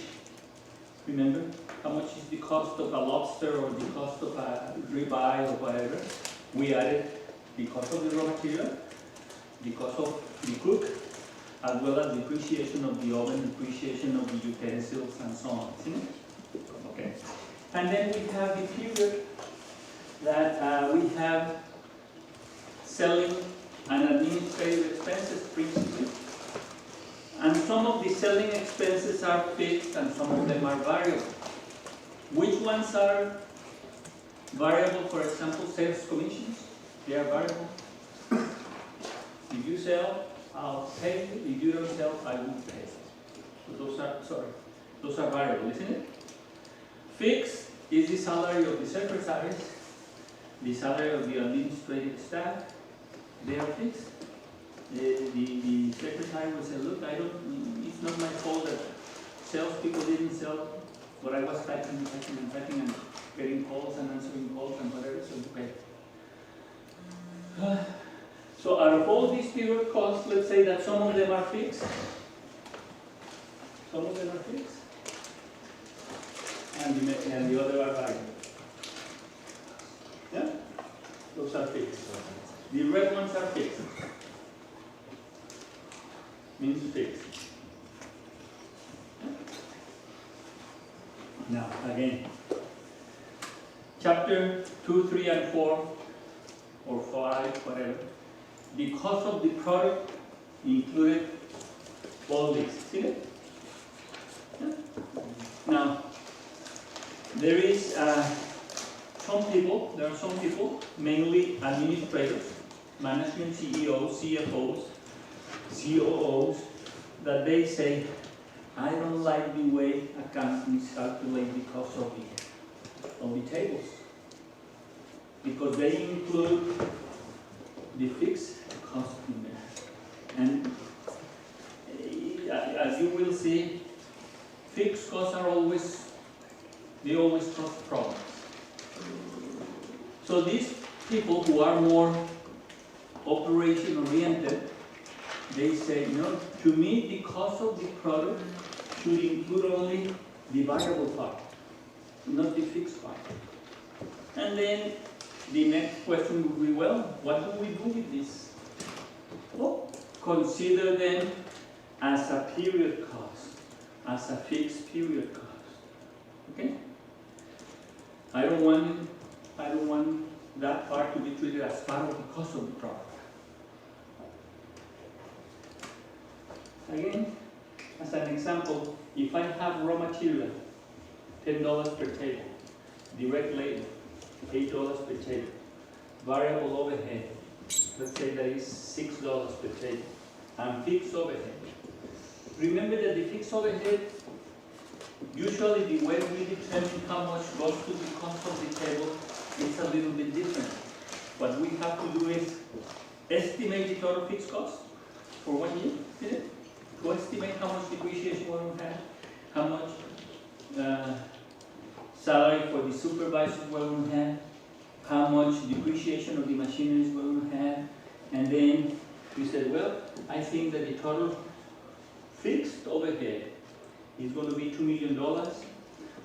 S1: remember how much is the cost of a lobster or the cost of a ribeye or whatever? We added the cost of the raw material, the cost of the cook, as well as depreciation of the oven, depreciation of the utensils, and so on. Isn't it? Okay. And then we have the period that we have selling and administrative expenses principally. And some of the selling expenses are fixed and some of them are variable. Which ones are variable? For example, sales commissions. They are variable. If you sell, I'll pay you. If you don't sell, I won't pay. So those are variable, isn't it? Fixed is the salary of the secretaries, the salary of the administrative staff. They are fixed. The secretary will say, look, it's not my fault that salespeople didn't sell, but I was typing and getting calls and answering calls and whatever, so you pay. So out of all these period costs, let's say that some of them are fixed. Some of them are fixed. And the other are variable. Yeah? Those are fixed. The red ones are fixed. Means fixed. Now, again, chapter 2, 3, and 4, or 5, whatever, the cost of the product included all this. See it? Yeah? Now, there are some people, mainly administrators, management CEOs, CFOs, COOs, that they say, I don't like the way accountants calculate the cost of the tables, because they include the fixed cost in there. And as you will see, fixed costs are always cause problems. So these people who are more operation oriented, they say, to me the cost of the product should include only the variable part, not the fixed part. And then the next question would be, well, what do we do with this? Well, consider them as a period cost, as a fixed period cost. Okay? I don't want that part to be treated as part of the cost of the product. again, as an example, if I have raw material, $10 per table, direct labor, $8 per table, variable overhead, let's say that is $6 per table, and fixed overhead. Remember that the fixed overhead, usually the way we determine how much goes to the cost of the table is a little bit different. What we have to do is estimate the total fixed cost for 1 year, isn't it? To estimate how much depreciation we will have, how much salary for the supervisors we will have, how much depreciation of the machineries we will have, and then we said, well, I think that the total fixed overhead is going to be $2 million,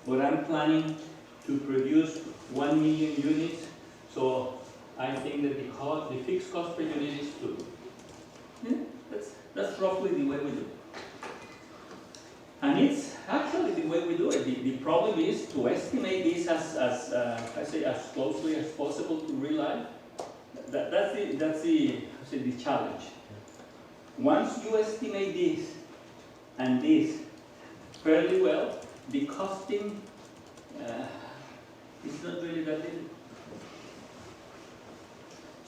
S1: but I'm planning to produce 1 million units, so I think that the fixed cost per unit is 2. Yeah, that's roughly the way we do it. And it's actually the way we do it. The problem is to estimate this as closely as possible to real life. That's the challenge. Once you estimate this and this fairly well, the costing is not really that difficult.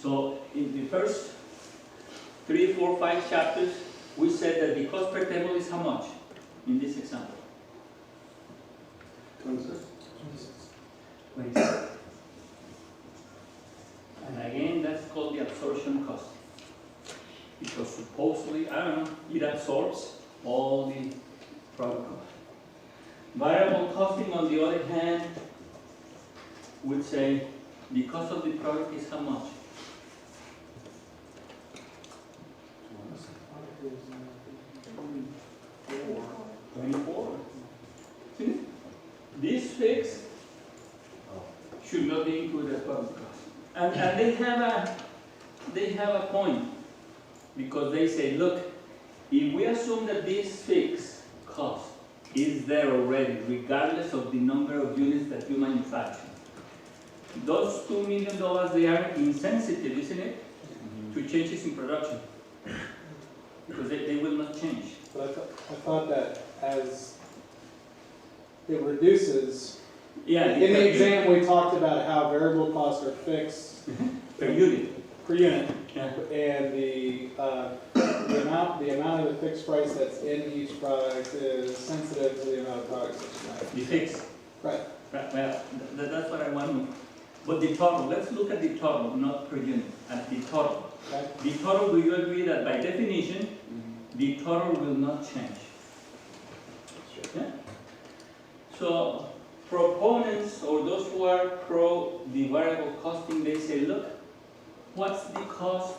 S1: So in the first 3, 4, 5 chapters, we said that the cost per table is how much in this example? 26. And again, that's called the absorption cost. Because supposedly, I don't know, it absorbs all the product cost. Variable costing, on the other hand, would say the cost of the product is how much? 24. See? This fix should not be included as product cost. And they have a point, because they say, look, if we assume that this fixed cost is there already, regardless of the number of units that you manufacture, those $2 million, they are insensitive, isn't it, to changes in production, because they will not change.
S7: But I thought that as it reduces,
S1: yeah,
S7: in the exam we talked about how variable costs are fixed
S1: per unit. Yeah.
S7: And the amount of the fixed price that's in each product is sensitive to the amount of products that you make.
S1: The fixed.
S7: Right.
S1: Well, that's what I want to. But the total, let's look at the total, not per unit, at the total.
S7: Okay.
S1: The total, do you agree that by definition, the total will not change? Yeah? So, proponents, or those who are pro the variable costing, they say, look, what's the cost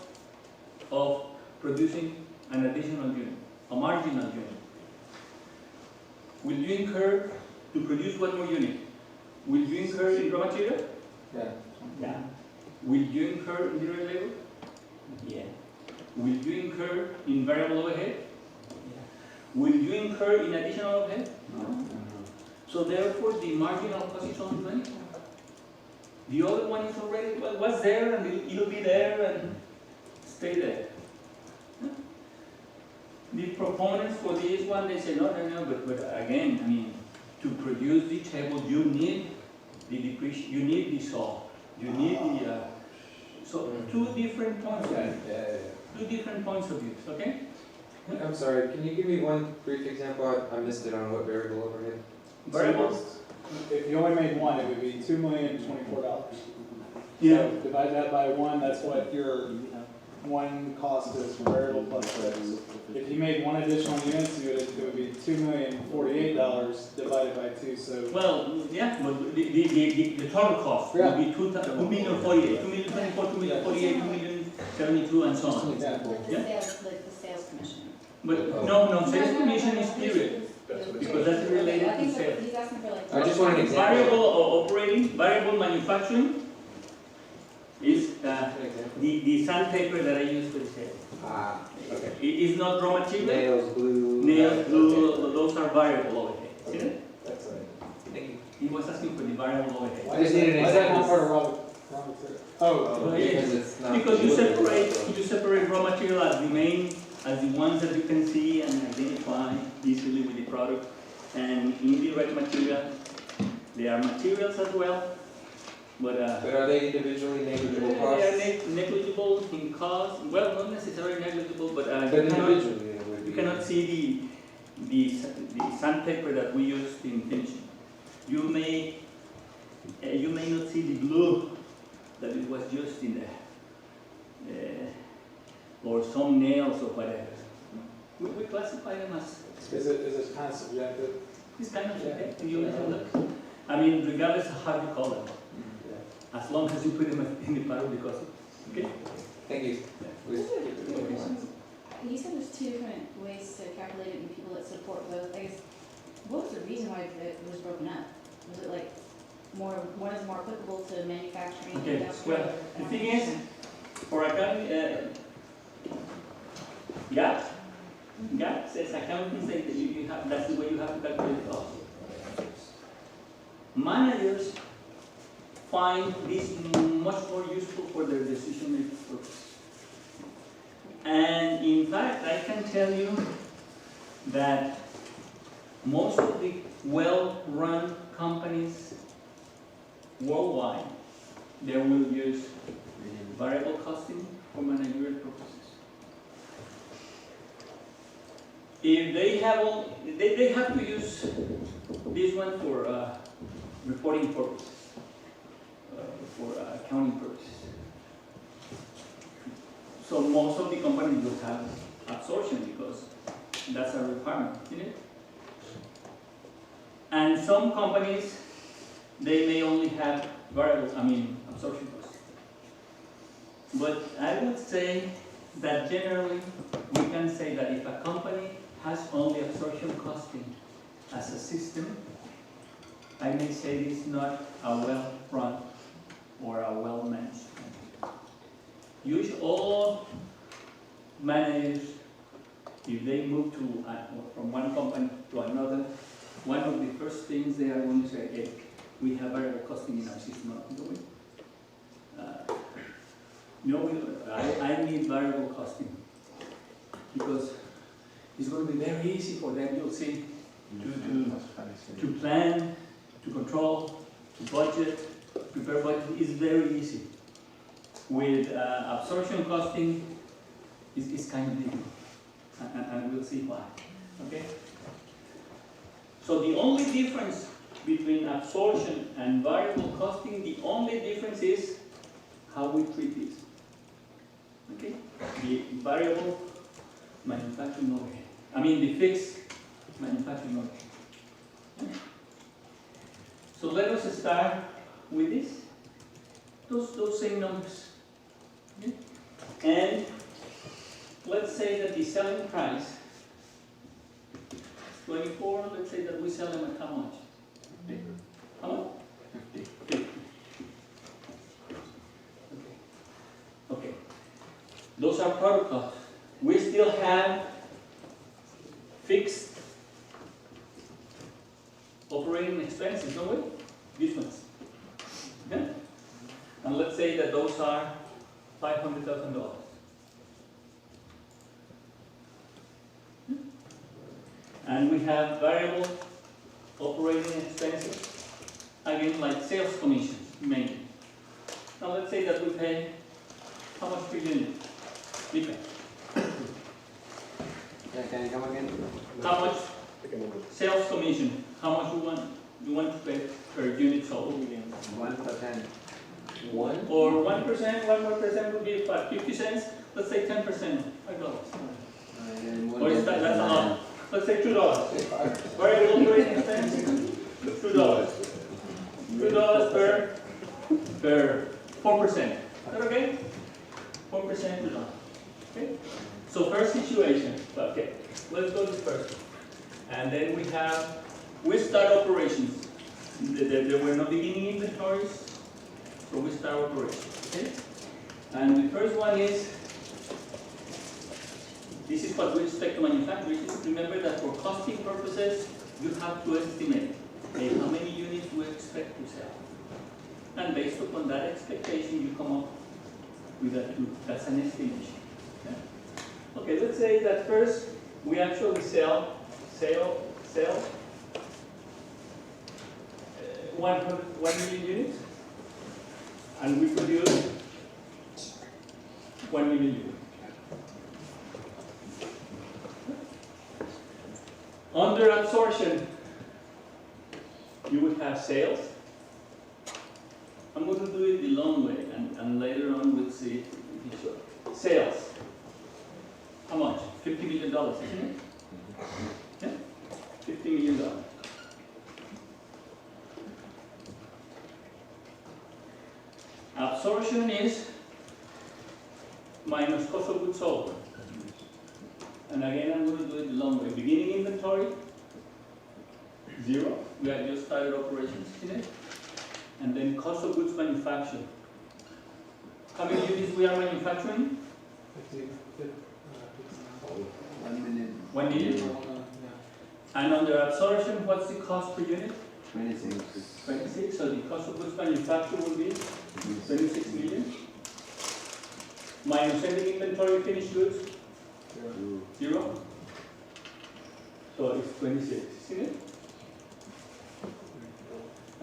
S1: of producing an additional unit, a marginal unit? Will you incur to produce one more unit? Will you incur in raw material? Yeah. Will you incur in direct labor? Yeah. Will you incur in variable overhead? Yeah. Will you incur in additional overhead? No. So therefore, the marginal cost is only 20. The other one is already, well, what's there, and it'll be there and stay there. Yeah. The proponents for this one, they say, no, but again, I mean, to produce the table, you need the depreciation, you need the saw, you need the, so two different points of view. Two different points of view, okay?
S17: I'm sorry, can you give me one brief example? I missed it on what variable overhead.
S1: Variables.
S7: If you only made one, it would be $2,024,000.
S1: Yeah.
S7: So divide that by 1, that's what your one cost is for variable plus fixed. If you made one additional unit, it would be $2,048 divided by 2. So
S1: well, yeah, but the total cost would be $2,048,000, $2,024,000, $2,048,000, $2,072,000, and so on.
S8: Yeah. Like the sales commission.
S1: But no, sales commission is period. Because that's related to sales.
S8: He's asking for like.
S17: I just want an example.
S1: Variable operating, variable manufacturing is the sandpaper that I use for the sales.
S17: Okay.
S1: It is not raw material.
S17: Nails, glue.
S1: Nails, glue, those are variable overhead. See that?
S17: That's right. Thank you.
S1: He was asking for the variable overhead.
S17: I just need an example.
S7: Part of raw material?
S1: Because you separate raw material as the main as the ones that you can see and identify easily with the product. And indirect material, they are materials as well, but
S17: are they individually negligible
S1: they
S17: costs?
S1: are negligible in cost. Well, not necessarily negligible, but
S17: But
S1: you cannot,
S17: individually it would be.
S1: you cannot see the sandpaper that we used in finishing. You may not see the glue that it was used in there, or some nails or whatever. We classify them as.
S7: Is it kind of subjective?
S1: It's kind of subjective. You look. I mean, regardless of how you call them, as long as you put them in the part of the cost. Okay.
S17: Thank you.
S18: You said there's two different ways to calculate it and people that support both. I guess, what was the reason why it was broken up? Was it like one is more applicable to manufacturing?
S1: Okay,
S18: industrial,
S1: well,
S18: or
S1: the
S18: more
S1: thing is,
S18: efficient?
S1: for accounting, GAAP says accounting says that you have, that's the way you have to calculate cost. Managers find this much more useful for their decision-making purposes. And in fact, I can tell you that most of the well-run companies worldwide, they will use variable costing for managerial purposes. If they have they have to use this one for reporting purposes, for accounting purposes. So most of the companies will have absorption because that's a requirement, isn't it? And some companies, they may only have absorption costs. But I would say that generally, we can say that if a company has only absorption costing as a system, I may say it's not a well-run or a well-managed company. Usually all managers, if they move to from one company to another, one of the first things they are going to say, hey, we have variable costing in our system, don't we? No, I need variable costing because it's going to be very easy for them, you'll see, to plan, to control, to budget, prepare budget is very easy. With absorption costing, it's kind of difficult, and we'll see why. Okay. So the only difference between absorption and variable costing, the only difference is how we treat this. Okay? The variable manufacturing overhead. The fixed manufacturing overhead. So let us start with this. Those same numbers. Okay? And let's say that the selling price 24, let's say that we sell them at how much? 50. How much? 50. Okay. Those are product costs. We still have fixed operating expenses, don't we? These ones. Okay? And let's say that those are $500,000. And we have variable operating expenses, again, like sales commissions, mainly. Now let's say that we pay, how much per unit? We pay.
S6: Can you come again?
S1: How much sales commission? How much you want to pay per unit sold?
S6: 1%.
S1: One? Or 1%, 1% would be what, 50 cents? Let's say 10%, $5. Or is that's a lot? Let's say $2. Variable operating expense, $2. $2 per 4%. Is that okay? 4% $2. Okay? So first situation, okay, let's go to the first one. And then we start operations. There were no beginning inventories, so we start operations, okay? And the first one is, this is what we expect to manufacture. Remember that for costing purposes, you have to estimate how many units we expect to sell. And based upon that expectation, you come up with a 2. That's an estimation. Okay? Okay, let's say that first we actually sell 1 million units, and we produce 1 million units. Under absorption, you would have sales. I'm going to do it the long way, and later on we'll see if it's short. Sales. How much? $50 million, isn't it? Yeah? $50 million. Absorption is minus cost of goods sold. And again, I'm going to do it the long way. Beginning inventory, 0. We have just started operations, isn't it? And then cost of goods manufactured. How many units we are manufacturing?
S6: 1 million.
S1: 1 million. And under absorption, what's the cost per unit?
S6: 26.
S1: 26. So the cost of goods manufactured will be 26 million. Minus ending inventory finished goods? 0. So it's 26, isn't it?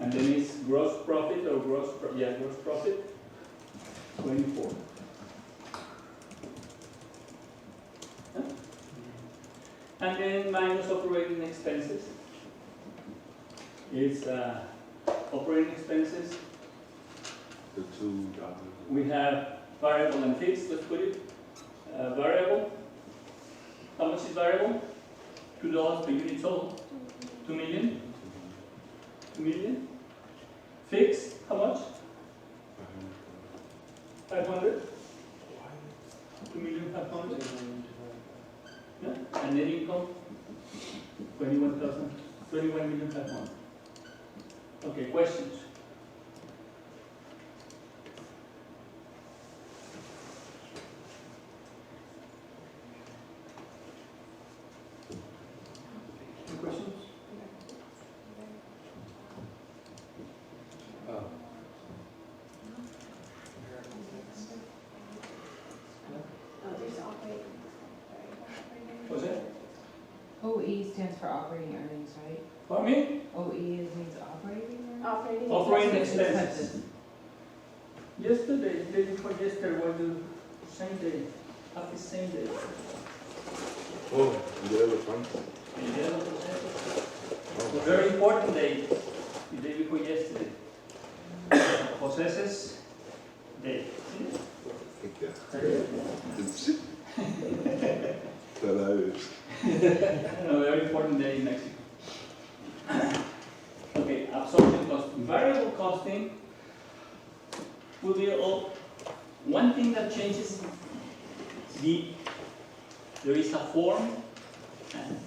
S1: And then it's gross profit or gross profit, 24. Huh? And then minus operating expenses. It's operating expenses.
S2: The two.
S1: We have variable and fixed, let's put it. Variable. How much is variable? $2 per unit sold. 2 million. 2 million. Fixed, how much? 500. 2,500,000. Yeah. And net income? 21,500,000. Okay, questions? Any questions? What's that?
S13: OE stands for operating earnings, right?
S1: Pardon me?
S13: OE means operating earnings?
S1: Operating expenses. Yesterday, the day before yesterday, was the same day. Happy same day.
S15: Oh, you did it with fun?
S1: Yeah. A very important day, the day before yesterday. Possesses day.
S15: That is.
S1: A very important day in Mexico. Okay, absorption cost. Variable costing will be one thing that changes. There is a form and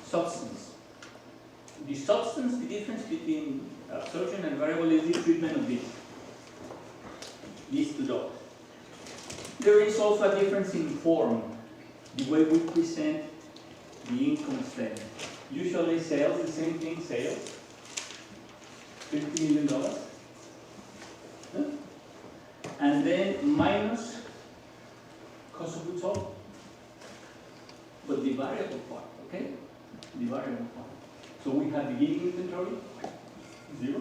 S1: substance. The substance, the difference between absorption and variable is the treatment of these two dots. There is also a difference in form, the way we present the income statement. Usually sales, the same thing, sales, $50 million. Huh? And then minus cost of goods sold. But the variable part, okay? The variable part. So we have beginning inventory, 0.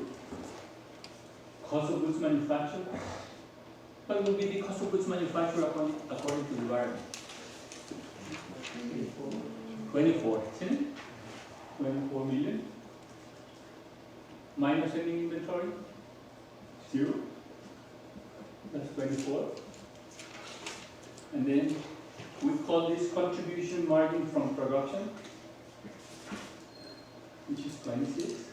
S1: Cost of goods manufactured. What will be the cost of goods manufactured according to the variable? 24, isn't it? 24 million. Minus ending inventory, 0. That's 24. And then we call this contribution margin from production, which is 26.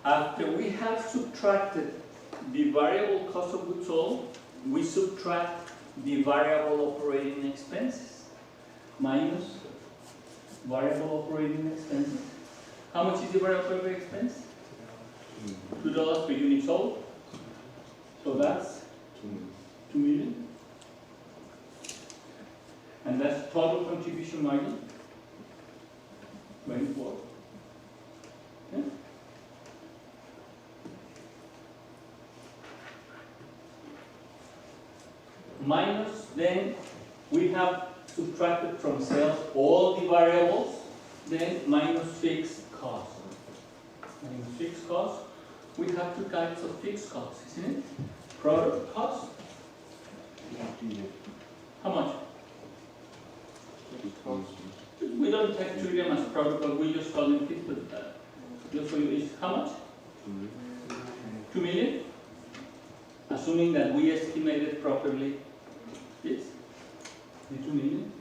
S1: After we have subtracted the variable cost of goods sold, we subtract the variable operating expenses minus variable operating expenses. How much is the variable operating expense? $2 per unit sold. So that's 2 million. And that's total contribution margin, 24. Yeah? minus, then we have subtracted from sales all the variables, then minus fixed cost. Minus fixed cost, we have two types of fixed costs, isn't it? Product cost. How much? We don't treat them as product, but we just call them fixed, but just for you is how much? 2 million? Assuming that we estimated properly this, the 2 million.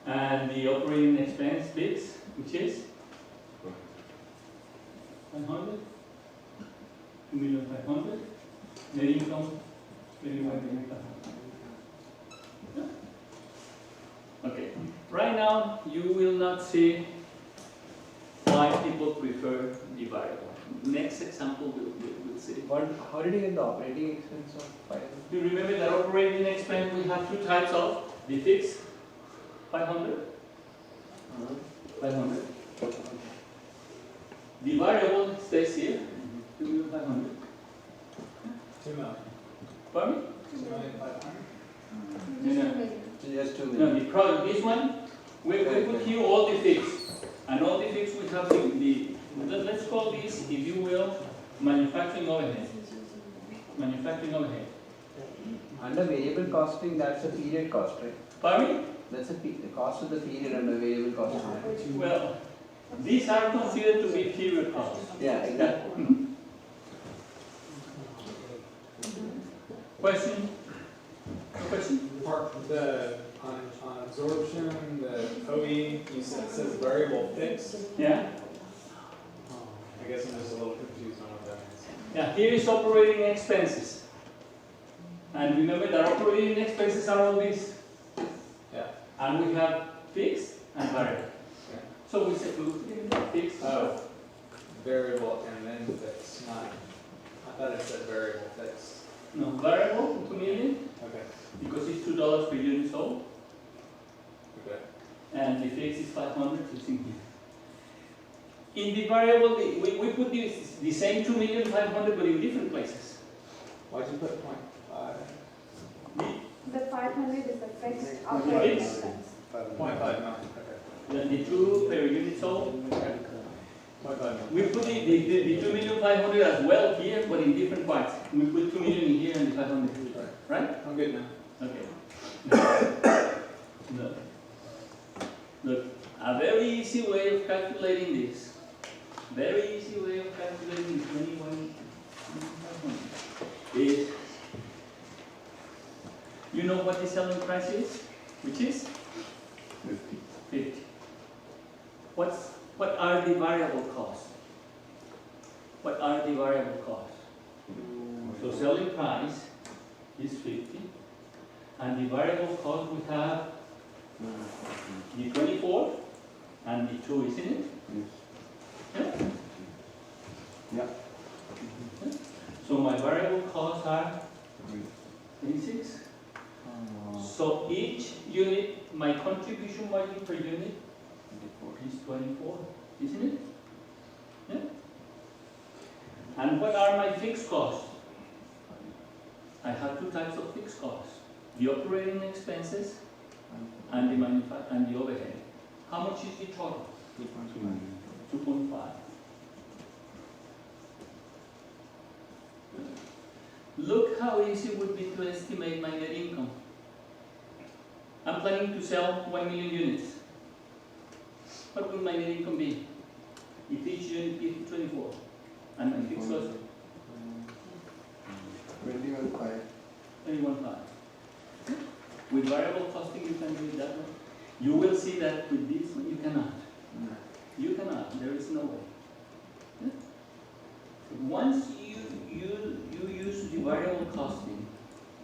S1: And the operating expense bits, which is 500, 2,500,000. Net income, 21,500,000. Yeah. Okay. Right now, you will not see why people prefer the variable. Next example, we'll see.
S6: How did you get the operating expense of 500?
S1: Do you remember that operating expense we have two types of? The fixed, 500. 500. The variable stays here, 2,500,000.
S7: 2 million.
S1: Pardon me?
S7: 2,500,000.
S6: Just 2
S1: No,
S6: million.
S1: the product, this one, we put here all the fixed. And all the fixed we have let's call this, if you will, manufacturing overhead. Manufacturing overhead.
S6: Under variable costing, that's a period cost, right?
S1: Pardon me?
S6: That's the cost of the period under variable cost.
S1: Well, these are considered to be period costs.
S6: Yeah, exactly.
S1: Question? No question?
S7: On absorption, the OE, you said it says variable fixed.
S1: Yeah?
S7: I guess I'm just a little confused on what that means.
S1: Yeah, here is operating expenses. And remember that operating expenses are all these.
S7: Yeah.
S1: And we have fixed and variable.
S7: Okay.
S1: So we said fixed.
S7: Oh, variable and then fixed, not, I thought it said variable fixed.
S1: No, variable, 2 million,
S7: Okay.
S1: because it's $2 per unit sold.
S7: Okay.
S1: And the fixed is 500, so it's in here. In the variable, we put the same 2,500,000, but in different places.
S7: Why'd you put 0.5?
S9: The 500 is the fixed operating
S1: Fixed.
S9: expense.
S7: 0.5 million, okay.
S1: The 2 per unit sold.
S7: 0.5 million.
S1: We put the 2,500,000 as well here, but in different parts. We put 2 million in here and the 500, right?
S7: I'm good now.
S1: Okay. Look, a very easy way of calculating this. Very easy way of calculating 21,500 is, you know what the selling price is? Which is? 50. What are the variable costs? What are the variable costs? So selling price is 50, and the variable cost we have the 24 and the 2, isn't it? Yeah?
S6: Yeah.
S1: So my variable costs are 26. So each unit, my contribution margin per unit is 24, isn't it? Yeah? And what are my fixed costs? I have two types of fixed costs: the operating expenses and the overhead. How much is the total? 2.5. Look how easy it would be to estimate my net income. I'm planning to sell 1 million units. What would my net income be if each unit gives me 24? And my fixed cost?
S10: 21.5.
S1: 21.5. With variable costing, you can do it that way. You will see that with this one, you cannot. You cannot. There is no way. Yeah? Once you use the variable costing,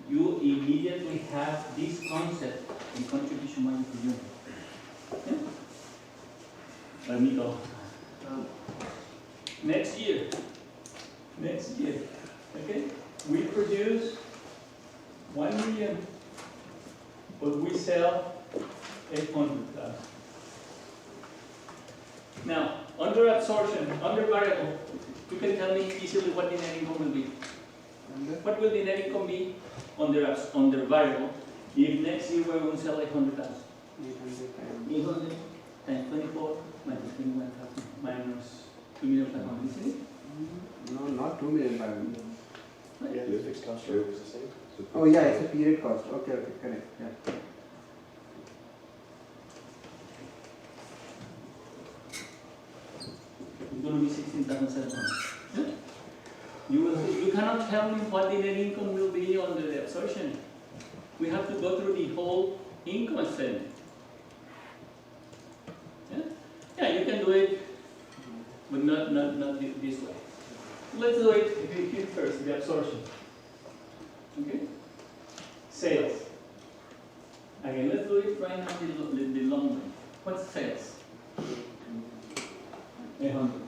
S1: you immediately have this concept in contribution margin per unit. Yeah? Let me go. Next year, okay? We produce 1 million, but we sell 800,000. Now, under absorption, under variable, you can tell me easily what the net income will be. What will the net income be on their variable if next year we're going to sell 800,000? 800 times 24 minus 21,000 minus 2,500,000, isn't it?
S6: No, not 2,500,000.
S16: Yeah, the fixed cost structure is the same.
S6: Oh yeah, it's a period cost. Okay, okay, correct. Yeah.
S1: It's going to be 16,700. You cannot tell me what the net income will be under the absorption. We have to go through the whole income statement. Yeah, you can do it, but not this way. Let's do it here first, the absorption. Okay? Sales. Again, let's do it right now the long way. What's sales? 800.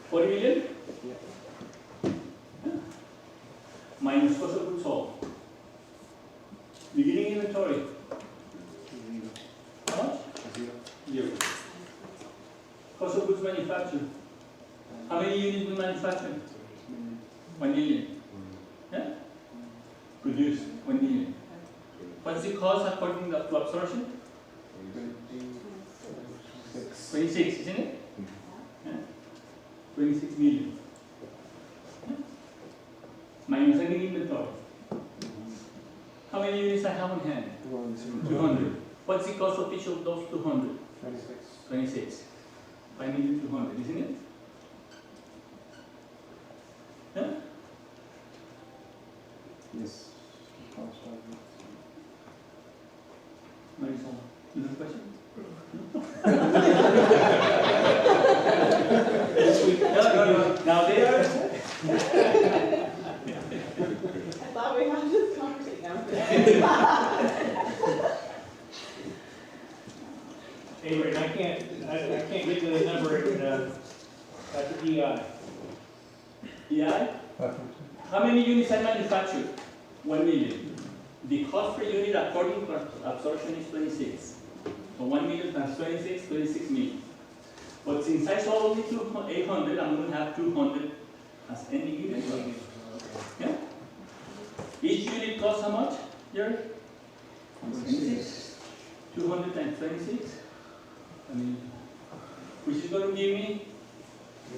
S1: 40 million? Yeah. Minus cost of goods sold. Beginning inventory. How much? 0. Cost of goods manufactured. How many units we manufacture? 1 million. Yeah? Produce 1 million. What's the cost according to absorption? 26, isn't it? Yeah? 26 million. Yeah? Minus any inventory. How many units I have on hand? 200. What's the cost of each of those 200? 26. 5,200,000, isn't it? Yeah?
S6: Yes.
S1: Marisol, you have a question? No. Now they are.
S8: I thought we had this conversation.
S12: Adrian, I can't get to the number at the EI.
S1: EI? How many units I manufacture? 1 million. The cost per unit according to absorption is 26. So 1 million times 26, 26 million. But since I sold only 800, I'm going to have 200 as ending inventory. Yeah? Each unit costs how much, Jerry? 26. 200 times 26. I mean, which is going to give me?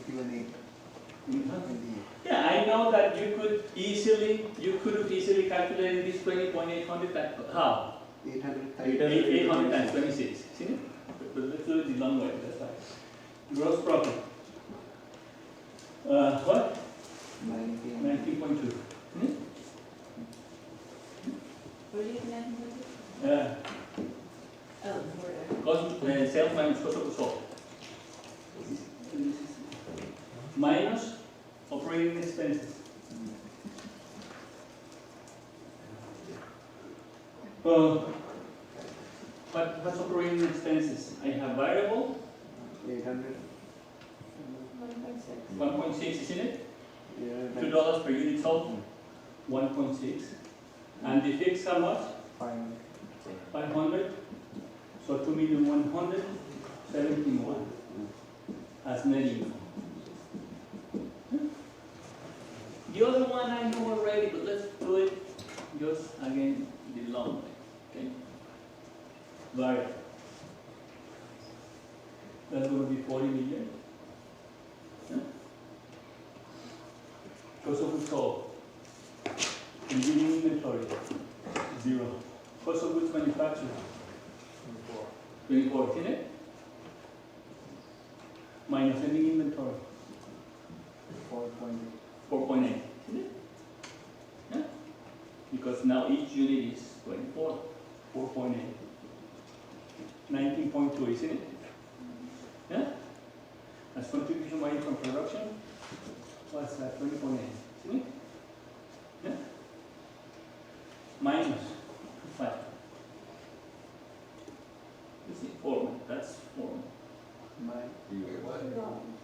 S1: 21,800. Yeah, I know that you could have easily calculated this 20.800. How? 800 times 26. See it? But let's do it the long way. That's right. Gross profit. What? 19.2. Hmm?
S18: What do you think?
S1: Sales minus cost of goods sold. Minus operating expenses. What's operating expenses? I have variable.
S6: 800.
S1: 1.6, isn't it?
S6: Yeah.
S1: $2 per unit sold. 1.6. And the fixed how much? 500. So 2,171,000 as net income. The other one I know already, but let's do it just again the long way. Okay? Variable. That's going to be 40 million. Yeah? Cost of goods sold. Beginning inventory. 0. Cost of goods manufactured. 24, isn't it? Minus ending inventory. 4.8, isn't it? Yeah? Because now each unit is 24, 4.8. 19.2, isn't it? Yeah? As contribution margin from production, what's that? 20.8, isn't it? Yeah? Minus 5. You see, 4. That's 4.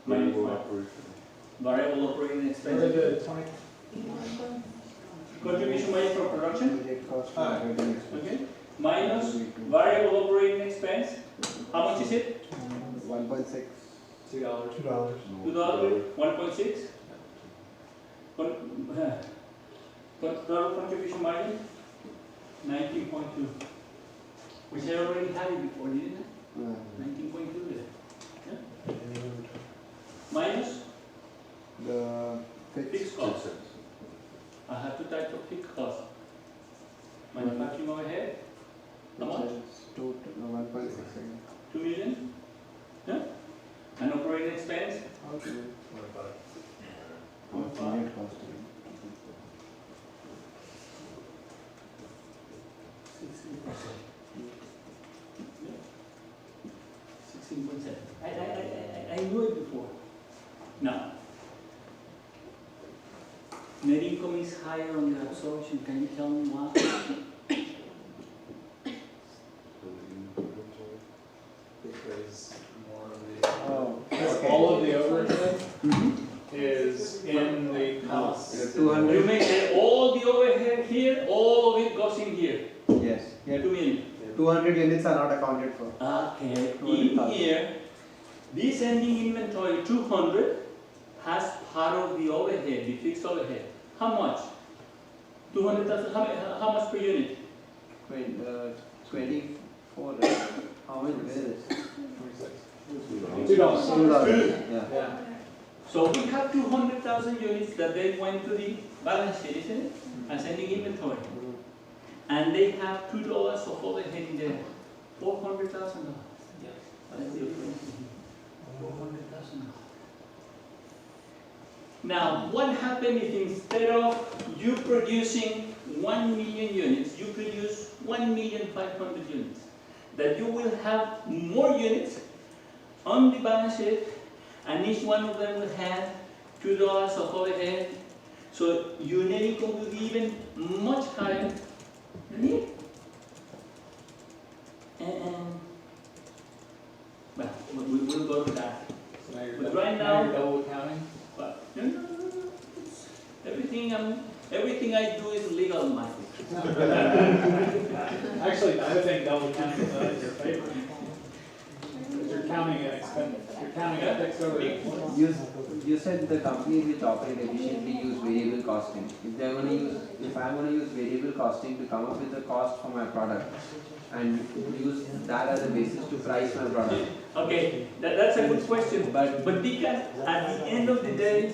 S1: Minus 5. Variable operating expenses. Contribution margin for production. Okay. Minus variable operating expense. How much is it?
S6: 1.6.
S12: $2.
S1: $2. 1.6. total contribution margin, 19.2. Which I already had it before, didn't I? 19.2 there. Yeah? Minus
S6: The
S1: fixed cost. I have two types of fixed cost. Manufacturing overhead, how much?
S6: Total 1.6.
S1: 2 million? Yeah? And operating expense? 1.5. 16.7. I knew it before. Now, net income is higher on the absorption. Can you tell me why?
S4: Because more of the, because all of the overhead is in the costs.
S1: You may say all the overhead here, all of it goes in here.
S6: Yes.
S1: 2 million.
S6: 200 units are not accounted for.
S1: Okay, in here, this ending inventory 200 has part of the overhead, the fixed overhead. How much? 200,000, how much per unit?
S6: 24, right? How much is it?
S4: $2.
S6: Yeah.
S1: So we have 200,000 units that they went to the balance sheet, isn't it? As ending inventory. And they have $2 of overhead in there. $400,000. That's the difference. $400,000. Now, what happens if instead of you producing 1 million units, you produce 1,500,000 units? That you will have more units on the balance sheet, and each one of them will have $2 of overhead. So your net income will be even much higher than here. And well, we'll go to that.
S4: So now
S1: But right now,
S4: you're double counting?
S1: But no. Everything I do is legal, Michael.
S7: Actually, I would think double counting is in your favor. Because you're counting an expense, you're counting a fixed overhead.
S6: You said the companies which operate efficiently use variable costing. If I'm going to use variable costing to come up with the cost for my product and use that as a basis to price my product.
S1: Okay, that's a good question. But because at the end of the day,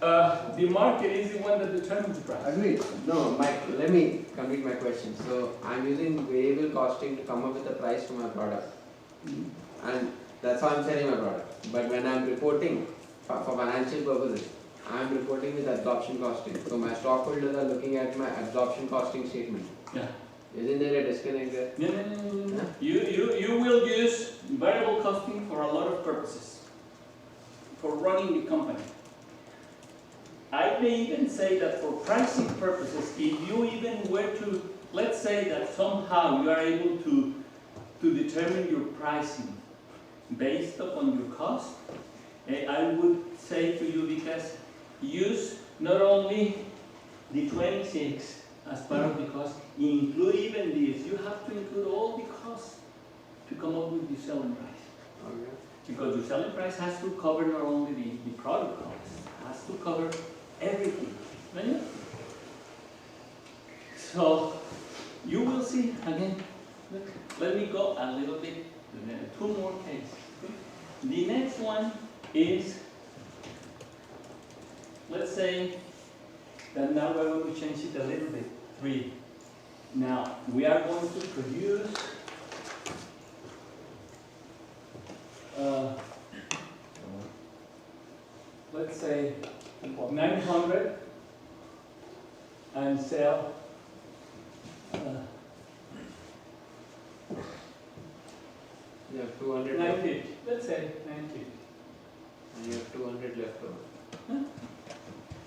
S1: the market is the one that determines the price.
S6: Agreed. No, let me complete my question. So I'm using variable costing to come up with a price for my product. And that's how I'm selling my product. But when I'm reporting for financial purposes, I'm reporting with absorption costing. So my stockholders are looking at my absorption costing statement.
S1: Yeah.
S6: Isn't there a disconnect there?
S1: No. You will use variable costing for a lot of purposes. For running the company. I may even say that for pricing purposes, if you even were to, let's say that somehow you are able to determine your pricing based upon your cost, I would say to you, because use not only the 26 as part of the cost, include even this. You have to include all the costs to come up with your selling price.
S6: Okay.
S1: Because your selling price has to cover not only the product cost, it has to cover everything. Right? So you will see again. Let me go a little bit. Two more cases. Okay? The next one is, let's say that now we're going to change it a little bit. 3. Now we are going to produce let's say 900 and sell
S6: You have 200
S1: 950. Let's say 950.
S6: and you have 200 left over.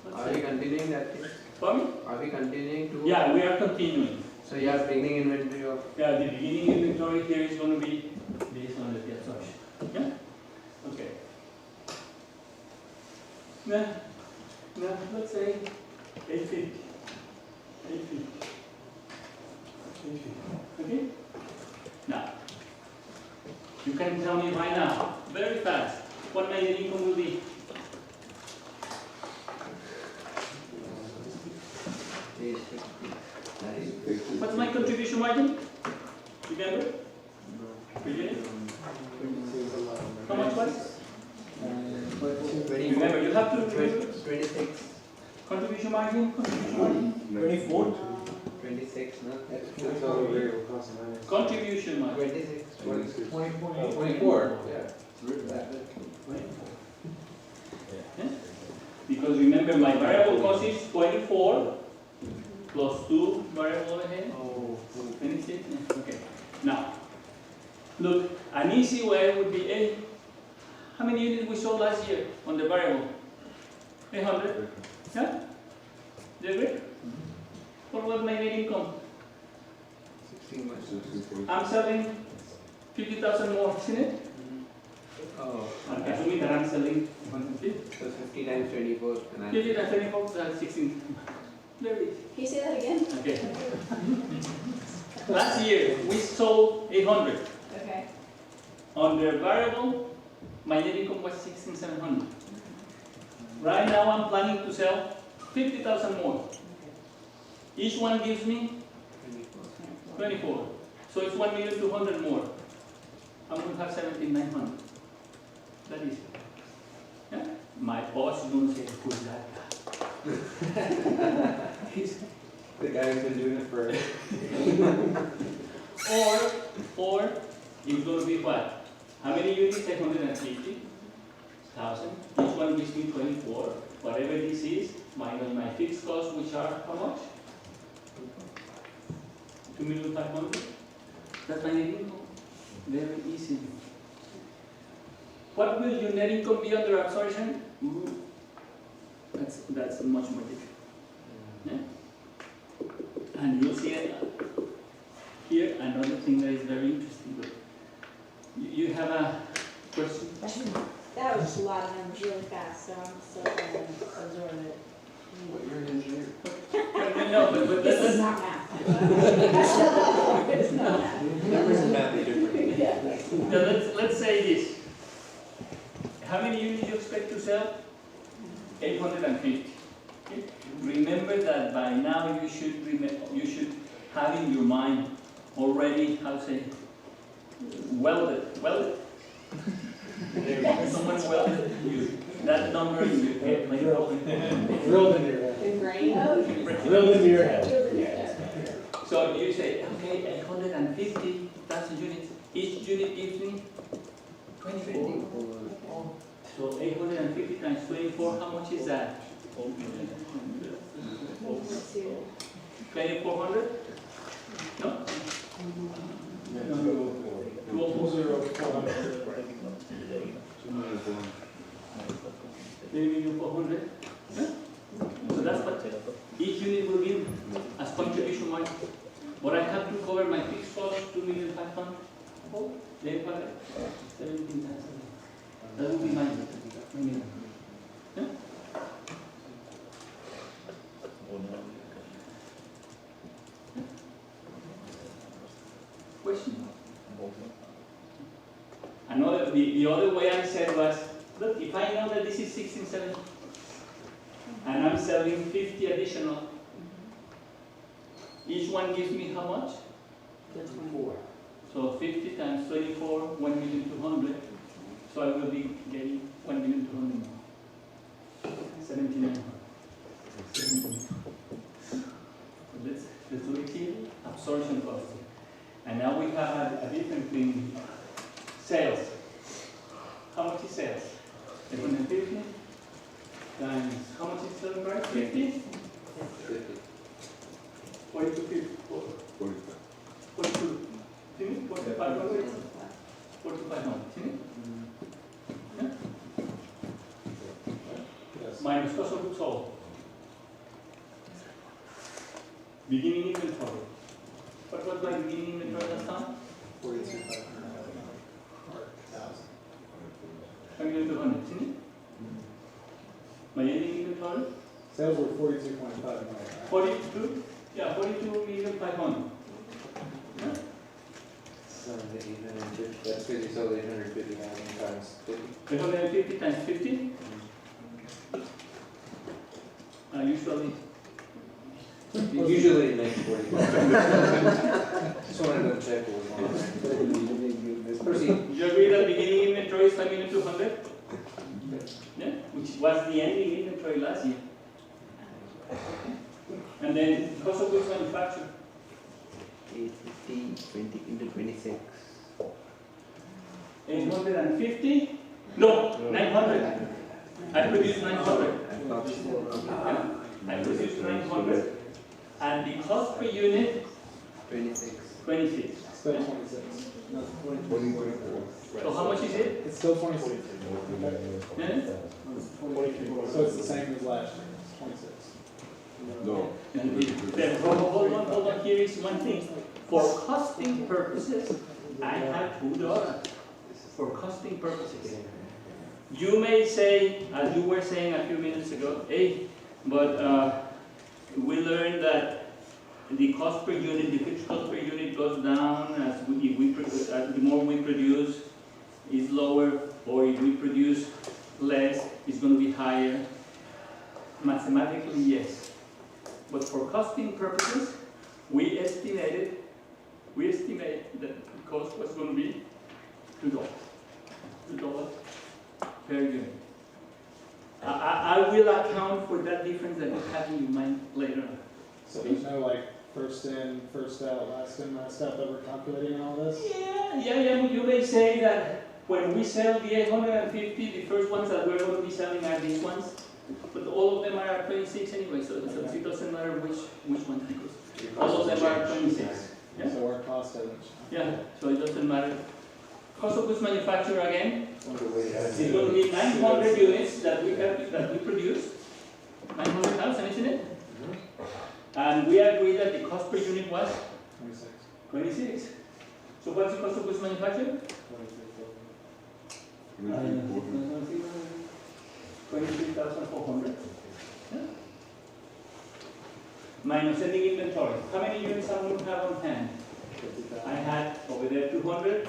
S1: Let's
S6: Are we continuing that thing?
S1: For me?
S6: Are we continuing to?
S1: Yeah, we are continuing.
S6: So you are beginning inventory of?
S1: Yeah, the beginning inventory here is going to be based on the absorption. Yeah? Okay. Now let's say 850. 850. Okay? Now, you can tell me right now, very fast, what my net income will be. margin? You can do it? Beginning? How much was? Remember, you have to
S6: 26.
S1: contribution margin, 24.
S6: 26, no?
S17: That's all the variable cost minus.
S1: Contribution margin.
S6: 26.
S17: 24, yeah.
S1: Yeah? Because remember, my variable cost is 24 plus 2 variable overhead.
S6: Oh.
S1: 26. Okay. Now, look, an easy way would be how many units we sold last year on the variable? 800. Yeah? Do you agree? What was my net income?
S6: 16 months.
S1: I'm selling 50,000 more, isn't it?
S6: Oh.
S1: Okay. Assuming that I'm selling 150.
S6: So 50 times 24. And I
S1: 50 times 24, that's 16. Very easy.
S18: Can you say that again?
S1: Okay. Last year, we sold 800.
S18: Okay.
S1: On the variable, my net income was 16,700. Right now, I'm planning to sell 50,000 more. Each one gives me 24. So it's 1,200,000 more. I'm going to have 17,900. That is. Yeah? My boss is going to say, who's that guy?
S17: The guy who's been doing it for.
S1: Or it's going to be what? How many units? 850,000. Each one gives me 24. Whatever this is, minus my fixed costs, which are how much? 2,500,000. That's my net income. Very easy. What will your net income be under absorption? That's much more difficult. Yeah? And you'll see it here. Another thing that is very interesting. But you have a question?
S8: That was just a lot of numbers really fast, so I'm still trying to absorb it.
S17: What, you're an engineer?
S1: No, but
S8: This is
S1: let's,
S8: not math. It's not math.
S17: Numbers and math are different.
S1: let's say this. How many units you expect to sell? 850. Okay? Remember that by now you should have in your mind already, how to say, welded. Someone welded that number in your head.
S7: Drilled into your head.
S8: Ingrained.
S7: Drilled into your head.
S1: So you say, okay, 850,000 units. Each unit gives me 24. So 850 times 24, how much is that? 2,400? No? 3,400,000? Yeah? So that's what each unit will give as contribution margin. But I have to cover my fixed cost, 2,500,000. Oh, then what? 17,000. That will be my minimum. Yeah? Question? The other way I said was, look, if I know that this is 16,700 and I'm selling 50 additional, each one gives me how much? 24. So 50 times 24, 1,200,000. So I will be getting 1,200,000 more. 79. Let's do it here. Absorption cost. And now we have a different thing. Sales. How much is sales? 150 times how much is selling price? 50?
S17: 50.
S1: 42. 42. 4,500? 4,500. Yeah? Minus cost of goods sold. Beginning inventory. What was my beginning inventory last time? 2,200, isn't it? My ending inventory?
S7: Sales were 42.5 million.
S1: 42? Yeah, 42,500,000. Yeah?
S17: So 850. That's because you sold 850,000 times 50.
S1: 850 times 50? Usually
S17: Usually it makes 40. Just wanted to check what was on. Proceed.
S1: You agree that beginning inventory is 5,200,000? Yeah, which was the ending inventory last year. And then cost of goods manufactured.
S6: 850, 20 into 26.
S1: 850? No, 900. I produced 900. Yeah, I produced 900. And the cost per unit?
S6: 26.
S1: 26.
S7: Still 26. No, 20.
S1: So how much is it?
S7: It's still 26.
S1: Yeah?
S7: So it's the same as last year, it's 26.
S15: No.
S1: Then hold on, here is one thing. For costing purposes, I have $2. For costing purposes. You may say, as you were saying a few minutes ago, hey, but we learned that the cost per unit, the fixed cost per unit goes down as the more we produce is lower, or if we produce less, it's going to be higher. Mathematically, yes. But for costing purposes, we estimate that the cost was going to be $2. $2 per unit. I will account for that difference that you have in your mind later on.
S7: So there's no like first in, first out, last in, last out that we're calculating in all this?
S1: Yeah. You may say that when we sell the 850, the first ones that we're going to be selling are these ones, but all of them are at 26 anyway, so it doesn't matter which ones, because all of them are 26. Yeah?
S7: So our cost hasn't changed.
S1: Yeah, so it doesn't matter. Cost of goods manufactured again, it's going to be 900 units that we produce. 900,000, isn't it? And we agreed that the cost per unit was 26. So what's the cost of goods manufactured? 23,400. Yeah. Minus ending inventory. How many units I'm going to have on hand? I had over there 200.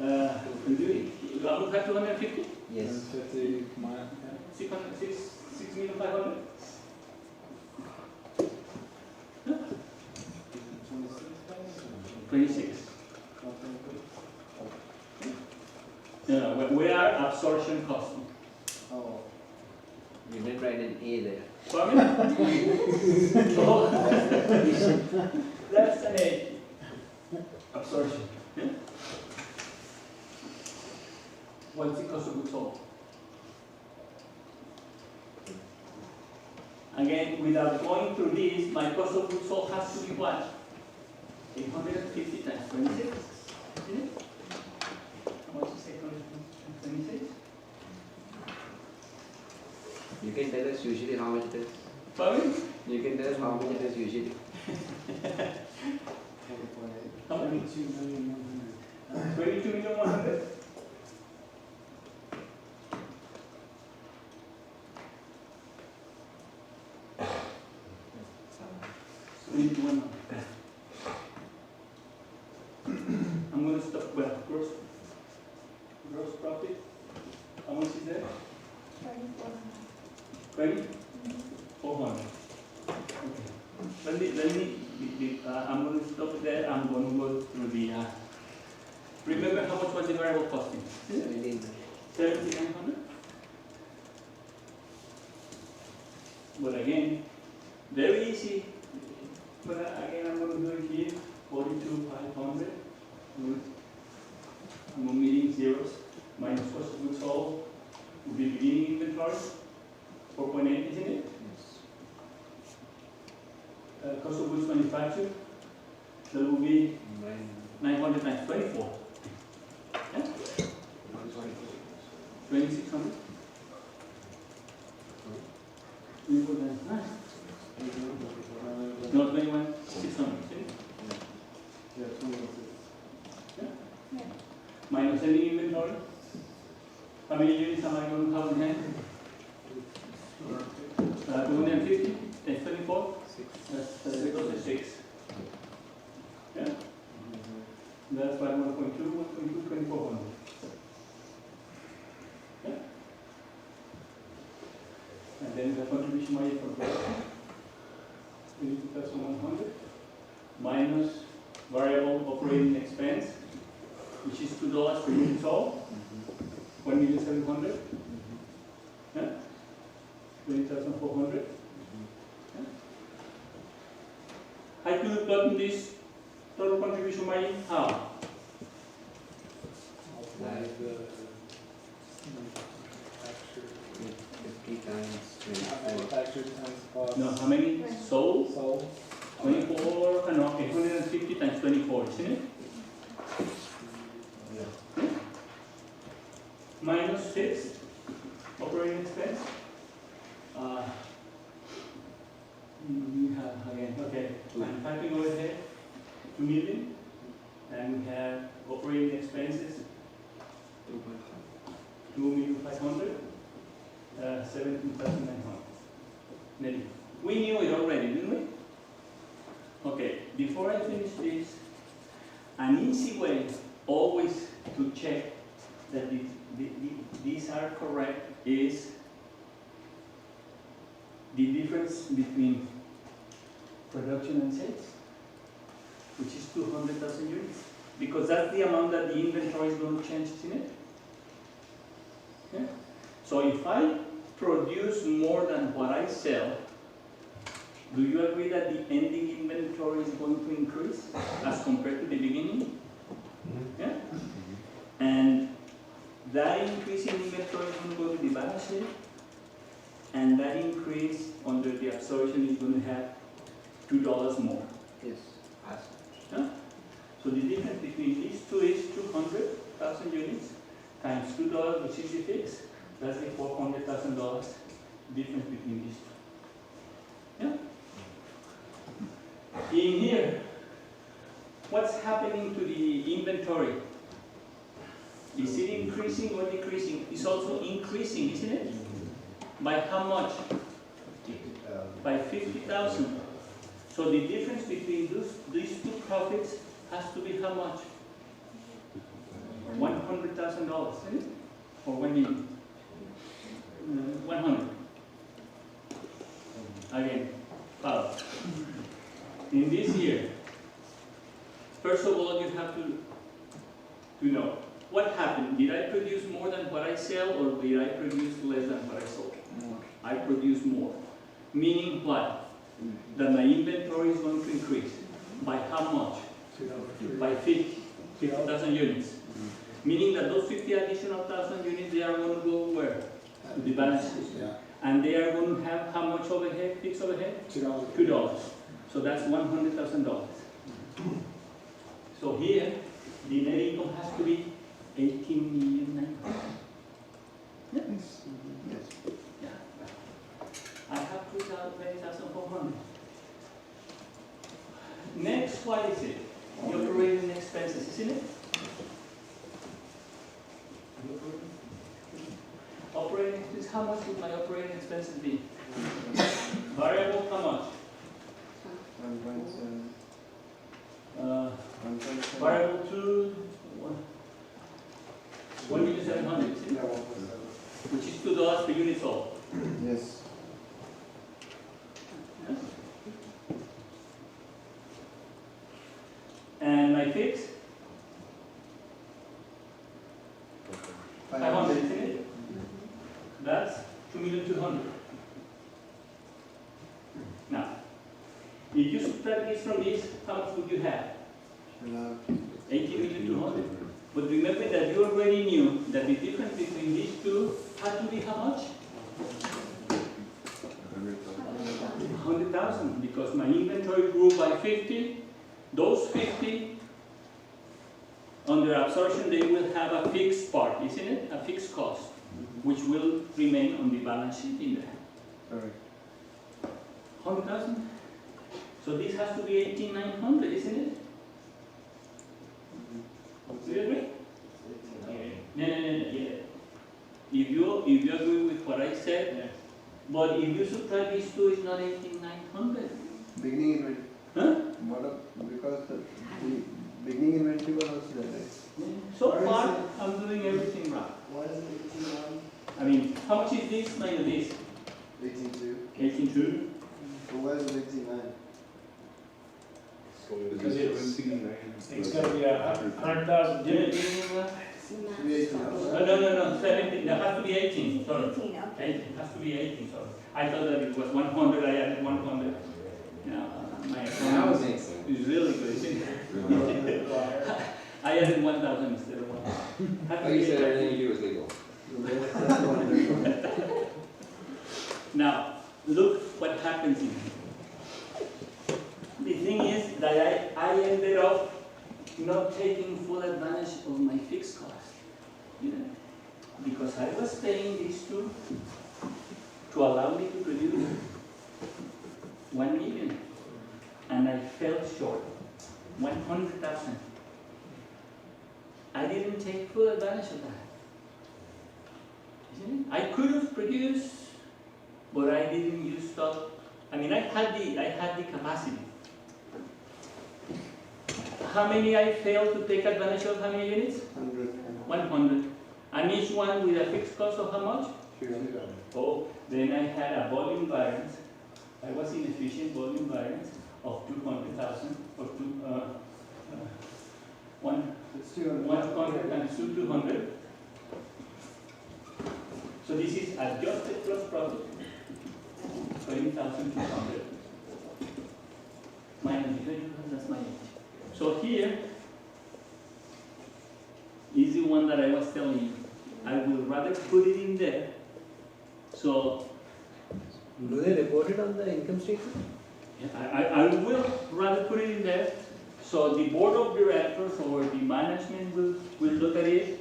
S1: I'm going to have 250?
S6: Yes.
S7: 50 minus,
S1: 6,500,000. Yeah. 26. Yeah, we are absorption costing.
S6: Oh. You didn't write an A there.
S1: Pardon me? Oh. That's an A. Absorption. Yeah? What's the cost of goods sold? Again, without going through this, my cost of goods sold has to be what? 850 times 26. Isn't it? How much is 826?
S6: You can tell us usually how much it is.
S1: Pardon?
S6: You can tell us how much it is usually.
S1: How many? 22,100,000. I'm going to stop. Well, gross profit. How much is that? 20? 400. Okay. Let me. I'm going to stop there. I'm going to go through the. Remember how much was the variable costing? 7,900. But again, very easy. But again, I'm going to do it here. 42,500. I'm omitting zeros. Minus cost of goods sold will be beginning inventory. 4.8, isn't it? Cost of goods manufactured. That will be 900 times 24. Yeah? 2,600. No, 21,600.
S10: Yeah, 26.
S1: Yeah? Minus ending inventory. How many units am I going to have in hand? 250? That's 24? That's 6. Yeah? That's why 1.2, 2,400. Yeah? And then the contribution margin for production. 22,100 minus variable operating expense, which is $2 per unit sold, 1,700,000. Yeah? 20,400. Yeah? I could have gotten this total contribution margin how?
S6: Multiply the
S4: Manufactured times cost.
S1: No, how many sold?
S4: Sold.
S1: 24, no, 150 times 24, isn't it?
S6: Yeah.
S1: Minus fixed operating expense. We have again, okay, manufacturing overhead, 2 million, and we have operating expenses, 2,500,000, 17,900. Maybe. We knew it already, didn't we? Okay, before I finish this, an easy way always to check that these are correct is the difference between production and sales, which is 200,000 units, because that's the amount that the inventory is going to change, isn't it? Yeah? So if I produce more than what I sell, do you agree that the ending inventory is going to increase as compared to the beginning? Yeah? And that increase in inventory is going to go to the balance sheet, and that increase under the absorption is going to have $2 more.
S6: Yes.
S1: Huh? So the difference between these two is 200,000 units times $2, which is the fix. That's the $400,000 difference between these two. Yeah? In here, what's happening to the inventory? Is it increasing or decreasing? It's also increasing, isn't it? By how much? By 50,000. So the difference between these two profits has to be how much? $100,000, isn't it? Or 1 million? 100. Again, follow. In this year, first of all, you have to know what happened. Did I produce more than what I sell, or did I produce less than what I sold?
S6: More.
S1: I produce more. Meaning what? That my inventory is going to increase. By how much? By 50,000 units. Meaning that those 50 additional 1,000 units, they are going to go where? To the balance sheet.
S4: Yeah.
S1: And they are going to have how much overhead, fixed overhead? $2. So that's $100,000. So here, the net income has to be 18,900,000. Yes. Yes. Yeah. I have 20,400. Next, what is it? The operating expenses, isn't it? Operating expenses, how much would my operating expenses be? Variable, how much?
S10: 1.7.
S1: Variable 2, 1,700,000, which is $2 per unit sold.
S10: Yes.
S1: Yeah. And my fix? 500, isn't it? That's 2,200,000. Now, if you subtract this from this, how much would you have? 18,200,000. But remember that you already knew that the difference between these two had to be how much? 100,000, because my inventory grew by 50. Those 50, under absorption, they will have a fixed part, isn't it? A fixed cost, which will remain on the balance sheet in there. 100,000. So this has to be 18,900, isn't it? Do you agree? No. Yeah. If you agree with what I said, but if you subtract these two, it's not 18,900.
S10: Beginning inventory.
S1: Huh?
S10: Because the beginning inventory was also there, right?
S1: So far, I'm doing everything right.
S10: Why is it 18.9?
S1: I mean, how much is this minus this?
S10: 18.2.
S1: 18.2.
S10: So why is it 18.9?
S12: Because it's gonna be 100,000 units.
S1: No, 17, no, has to be 18, sorry.
S9: 18, okay.
S1: 18, has to be 18, sorry. I thought that it was 100, I added 100. No, my
S6: That would make sense.
S1: is really good, isn't it? I added 1,000 instead of 1.
S6: Oh, you said everything you do is legal.
S1: Now, look what happens in here. The thing is that I ended up not taking full advantage of my fixed cost. You know, because I was paying these two to allow me to produce 1 million, and I fell short, 100,000. I didn't take full advantage of that. Isn't it? I could have produced, but I didn't use stock. I mean, I had the capacity. How many I failed to take advantage of? How many units? 100. And each one with a fixed cost of how much? Oh, then I had a volume variance. I was inefficient volume variance of 200,000 or 100 and 200. So this is adjusted gross profit, 20,200 minus the 20,000, that's my age. So here is the one that I was telling you. I would rather put it in there. So
S6: Do they report it on the income statement?
S1: I will rather put it in there. So the board of directors or the management will look at it,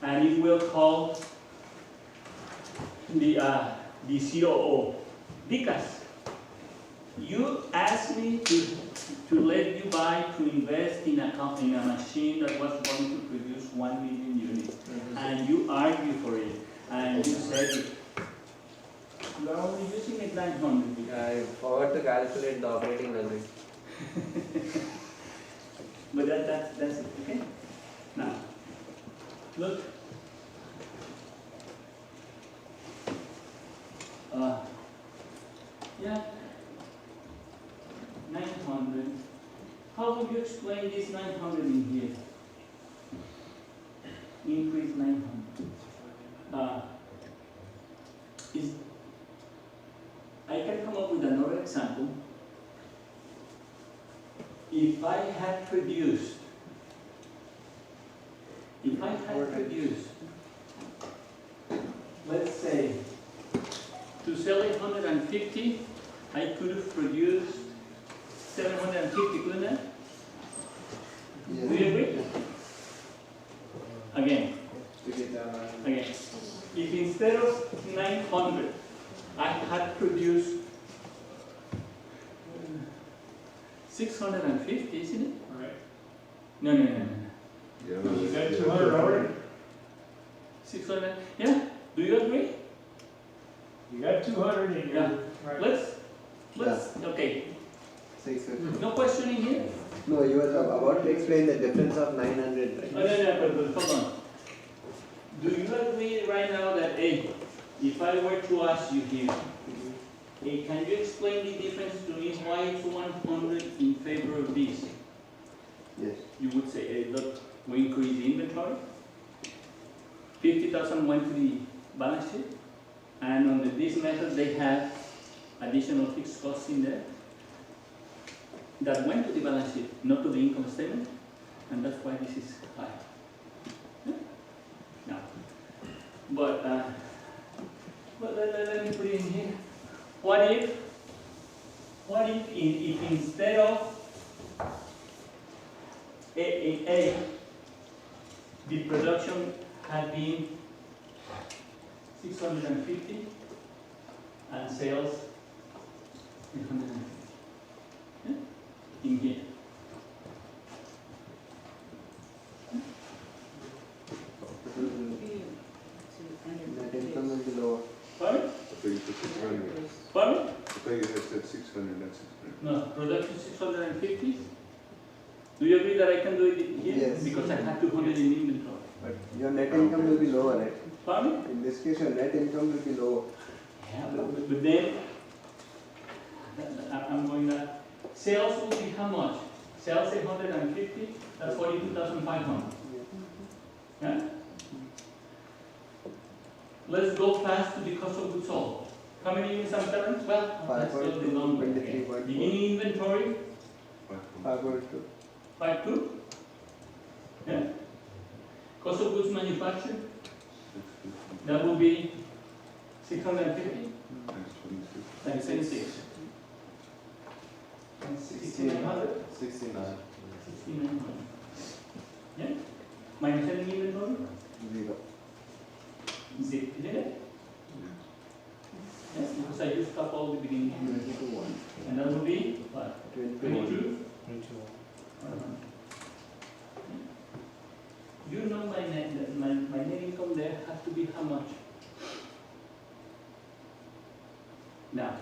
S1: and it will call the COO, because you asked me to let you buy, to invest in a machine that was going to produce 1 million units, and you argue for it, and you said you are only using it 900.
S6: I forgot to calculate the operating leverage.
S1: But that's it, okay? Now, look. Yeah, 900. How would you explain this 900 in here? Increase 900. I can come up with another example. If I had produced, let's say, to sell 850, I could have produced 750, couldn't I?
S10: Yes.
S1: Do you agree? Again, if instead of 900, I had produced 650, isn't it?
S12: Right.
S1: No.
S12: You got 200 already?
S1: 600, yeah, do you agree?
S12: You got 200 in your,
S1: Yeah.
S12: right.
S1: Let's, okay,
S6: 650.
S1: no question in here?
S6: No, you were about to explain the difference of 900, right?
S1: No, but hold on. Do you agree right now that, hey, if I were to ask you here, hey, can you explain the difference to me why it's 100 in favor of this?
S10: Yes.
S1: You would say, hey, look, we increased the inventory, 50,000 went to the balance sheet, and under this method they have additional fixed costs in there that went to the balance sheet, not to the income statement, and that's why this is high. Yeah? Now, but let me put it in here. What if instead of the production had been 650 and sales 850? Yeah? In here.
S6: Net income will be lower.
S1: Pardon?
S10: I
S1: Pardon?
S10: thought you had said 600, not 600.
S1: No, production 650. Do you agree that I can do it here?
S6: Yes.
S1: Because I have 200 in inventory.
S6: But your net income will be lower, right?
S1: Pardon?
S6: In this case, your net income will be lower.
S1: Yeah, but then I'm going to, sales will be how much? sales 850, that's 42,500. Yeah? Let's go fast to the cost of goods sold. How many units I'm selling? Well, let's go the long way. Beginning inventory,
S10: 5.2.
S1: 5.2. Yeah? Cost of goods manufactured, that will be 650 times 26. 6,900.
S10: 69.
S1: 6,900. Yeah? Minus selling inventory?
S10: 0.
S1: Zip, isn't it? Yes, because I used up all the beginning. And that will be what? 22? You know my net income there has to be how much? Now,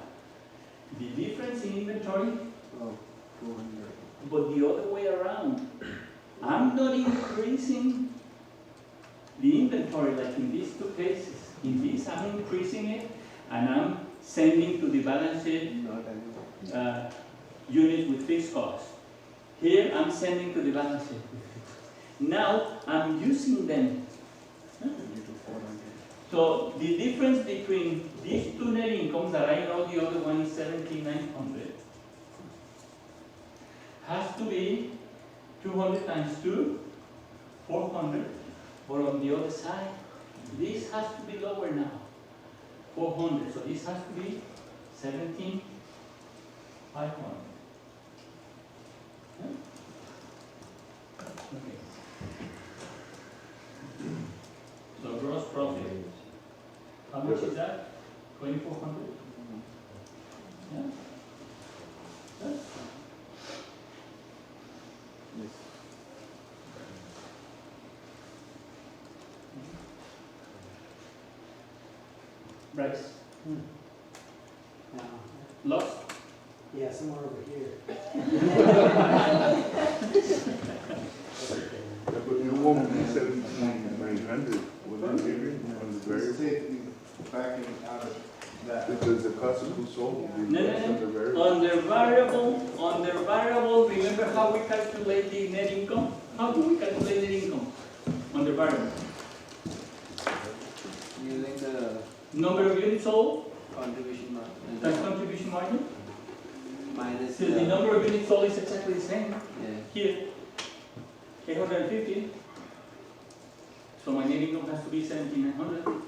S1: the difference in inventory,
S10: Oh, 200.
S1: but the other way around. I'm not increasing the inventory like in these two cases. In this, I'm increasing it and I'm sending to the balance sheet units with fixed costs. Here, I'm sending to the balance sheet. Now, I'm using them. So, the difference between these two net incomes that I know the other one is 17,900 has to be 200 times 2, 400. But on the other side, this has to be lower now, 400. So this has to be 17,500. Okay. So gross profit. How much is that? 2,400? Yeah? Yeah?
S10: Yes.
S1: Bryce?
S14: No.
S1: Lost?
S14: Yeah, somewhere over here.
S19: But you won't be 17,900, will you figure on the variable?
S10: Backing out of that.
S19: Because the cost of goods sold will be
S1: No,
S19: less on the variable.
S1: On their variable, remember how we calculate the net income? How do we calculate net income on the variable?
S6: Using the
S1: Number of units sold,
S6: contribution margin.
S1: that's contribution margin.
S6: Minus
S1: So the number of units sold is exactly the same.
S6: yeah.
S1: Here, 850. So my net income has to be 17,900.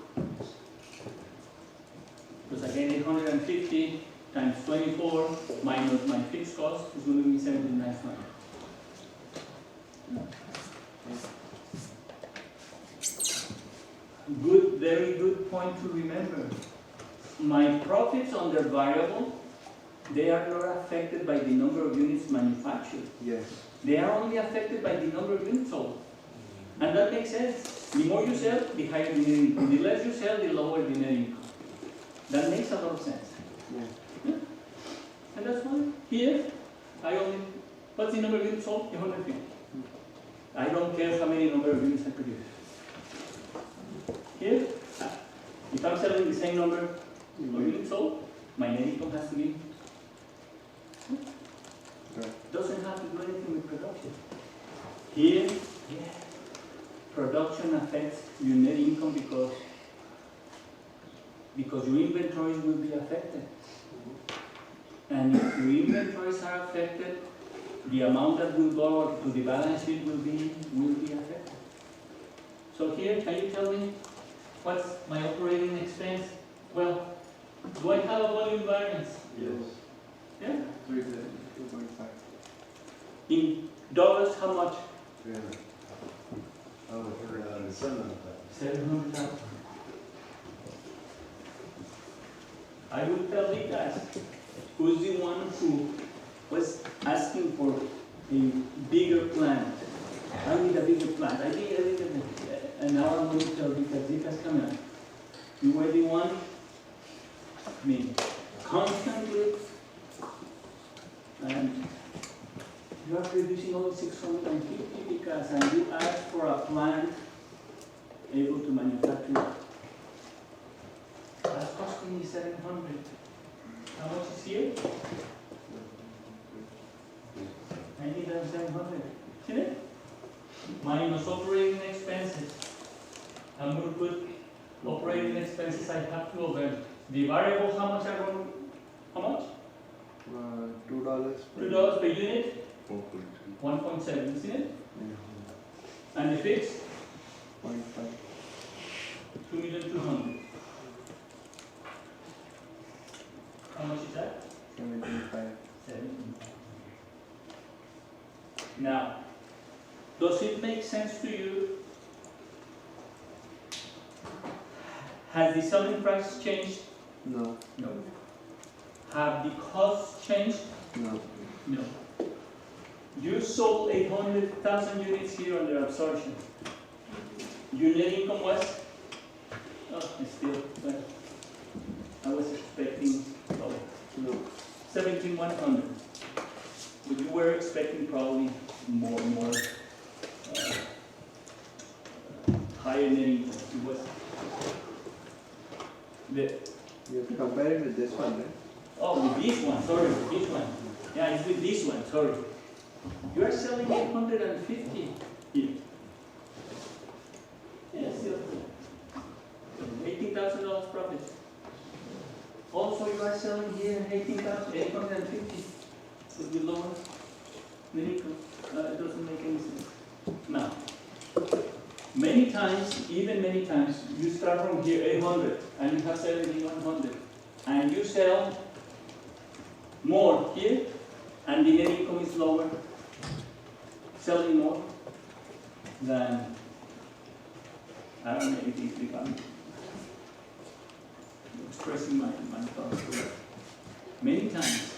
S1: Because again, 850 times 24 minus my fixed cost is going to be 17,900. Good, very good point to remember. My profits on their variable, they are not affected by the number of units manufactured.
S10: Yes.
S1: They are only affected by the number of units sold. And that makes sense. The more you sell, the higher the net income. The less you sell, the lower the net income. That makes a lot of sense. Yeah. And that's why here, I only, what's the number of units sold? 150. I don't care how many number of units I produce. Here, if I'm selling the same number of units sold, my net income has to be, doesn't have to do anything with production. Here, yeah, production affects your net income because your inventories will be affected. And if your inventories are affected, the amount that will go to the balance sheet will be affected. So here, can you tell me what's my operating expense? Well, do I have a volume variance?
S10: Yes.
S1: Yeah?
S10: 2.5.
S1: In dollars, how much?
S10: 300. Oh, 700.
S1: 700,000. I will tell the guys who's the one who was asking for a bigger plant. I need a bigger plant. I need a bigger plant. And now I'm going to tell because this has come out. You were the one, constantly, and you are producing only 650 because and you asked for a plant able to manufacture. That's costing me 700. How much is here? I need a 2,700. See it? Minus operating expenses. I'm going to put operating expenses I have to over. The variable, how much are going? How much?
S10: $2.
S1: $2 per unit.
S10: 4.3.
S1: 1.7, isn't it? And the fixed?
S10: 0.5.
S1: 2,200,000. How much is that?
S10: 17.5.
S1: 17. Now, does it make sense to you? Has the selling price changed?
S10: No.
S1: No. Have the costs changed?
S10: No.
S1: No. You sold 800,000 units here under absorption. Your net income was? Oh, it's still better. I was expecting lower.
S10: No.
S1: 17,100. But you were expecting probably more higher net income. It was
S10: You have to compare it with this one, right?
S1: oh, with this one, sorry, with this one. Yeah, it's with this one, sorry. You are selling 850 here. Yeah, still $18,000 profit. Also, you are selling here 18,850. Could be lower. Net income. It doesn't make any sense. Now, many times, you start from here 800 and you have 7,100, and you sell more here, and the net income is lower, selling more than, I don't know if I'm expressing my thoughts correct. Many times,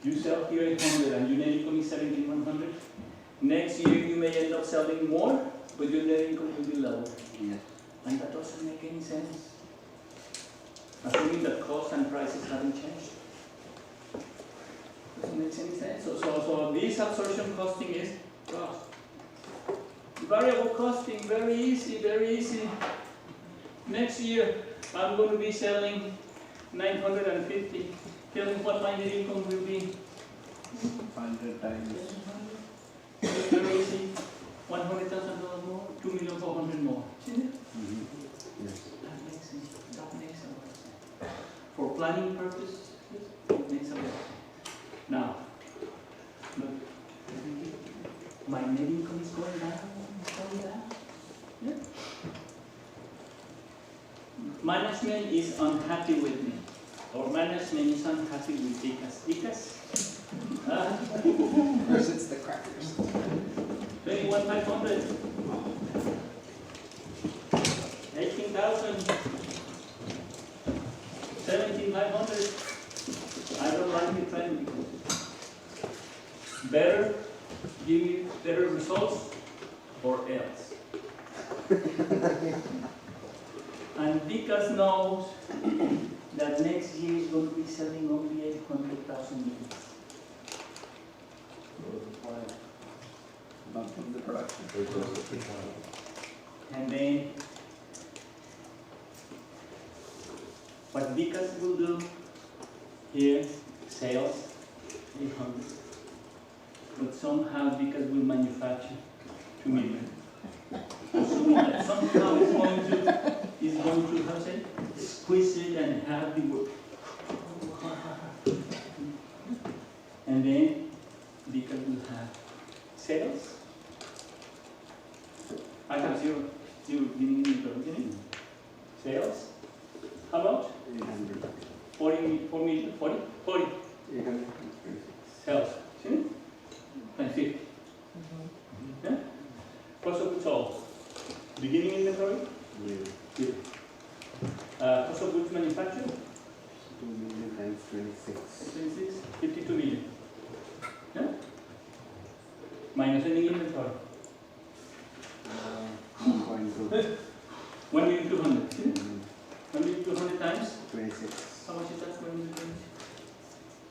S1: you sell here 800 and your net income is 7,100. Next year you may end up selling more, but your net income will be lower.
S10: Yeah.
S1: And that doesn't make any sense. Assuming that costs and prices haven't changed. Doesn't make any sense. So this absorption costing is cost. Variable costing, very easy, very easy. Next year I'm going to be selling 950. Tell me what my net income will be.
S10: 100 times.
S1: Very easy. $100,000 more, 2,400,000 more. See it?
S10: Yes.
S1: That makes sense. That makes a lot of sense. For planning purposes, it makes a lot of sense. Now, look, my net income is going down. It's going down. Yeah. Management is unhappy with me. Or management is unhappy with Dicas.
S6: First it's the crackers.
S1: 21,500. 18,000. 17,500. I don't like the trend. Better, give me better results, or else. And Dicas knows that next year is going to be selling only 800,000 units.
S10: Not from the production.
S1: And then what Dicas will do here, sales 800. But somehow Dicas will manufacture 2 million. Assuming that somehow it's going to how to say, squeeze it and have the work. And then Dicas will have sales. I have zero beginning in the beginning. Sales. How much?
S10: 800.
S1: 40.
S10: 800.
S1: Sales. See? And 50. Yeah? Cost of goods sold. Beginning inventory? Zero. Cost of goods manufactured?
S10: 2 million times 26.
S1: 26. 52 million. Yeah? Minus ending inventory.
S10: 1.2.
S1: 1,200,000. See? 1,200,000 times?
S10: 26.
S1: How much is that? 1,200,000?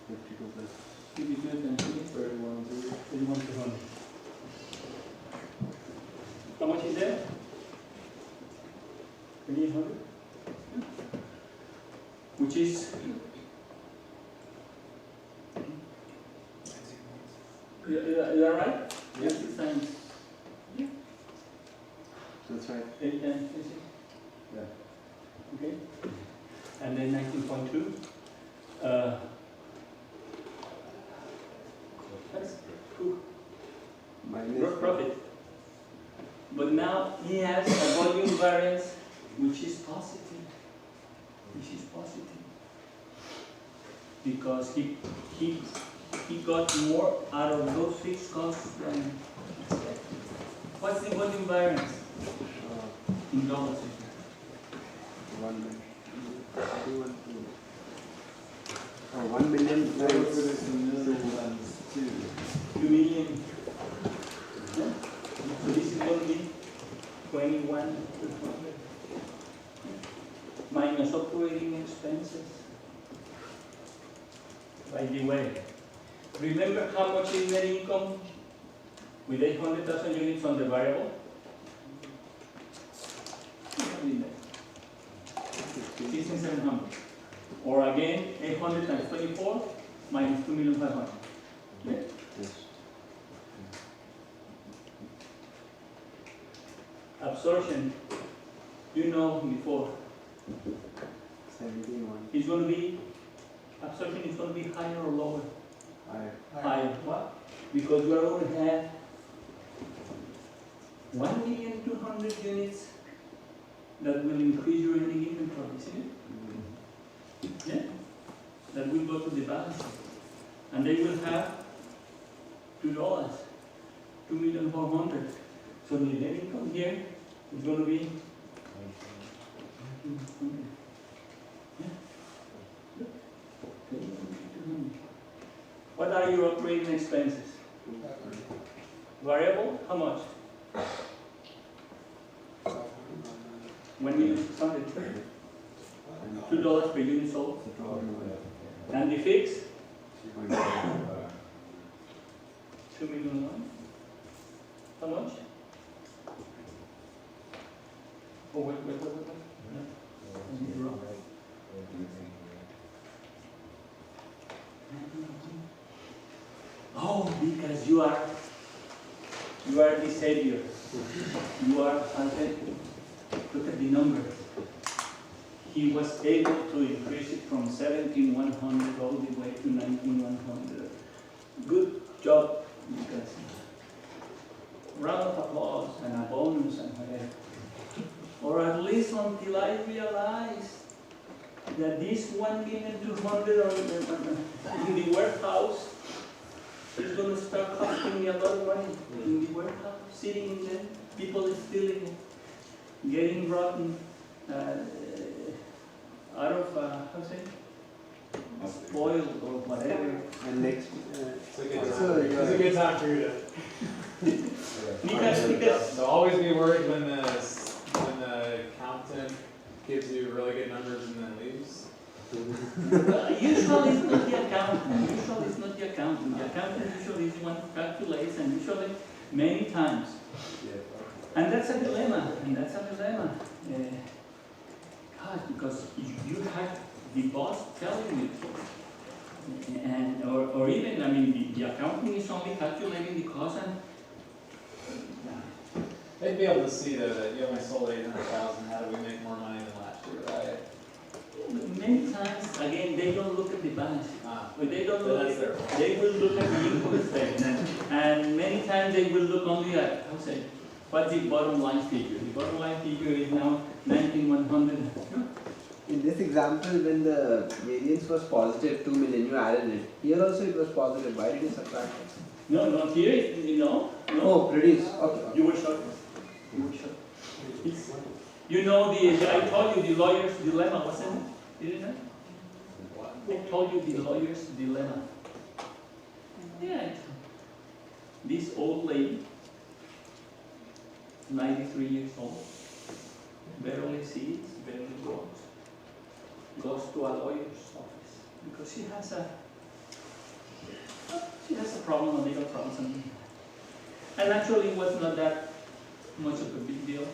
S10: 52 plus.
S1: 52 times 31,200. How much is there? 2,800. Which is Is that right?
S2: Yes.
S1: 6 times.
S2: That's right.
S1: 8 times 6.
S2: Yeah.
S1: Okay. And then 19.2. That's cool. Gross profit. But now he has a volume variance which is positive. Which is positive. Because he got more out of those fixed costs than expected. What's the volume variance in dollars?
S2: 1 million times
S1: 2 million. Yeah. So this is going to be 21 minus operating expenses. By the way, remember how much is net income with 800,000 units on the variable? 16,700. Or again, 800 times 24 minus 2,500,000. Yeah?
S2: Yes.
S1: Absorption, you know before.
S2: 71.
S1: It's going to be, absorption is going to be higher or lower?
S2: Higher.
S1: Higher. What? Because we are going to have 1,200,000 units that will increase your ending inventory, isn't it? Yeah? That will go to the balance sheet. And they will have $2, 2,400,000. So the net income here is going to be 200. Yeah? What are your operating expenses? Variable, how much? 1,600,000. $2 per unit sold. And the fixed? 2 million. How much? Oh, wait. No. Oh, because you are the savior. You are, look at the numbers. He was able to increase it from 17,100 all the way to 19,100. Good job, because round of applause and a bonus and whatever. Or at least until I realized that this 1,200,000 in the warehouse is going to start costing me a lot of money in the warehouse, sitting in there, people stealing it, getting rotten. Out of, how say, spoiled or whatever.
S2: And next,
S4: It's a good time for you to.
S1: Because
S4: So always be worried when the accountant gives you really good numbers and then leaves.
S1: usually it's not the accountant. Usually it's not the accountant. The accountant usually is the one who calculates, and usually many times. And that's a dilemma. Because you have the boss telling you, and or even, I mean, the accounting is only calculating the cost, and
S4: They'd be able to see though that you only sold 800,000. How do we make more money than last year, right?
S1: many times, again, they don't look at the balance sheet. But they don't
S4: So
S1: look
S4: that's their
S1: at,
S4: fault.
S1: they will look at the income statement, and many times they will look only at, how say, what's the bottom line figure? The bottom line figure is now 19,100.
S6: In this example, when the variance was positive 2 million, you added it. Here also it was positive. Why did you subtract it?
S1: No, here, no.
S6: Oh, produce. Okay.
S1: You were short. You know, I told you the lawyer's dilemma, wasn't it? Didn't I? I told you the lawyer's dilemma. Yeah. This old lady, 93 years old, barely sees, barely walks, goes to a lawyer's office because she has a problem, a legal problem, something. And actually it was not that much of a big deal.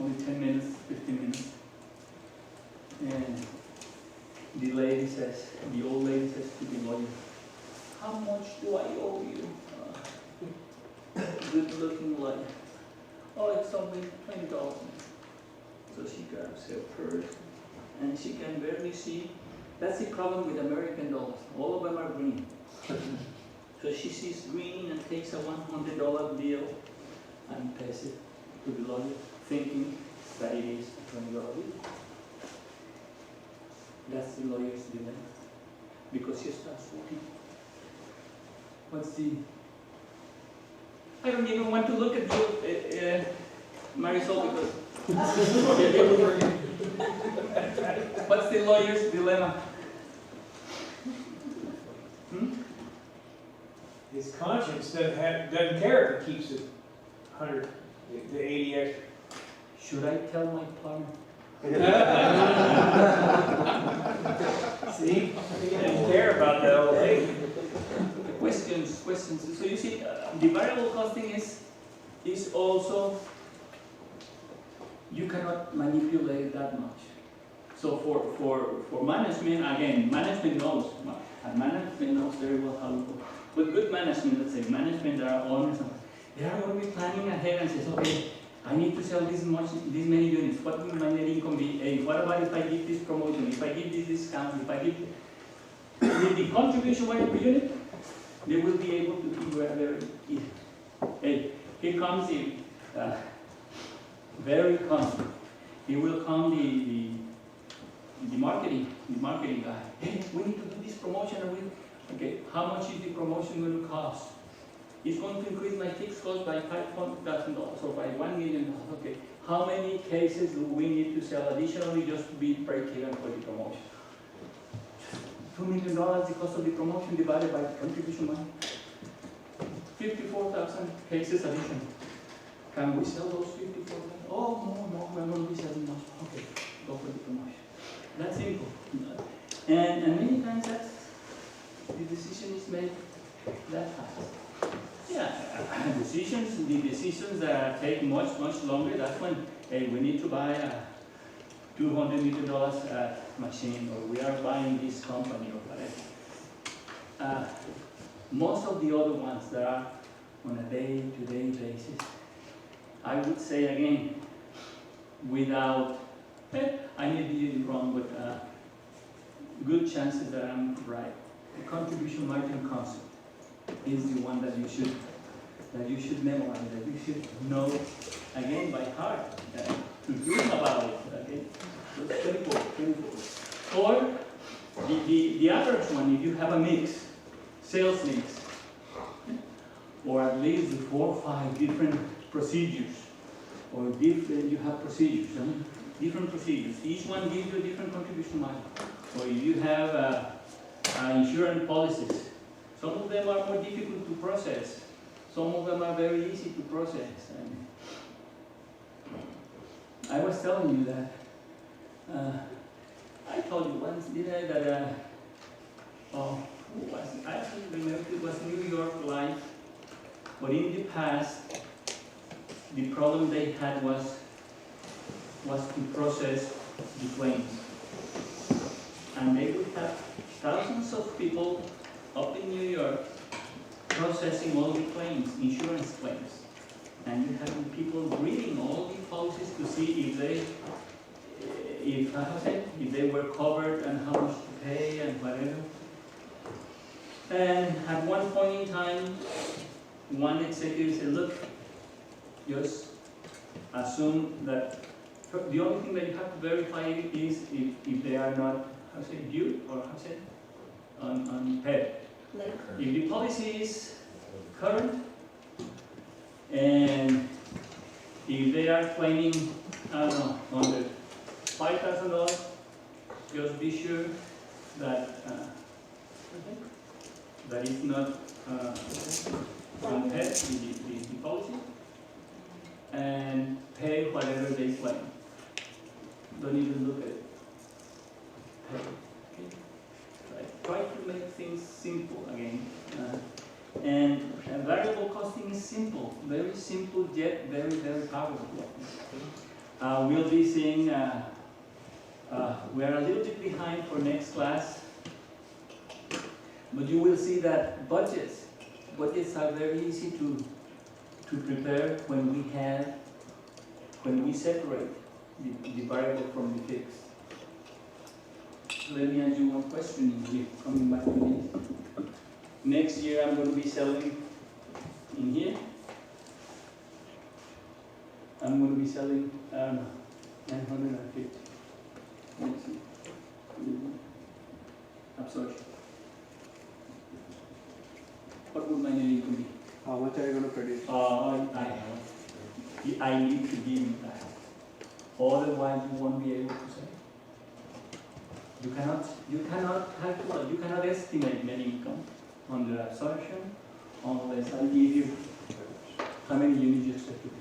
S1: Only 10 minutes, 15 minutes. And the old lady says to the lawyer, how much do I owe you? Good looking like, oh, it's only $20. So she grabs her purse and she can barely see. That's the problem with American dollars. All of them are green. So she sees green and takes a $100 bill and pays it to the lawyer, thinking that it is a $20 bill. That's the lawyer's dilemma, because she starts looking. What's the? I don't even want to look at you, Marisol, because what's the lawyer's dilemma?
S12: His conscience doesn't care if he keeps it 100, the 80 extra.
S1: Should I tell my partner?
S12: See, he doesn't care about that old lady.
S1: Questions. So you see, the variable costing is also, you cannot manipulate that much. So for management, again, management knows, and management knows very well how to go. With good management, let's say management that are honest, they are always planning ahead and says, okay, I need to sell this many units. What will my net income be? Hey, what about if I give this promotion? If I give this discount? If I give with the contribution money per unit, they will be able to do very easy. Hey, here comes the very common. Here will come the marketing guy. Hey, we need to do this promotion. Okay, how much is the promotion going to cost? It's going to increase my fixed cost by $500,000 or by $1 million. Okay, how many cases do we need to sell additionally just to be break-even for the promotion? $2 million the cost of the promotion divided by the contribution money. 54,000 cases additional. Can we sell those 54,000? Oh, no, we're going to be selling much. Okay, go for the promotion. That's simple. And many times the decision is made that fast. Yeah, the decisions that take much longer, that's when, hey, we need to buy a $200 million machine, or we are buying this company, or whatever. Most of the other ones that are on a day-to-day basis, I would say again, without, I may be wrong, but good chances that I'm right. The contribution margin concept is the one that you should memorize, that you should know again by heart, to dream about it. Okay, so it's very important. Or the average one, if you have a mix, sales mix, or at least 4 or 5 different procedures, or you have procedures, different procedures. Each one gives you a different contribution margin. Or if you have insurance policies, some of them are more difficult to process. Some of them are very easy to process. And I was telling you that, I told you once, didn't I, that, I actually remember it was New York Life, but in the past, the problem they had was to process the claims. And they would have thousands of people up in New York processing all the claims, insurance claims. And you have people reading all the policies to see if they were covered and how much to pay and whatever. And at one point in time, one executive said, look, just assume that the only thing that you have to verify is if they are not, due, or unpaid. If the policy is current, and if they are claiming, I don't know, under $5,000, just be sure that that is not unpaid, the policy, and pay whatever they claim. Don't even look at it. Okay. Right. Try to make things simple again. And variable costing is simple, very simple yet very, very powerful. We'll be seeing, we are a little bit behind for next class. But you will see that budgets are very easy to prepare when we separate the variable from the fixed. Let me ask you one question here, coming back to this. Next year I'm going to be selling in here. I'm going to be selling 950. Next year. Absorption. What would my net income be?
S2: How much are you going to produce?
S1: I need to give you that. Otherwise, you won't be able to sell. You cannot calculate, you cannot estimate net income on the absorption unless I give you how many units you expect to be.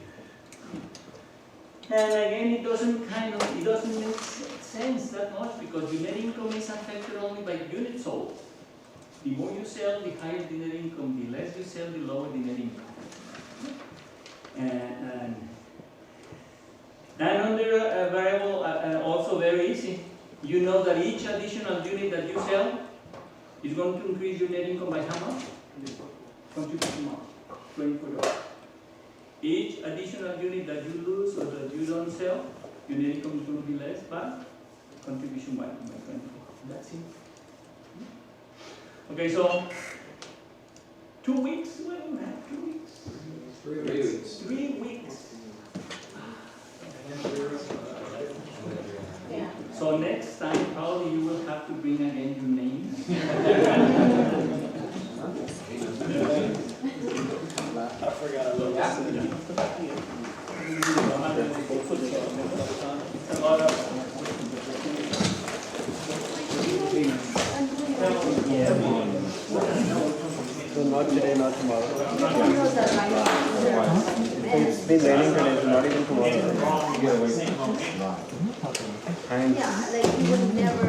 S1: And again, it doesn't make sense that much because the net income is affected only by units sold. The more you sell, the higher the net income. The less you sell, the lower the net income. And under a variable, also very easy. You know that each additional unit that you sell is going to increase your net income by how much? Contribution amount, $24. Each additional unit that you lose or that you don't sell, your net income is going to be less by contribution by 24. That's it. Okay, so 2 weeks? Well, we have 2 weeks.
S2: 3 weeks.
S1: 3 weeks.
S18: Yeah.
S1: So next time, probably you will have to bring again your name.
S7: I forgot about that.
S1: It's a lot of.
S10: So not today, not tomorrow. It's been raining today, so not even tomorrow. And
S9: Yeah, like you would never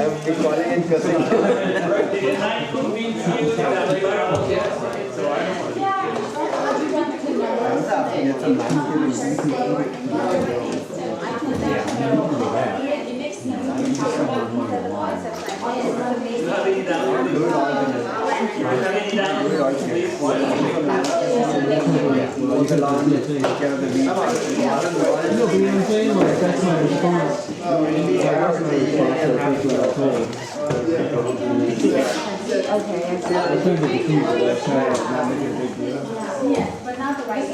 S10: I've been calling and cussing.
S1: Did I convince you that the variable yes? So I don't you have any doubt? You have any doubt?
S9: Yes, but not the right.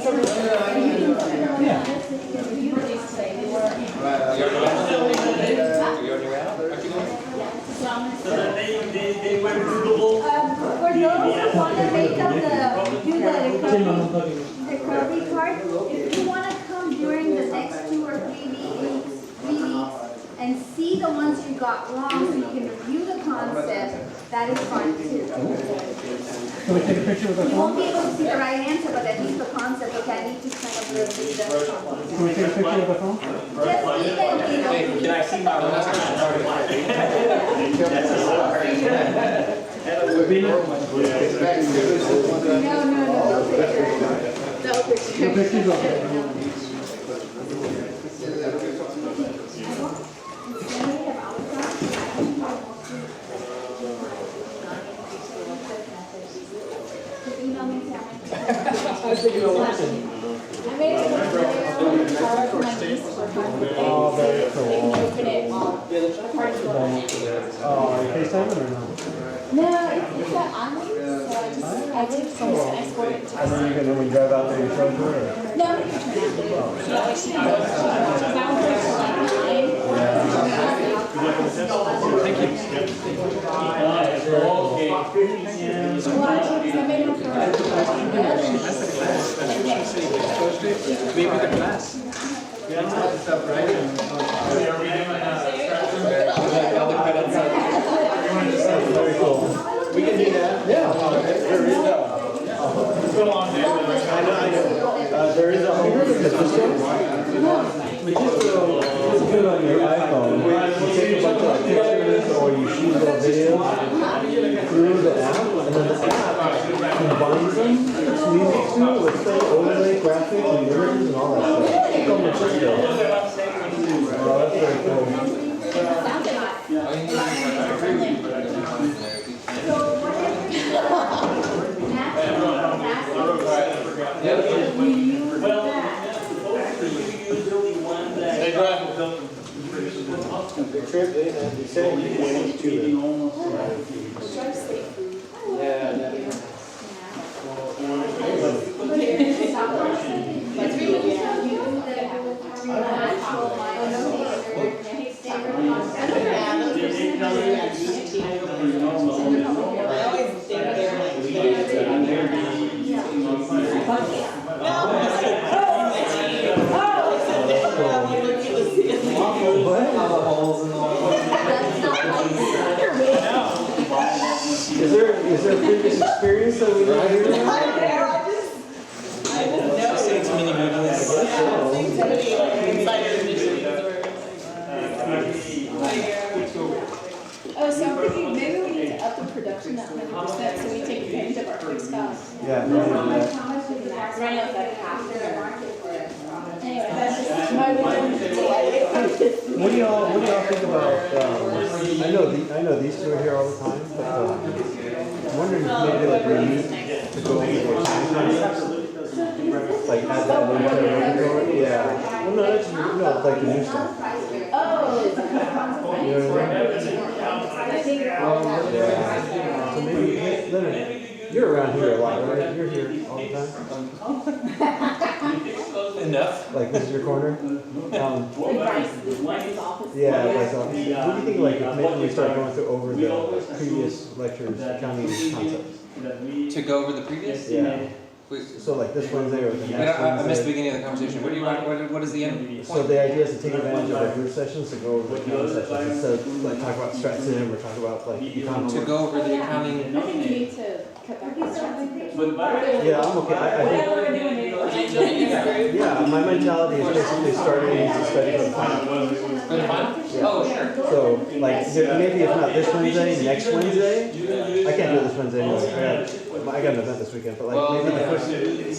S1: So that they were movable.
S9: For those who want to make up the recovery part, if you want to come during the next 2 or 3 weeks and see the ones you got wrong so you can review the concept, that is fine too.
S16: Can we take a picture with our
S9: You
S16: phone?
S9: won't be able to see the right answer, but at least the concept, okay, I need to kind of review the concept.
S16: Can we take a picture with our phone?
S9: Just email me, no,
S1: Can I see my
S9: no picture. No picture.
S16: No pictures, okay.
S9: I made it
S16: Oh, very cool.
S9: open it on.
S16: Oh, are you FaceTiming or no?
S9: No, it's got on so I took some and export it to
S16: And then you can, when you drive out there, you show it to her? Or?
S9: No, you can turn it on. She
S17: Maybe the class.
S16: Very cool.
S17: We can do that.
S16: Yeah.
S17: There is
S16: I know. There is a home assistant, which is put on your iPhone. You take a bunch of pictures or you shoot little videos through the app, and then the app combines them, squeezes to with some overlay graphics and images and all that stuff. It's called Mephisto. Very cool.
S18: Sounds like
S16: Good trip, eh? You said you went to Is there a previous experience that we need to hear about?
S18: oh, so I'm thinking maybe we need to up the production that 100% so we take advantage of our fixed costs.
S16: Yeah.
S18: Right now it's like half the market for it. Anyway, that's just my one.
S16: What do y'all think about, I know these two are here all the time, but, I'm wondering if maybe like we need to go over the time concepts. Like add that one to the repertoire, yeah. Well, no, that's, no, like the new stuff.
S18: Oh.
S16: You know what I mean? Yeah. So maybe, Leonard, you're around here a lot, right? You're here all the time?
S11: Enough.
S16: Like this is your corner? Yeah, Bryce's office. What do you think, like, if maybe we start going through over the previous lectures, accounting concepts?
S6: To go over the previous?
S16: Yeah. So like this Wednesday or the next
S6: I missed the
S16: Wednesday?
S6: beginning of the conversation. What do you want, what is the end
S16: So
S6: point?
S16: the idea is to take advantage of our group sessions to go over the accounting sessions instead of like talk about Stratsim or talk about like economics.
S6: To go over the accounting.
S18: I think we need to cut back on something.
S16: Yeah, I'm okay. I
S18: Whatever we're doing,
S16: yeah, my mentality is basically starting to study for the final.
S6: For the final?
S16: Yeah.
S6: Oh, sure.
S16: So like maybe if not this Wednesday, next Wednesday. I can't do it this Wednesday anyway. I got an event this weekend, but like maybe the first.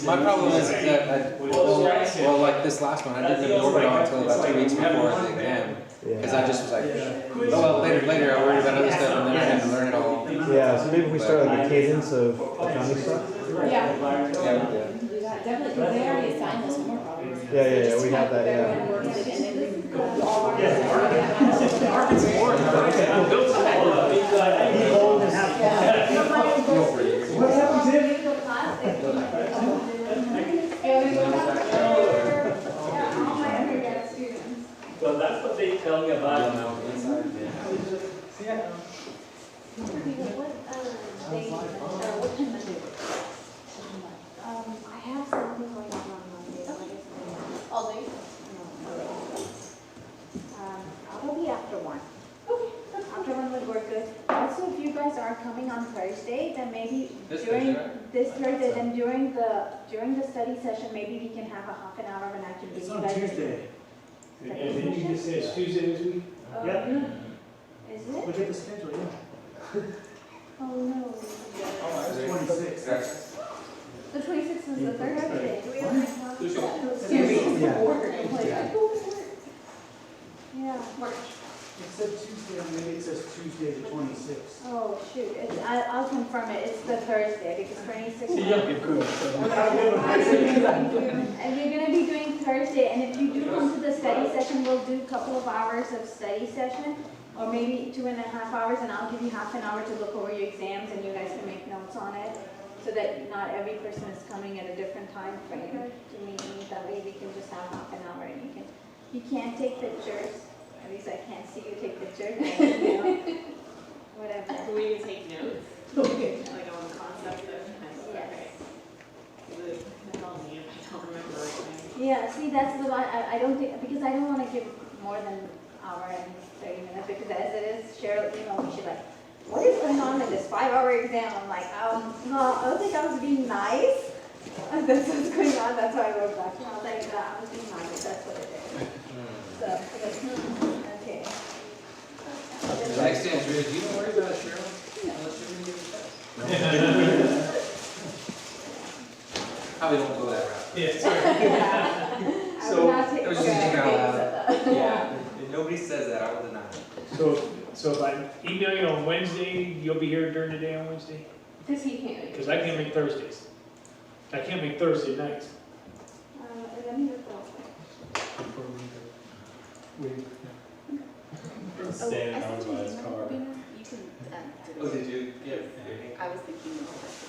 S6: My problem is that well, like this last one, I didn't even work on until about 2 weeks before the exam. Because I just was like, oh well, later I worried about other stuff and then I had to learn it all.
S16: Yeah, so maybe we start like a cadence of accounting stuff.
S18: Yeah. Definitely, because they already assigned us homework problems.
S16: Yeah, we have that, yeah.
S14: What happened, Tim?
S1: So that's what they tell me about.
S9: I have something going on Monday.
S18: All day.
S9: I'll be after 1. After 1 would work good. Also, if you guys are coming on Thursday, then maybe during this Thursday, then during the study session, maybe we can have a half an hour when I can give
S14: It's
S9: you
S14: on
S9: guys.
S14: Tuesday.
S7: And then you just say it's Tuesday this week?
S14: Yep.
S9: Is
S14: Look
S9: it?
S14: at the schedule, yeah.
S9: Oh no.
S14: It's 26.
S9: The 26th is the Thursday. Do we have any class? Yeah.
S14: It said Tuesday, maybe it says Tuesday the 26th.
S9: Oh, shoot. I'll confirm it. It's the Thursday because 26th. And we're gonna be doing Thursday, and if you do come to the study session, we'll do a couple of hours of study session, or maybe 2.5 hours, and I'll give you half an hour to look over your exams, and you guys can make notes on it, so that not every person is coming at a different time frame to meet me. That way we can just have half an hour, and you can't take pictures. At least I can't see you take pictures. Whatever.
S8: Do we take notes? Okay. Like on the concept of
S9: Yes.
S8: tell me if I don't remember right.
S9: Yeah, see, that's the one, I don't think, because I don't want to give more than an hour and 30 minutes, because as it is, Cheryl emailed me, she's like, what is going on with this 5-hour exam? I'm like, no, I don't think I was being nice. That's what's going on, that's why I wrote back. I was like, I was being nice, that's what it is. So, okay.
S6: Next answer is, you don't worry about it, Cheryl. Unless you're going to give a test. Probably don't go that route.
S12: Yeah, sorry.
S9: I will not take
S6: it was just thinking out loud.
S9: Yeah.
S11: Nobody
S12: So if I email you on Wednesday, you'll be here during the day on Wednesday?
S8: Because he can't.
S12: Because I can't make Thursdays. I can't make Thursday nights.
S9: Let me look up.
S4: Standing on by his car.
S8: You can,
S2: Oh, did you? Yeah.
S8: I was thinking of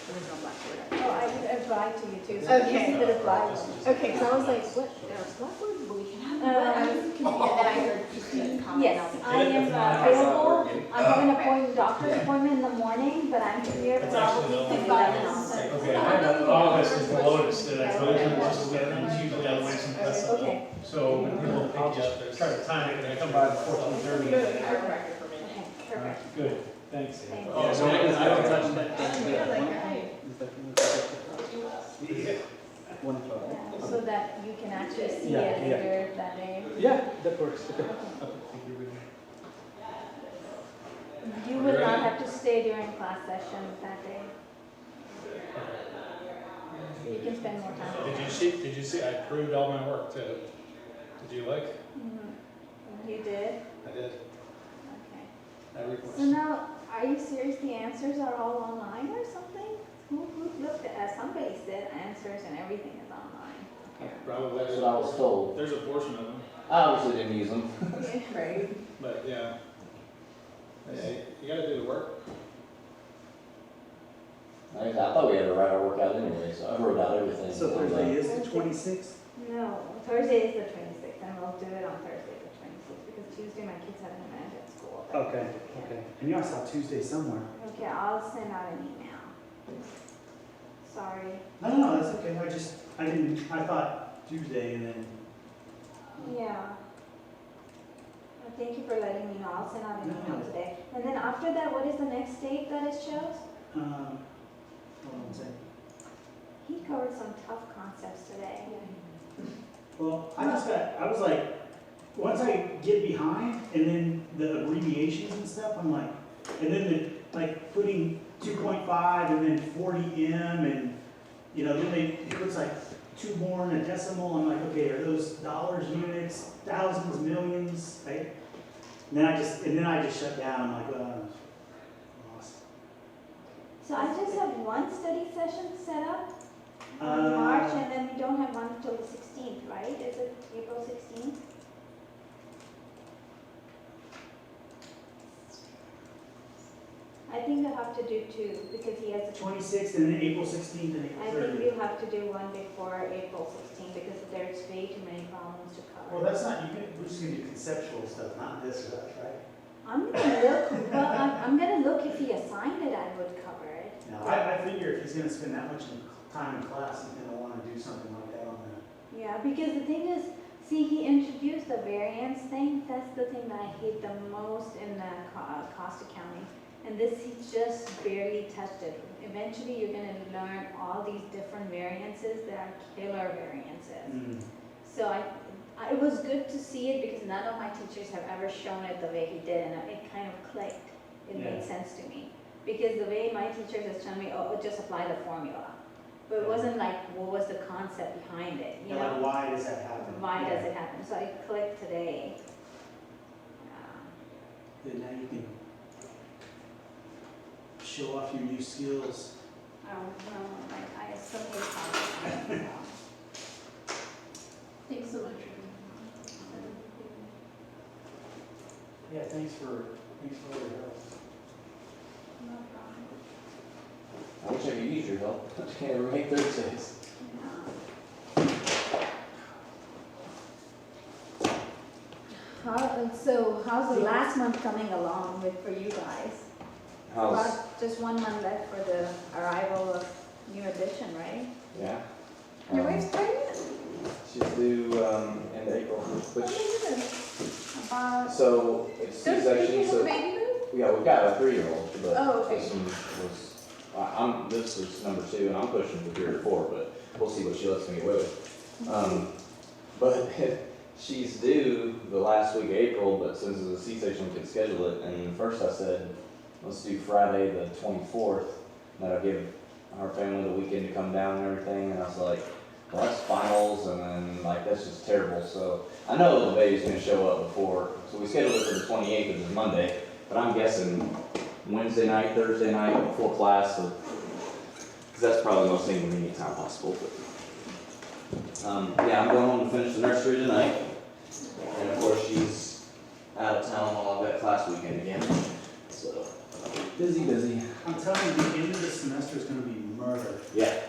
S8: original Blackboard.
S9: Oh, I did reply to you too, so you
S8: Okay.
S9: see the reply.
S8: Okay, because I was like, what, there's Blackboard, but we can have, what? I was confused, and then I heard Christine comment.
S9: Yes, I am available. I have an appointment, doctor's appointment in the morning, but I'm here probably till 11 also.
S12: Okay, August is the lowest that I told you, just usually I wait some plus.
S9: Okay.
S12: So we'll pick you up, try to time it, and I come by before 4:30.
S9: Perfect.
S12: Good, thanks.
S9: Thank you.
S12: Yeah, so I don't touch that.
S9: Yeah, so that you can actually see
S12: Yeah,
S9: it
S12: yeah.
S9: later that day.
S12: Yeah, that works.
S9: You will not have to stay during class session that day. So you can spend more time.
S7: Did you see, I approved all my work too. Did you look?
S9: Mhm. You did?
S7: I did.
S9: Okay.
S7: I requested.
S9: So now, are you serious? The answers are all online or something? Who looked at, somebody said answers and everything is online.
S7: Probably.
S3: That's what I was told.
S7: There's a portion of them,
S3: I obviously didn't use them.
S9: Right.
S7: but yeah. Yeah, you gotta do the work.
S3: I thought we had to write our work out anyway, so I wrote out everything.
S14: So Thursday is the 26th?
S9: No, Thursday is the 26th, and we'll do it on Thursday the 26th, because Tuesday my kids have an event at school.
S14: Okay, okay. And you also saw Tuesday somewhere.
S9: Okay, I'll send out an email. Sorry.
S14: No, that's okay. I thought Tuesday and then.
S9: Yeah. Thank you for letting me know. I'll send out an email today. And then after that, what is the next date that it shows?
S14: Hold on a second.
S9: He covered some tough concepts today.
S14: Well, I was like, once I get behind and then the abbreviations and stuff, I'm like, and then like putting 2.5 and then 40M and, you know, then it puts like 2 more in a decimal. I'm like, okay, are those dollars, units, thousands, millions, right? And then I just shut down. I'm like, well, I'm lost.
S9: So I just have one study session set up on
S14: Uh,
S9: March, and then we don't have one until the 16th, right? Is it April 16th? I think you'll have to do 2, because he has a
S14: 26th and then April 16th and April
S9: I
S14: 30th.
S9: think you have to do one before April 16th, because there's way too many problems to cover.
S14: Well, that's not, we're just gonna do conceptual stuff, not this stuff, right?
S9: I'm gonna look, well, I'm gonna look if he assigned it, I would cover it.
S14: Now, I figure if he's gonna spend that much time in class, he's gonna wanna do something like that on the.
S9: Yeah, because the thing is, see, he introduced the variance thing, that's the thing that I hate the most in the cost accounting. And this, he just barely touched it. Eventually, you're gonna learn all these different variances that are killer variances. So it was good to see it because none of my teachers have ever shown it the way he did, and it kind of clicked. It made sense to me. Because the way my teachers was telling me, oh, just apply the formula. But it wasn't like, what was the concept behind it, you know?
S14: Like, why does that happen?
S9: Why does it happen? So it clicked today.
S14: Then now you can show off your new skills.
S9: I don't know, I still hate college.
S8: Thanks so much.
S14: Yeah, thanks for all your help.
S9: No problem.
S3: I wish I could use your help. I just can't ever make Thursdays.
S9: So how's the last month coming along for you guys? About just 1 month left for the arrival of new edition, right?
S3: Yeah.
S9: Your wife's pregnant?
S3: She's due in April, which,
S9: About.
S3: so it's C-section, so.
S9: Baby boo?
S3: Yeah, we've got a 3-year-old, but
S9: Oh, okay.
S3: this one was, this is number 2, and I'm pushing for 3 or 4, but we'll see what she lets me get away with. But she's due the last week of April, but since it's a C-section, we could schedule it, and first I said, let's do Friday the 24th, that'll give our family the weekend to come down and everything, and I was like, well, that's finals, and then, like, that's just terrible, so. I know the baby's gonna show up before, so we scheduled it for the 28th, which is Monday, but I'm guessing Wednesday night, Thursday night, before class, so, cause that's probably the most inconvenient time possible, but. Yeah, I'm going home to finish the nursery tonight, and of course, she's out of town while I've got class weekend again, so. Busy.
S14: I'm telling you, the end of this semester is gonna be murder.
S3: Yeah.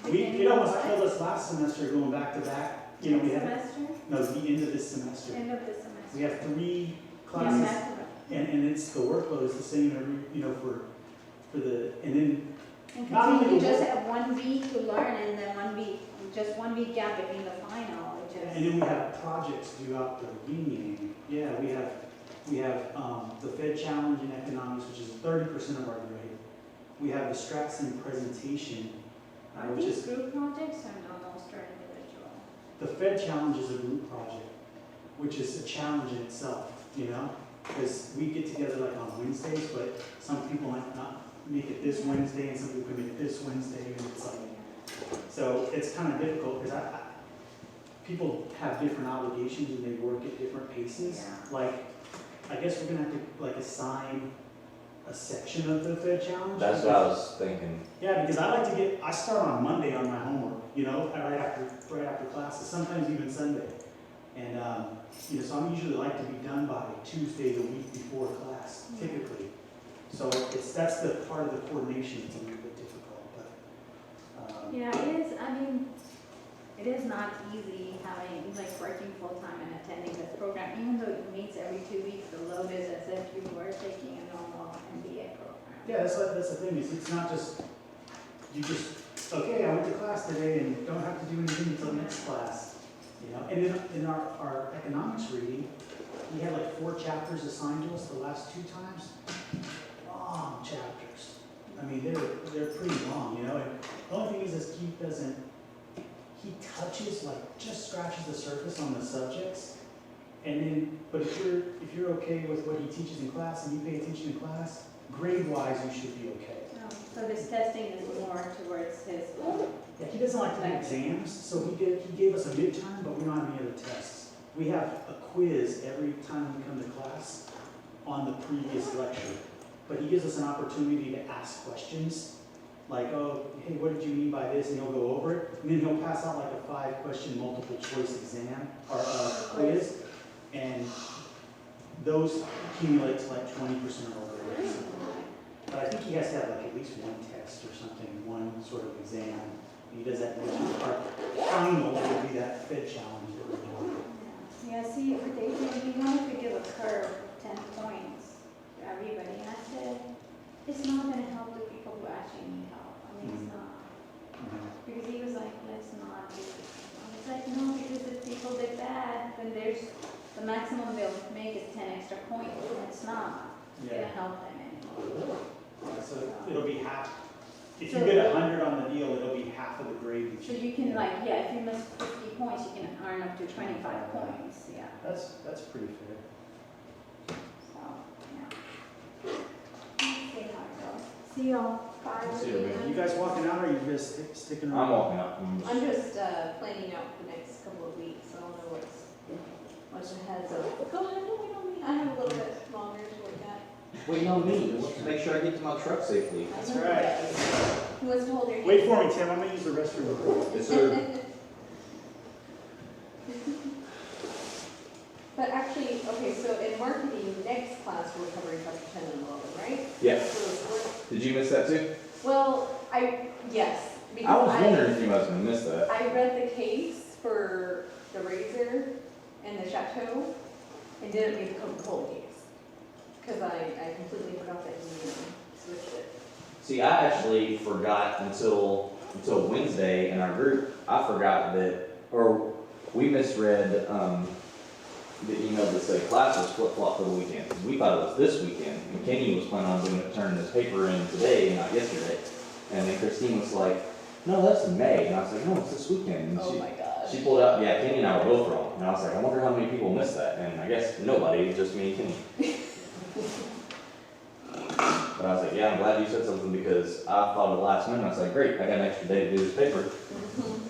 S14: It almost killed us last semester going back to back. You know, we had,
S9: Semester?
S14: no, the end of this semester.
S9: End of the semester.
S14: We have 3 classes, and it's, the workload is the same every, you know, for the, and then,
S9: And
S14: not only
S9: you
S14: the
S9: just
S14: work-
S9: have 1 week to learn and then 1 week, just 1 week gap between the final, which is.
S14: and then we have projects due out the beginning. Yeah, we have the Fed Challenge in economics, which is 30% of our grade. We have the Stratson presentation,
S9: Are
S14: which
S9: these
S14: is,
S9: group projects or almost or individual?
S14: the Fed Challenge is a group project, which is a challenge in itself, you know? Because we get together like on Wednesdays, but some people might not make it this Wednesday, and some people can make it this Wednesday, and it's like, so it's kind of difficult, because people have different obligations and they work at different paces. Like, I guess we're gonna have to like assign a section of the Fed Challenge.
S3: That's what I was thinking.
S14: Yeah, because I start on Monday on my homework, you know, right after classes, sometimes even Sunday. And, you know, so I'm usually like to be done by Tuesday the week before class, typically. So that's the part of the coordination that's a little bit difficult, but.
S9: Yeah, it is, I mean, it is not easy having, like, working full-time and attending this program, even though it meets every 2 weeks, the load is as if you were taking a normal MBA program.
S14: Yeah, that's the thing, is it's not just, you just, okay, I went to class today and don't have to do anything until next class, you know? And in our economics reading, we had like 4 chapters assigned to us the last 2 times. Long chapters. I mean, they're pretty long, you know? And the only thing is Keith doesn't, he touches, like, just scratches the surface on the subjects. And then, but if you're okay with what he teaches in class and you pay attention in class, grade-wise, you should be okay.
S9: So this testing is more towards his.
S14: Yeah, he doesn't like to do exams, so he gave us a midterm, but we don't have any other tests. We have a quiz every time we come to class on the previous lecture. But he gives us an opportunity to ask questions, like, oh, hey, what did you mean by this? And he'll go over it. And then he'll pass out like a 5-question multiple choice exam, or quiz. And those accumulate to like 20% of our grades. But I think he has to have like at least 1 test or something, 1 sort of exam. And he does that, our final will be that Fed challenge that we're doing.
S9: Yeah, see, with ATM, even if we give a curve of 10 points to everybody, and I said, it's not gonna help the people who actually need help. I mean, it's not. Because he was like, let's not do this. I was like, no, because if people did bad, then there's, the maximum they'll make is 10 extra points, and it's not gonna help them anymore.
S14: So it'll be half. If you get 100 on the deal, it'll be half of the grade.
S9: So you can like, yeah, if you miss 50 points, you can earn up to 25 points, yeah.
S14: That's pretty fair.
S9: So, yeah. Let's see how it goes. See y'all. Bye.
S3: See you, man.
S14: You guys walking out, or are you just sticking around?
S3: I'm walking out.
S8: I'm just planning out the next couple of weeks. I don't know what's ahead, so go ahead, no, we don't need, I have a little bit longer to look at.
S3: Waiting on me, to make sure I get to my truck safely.
S14: That's right.
S8: Who wants to hold your hand?
S14: Wait for me, Tim. I'm gonna use the restroom.
S3: Yes, sir.
S8: But actually, okay, so in marketing, next class, we're covering chapter 10 and 11, right?
S3: Yeah.
S8: So what-
S3: Did you miss that too?
S8: Well, yes. because
S3: I was wondering if you must have missed that.
S8: I read the case for the Razor and the Chateau and didn't read the Coca-Cola case. Because I completely forgot that you switched it.
S3: See, I actually forgot until Wednesday in our group. I forgot that, or we misread the email that said class was flip-flop for the weekend. We thought it was this weekend, and Kenny was planning on doing it, turning this paper in today, not yesterday. And then Christine was like, "No, that's in May." And I was like, "No, it's this weekend." And
S8: Oh my gosh.
S3: she pulled out, yeah, Kenny and I were both wrong. And I was like, "I wonder how many people missed that." And I guess nobody, just me and Kenny. But I was like, yeah, I'm glad you said something because I thought of the last minute. I was like, great, I got an extra day to do this paper.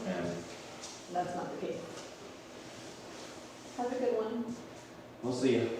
S3: And
S8: that's not the case. Have a good one.
S5: We'll see you.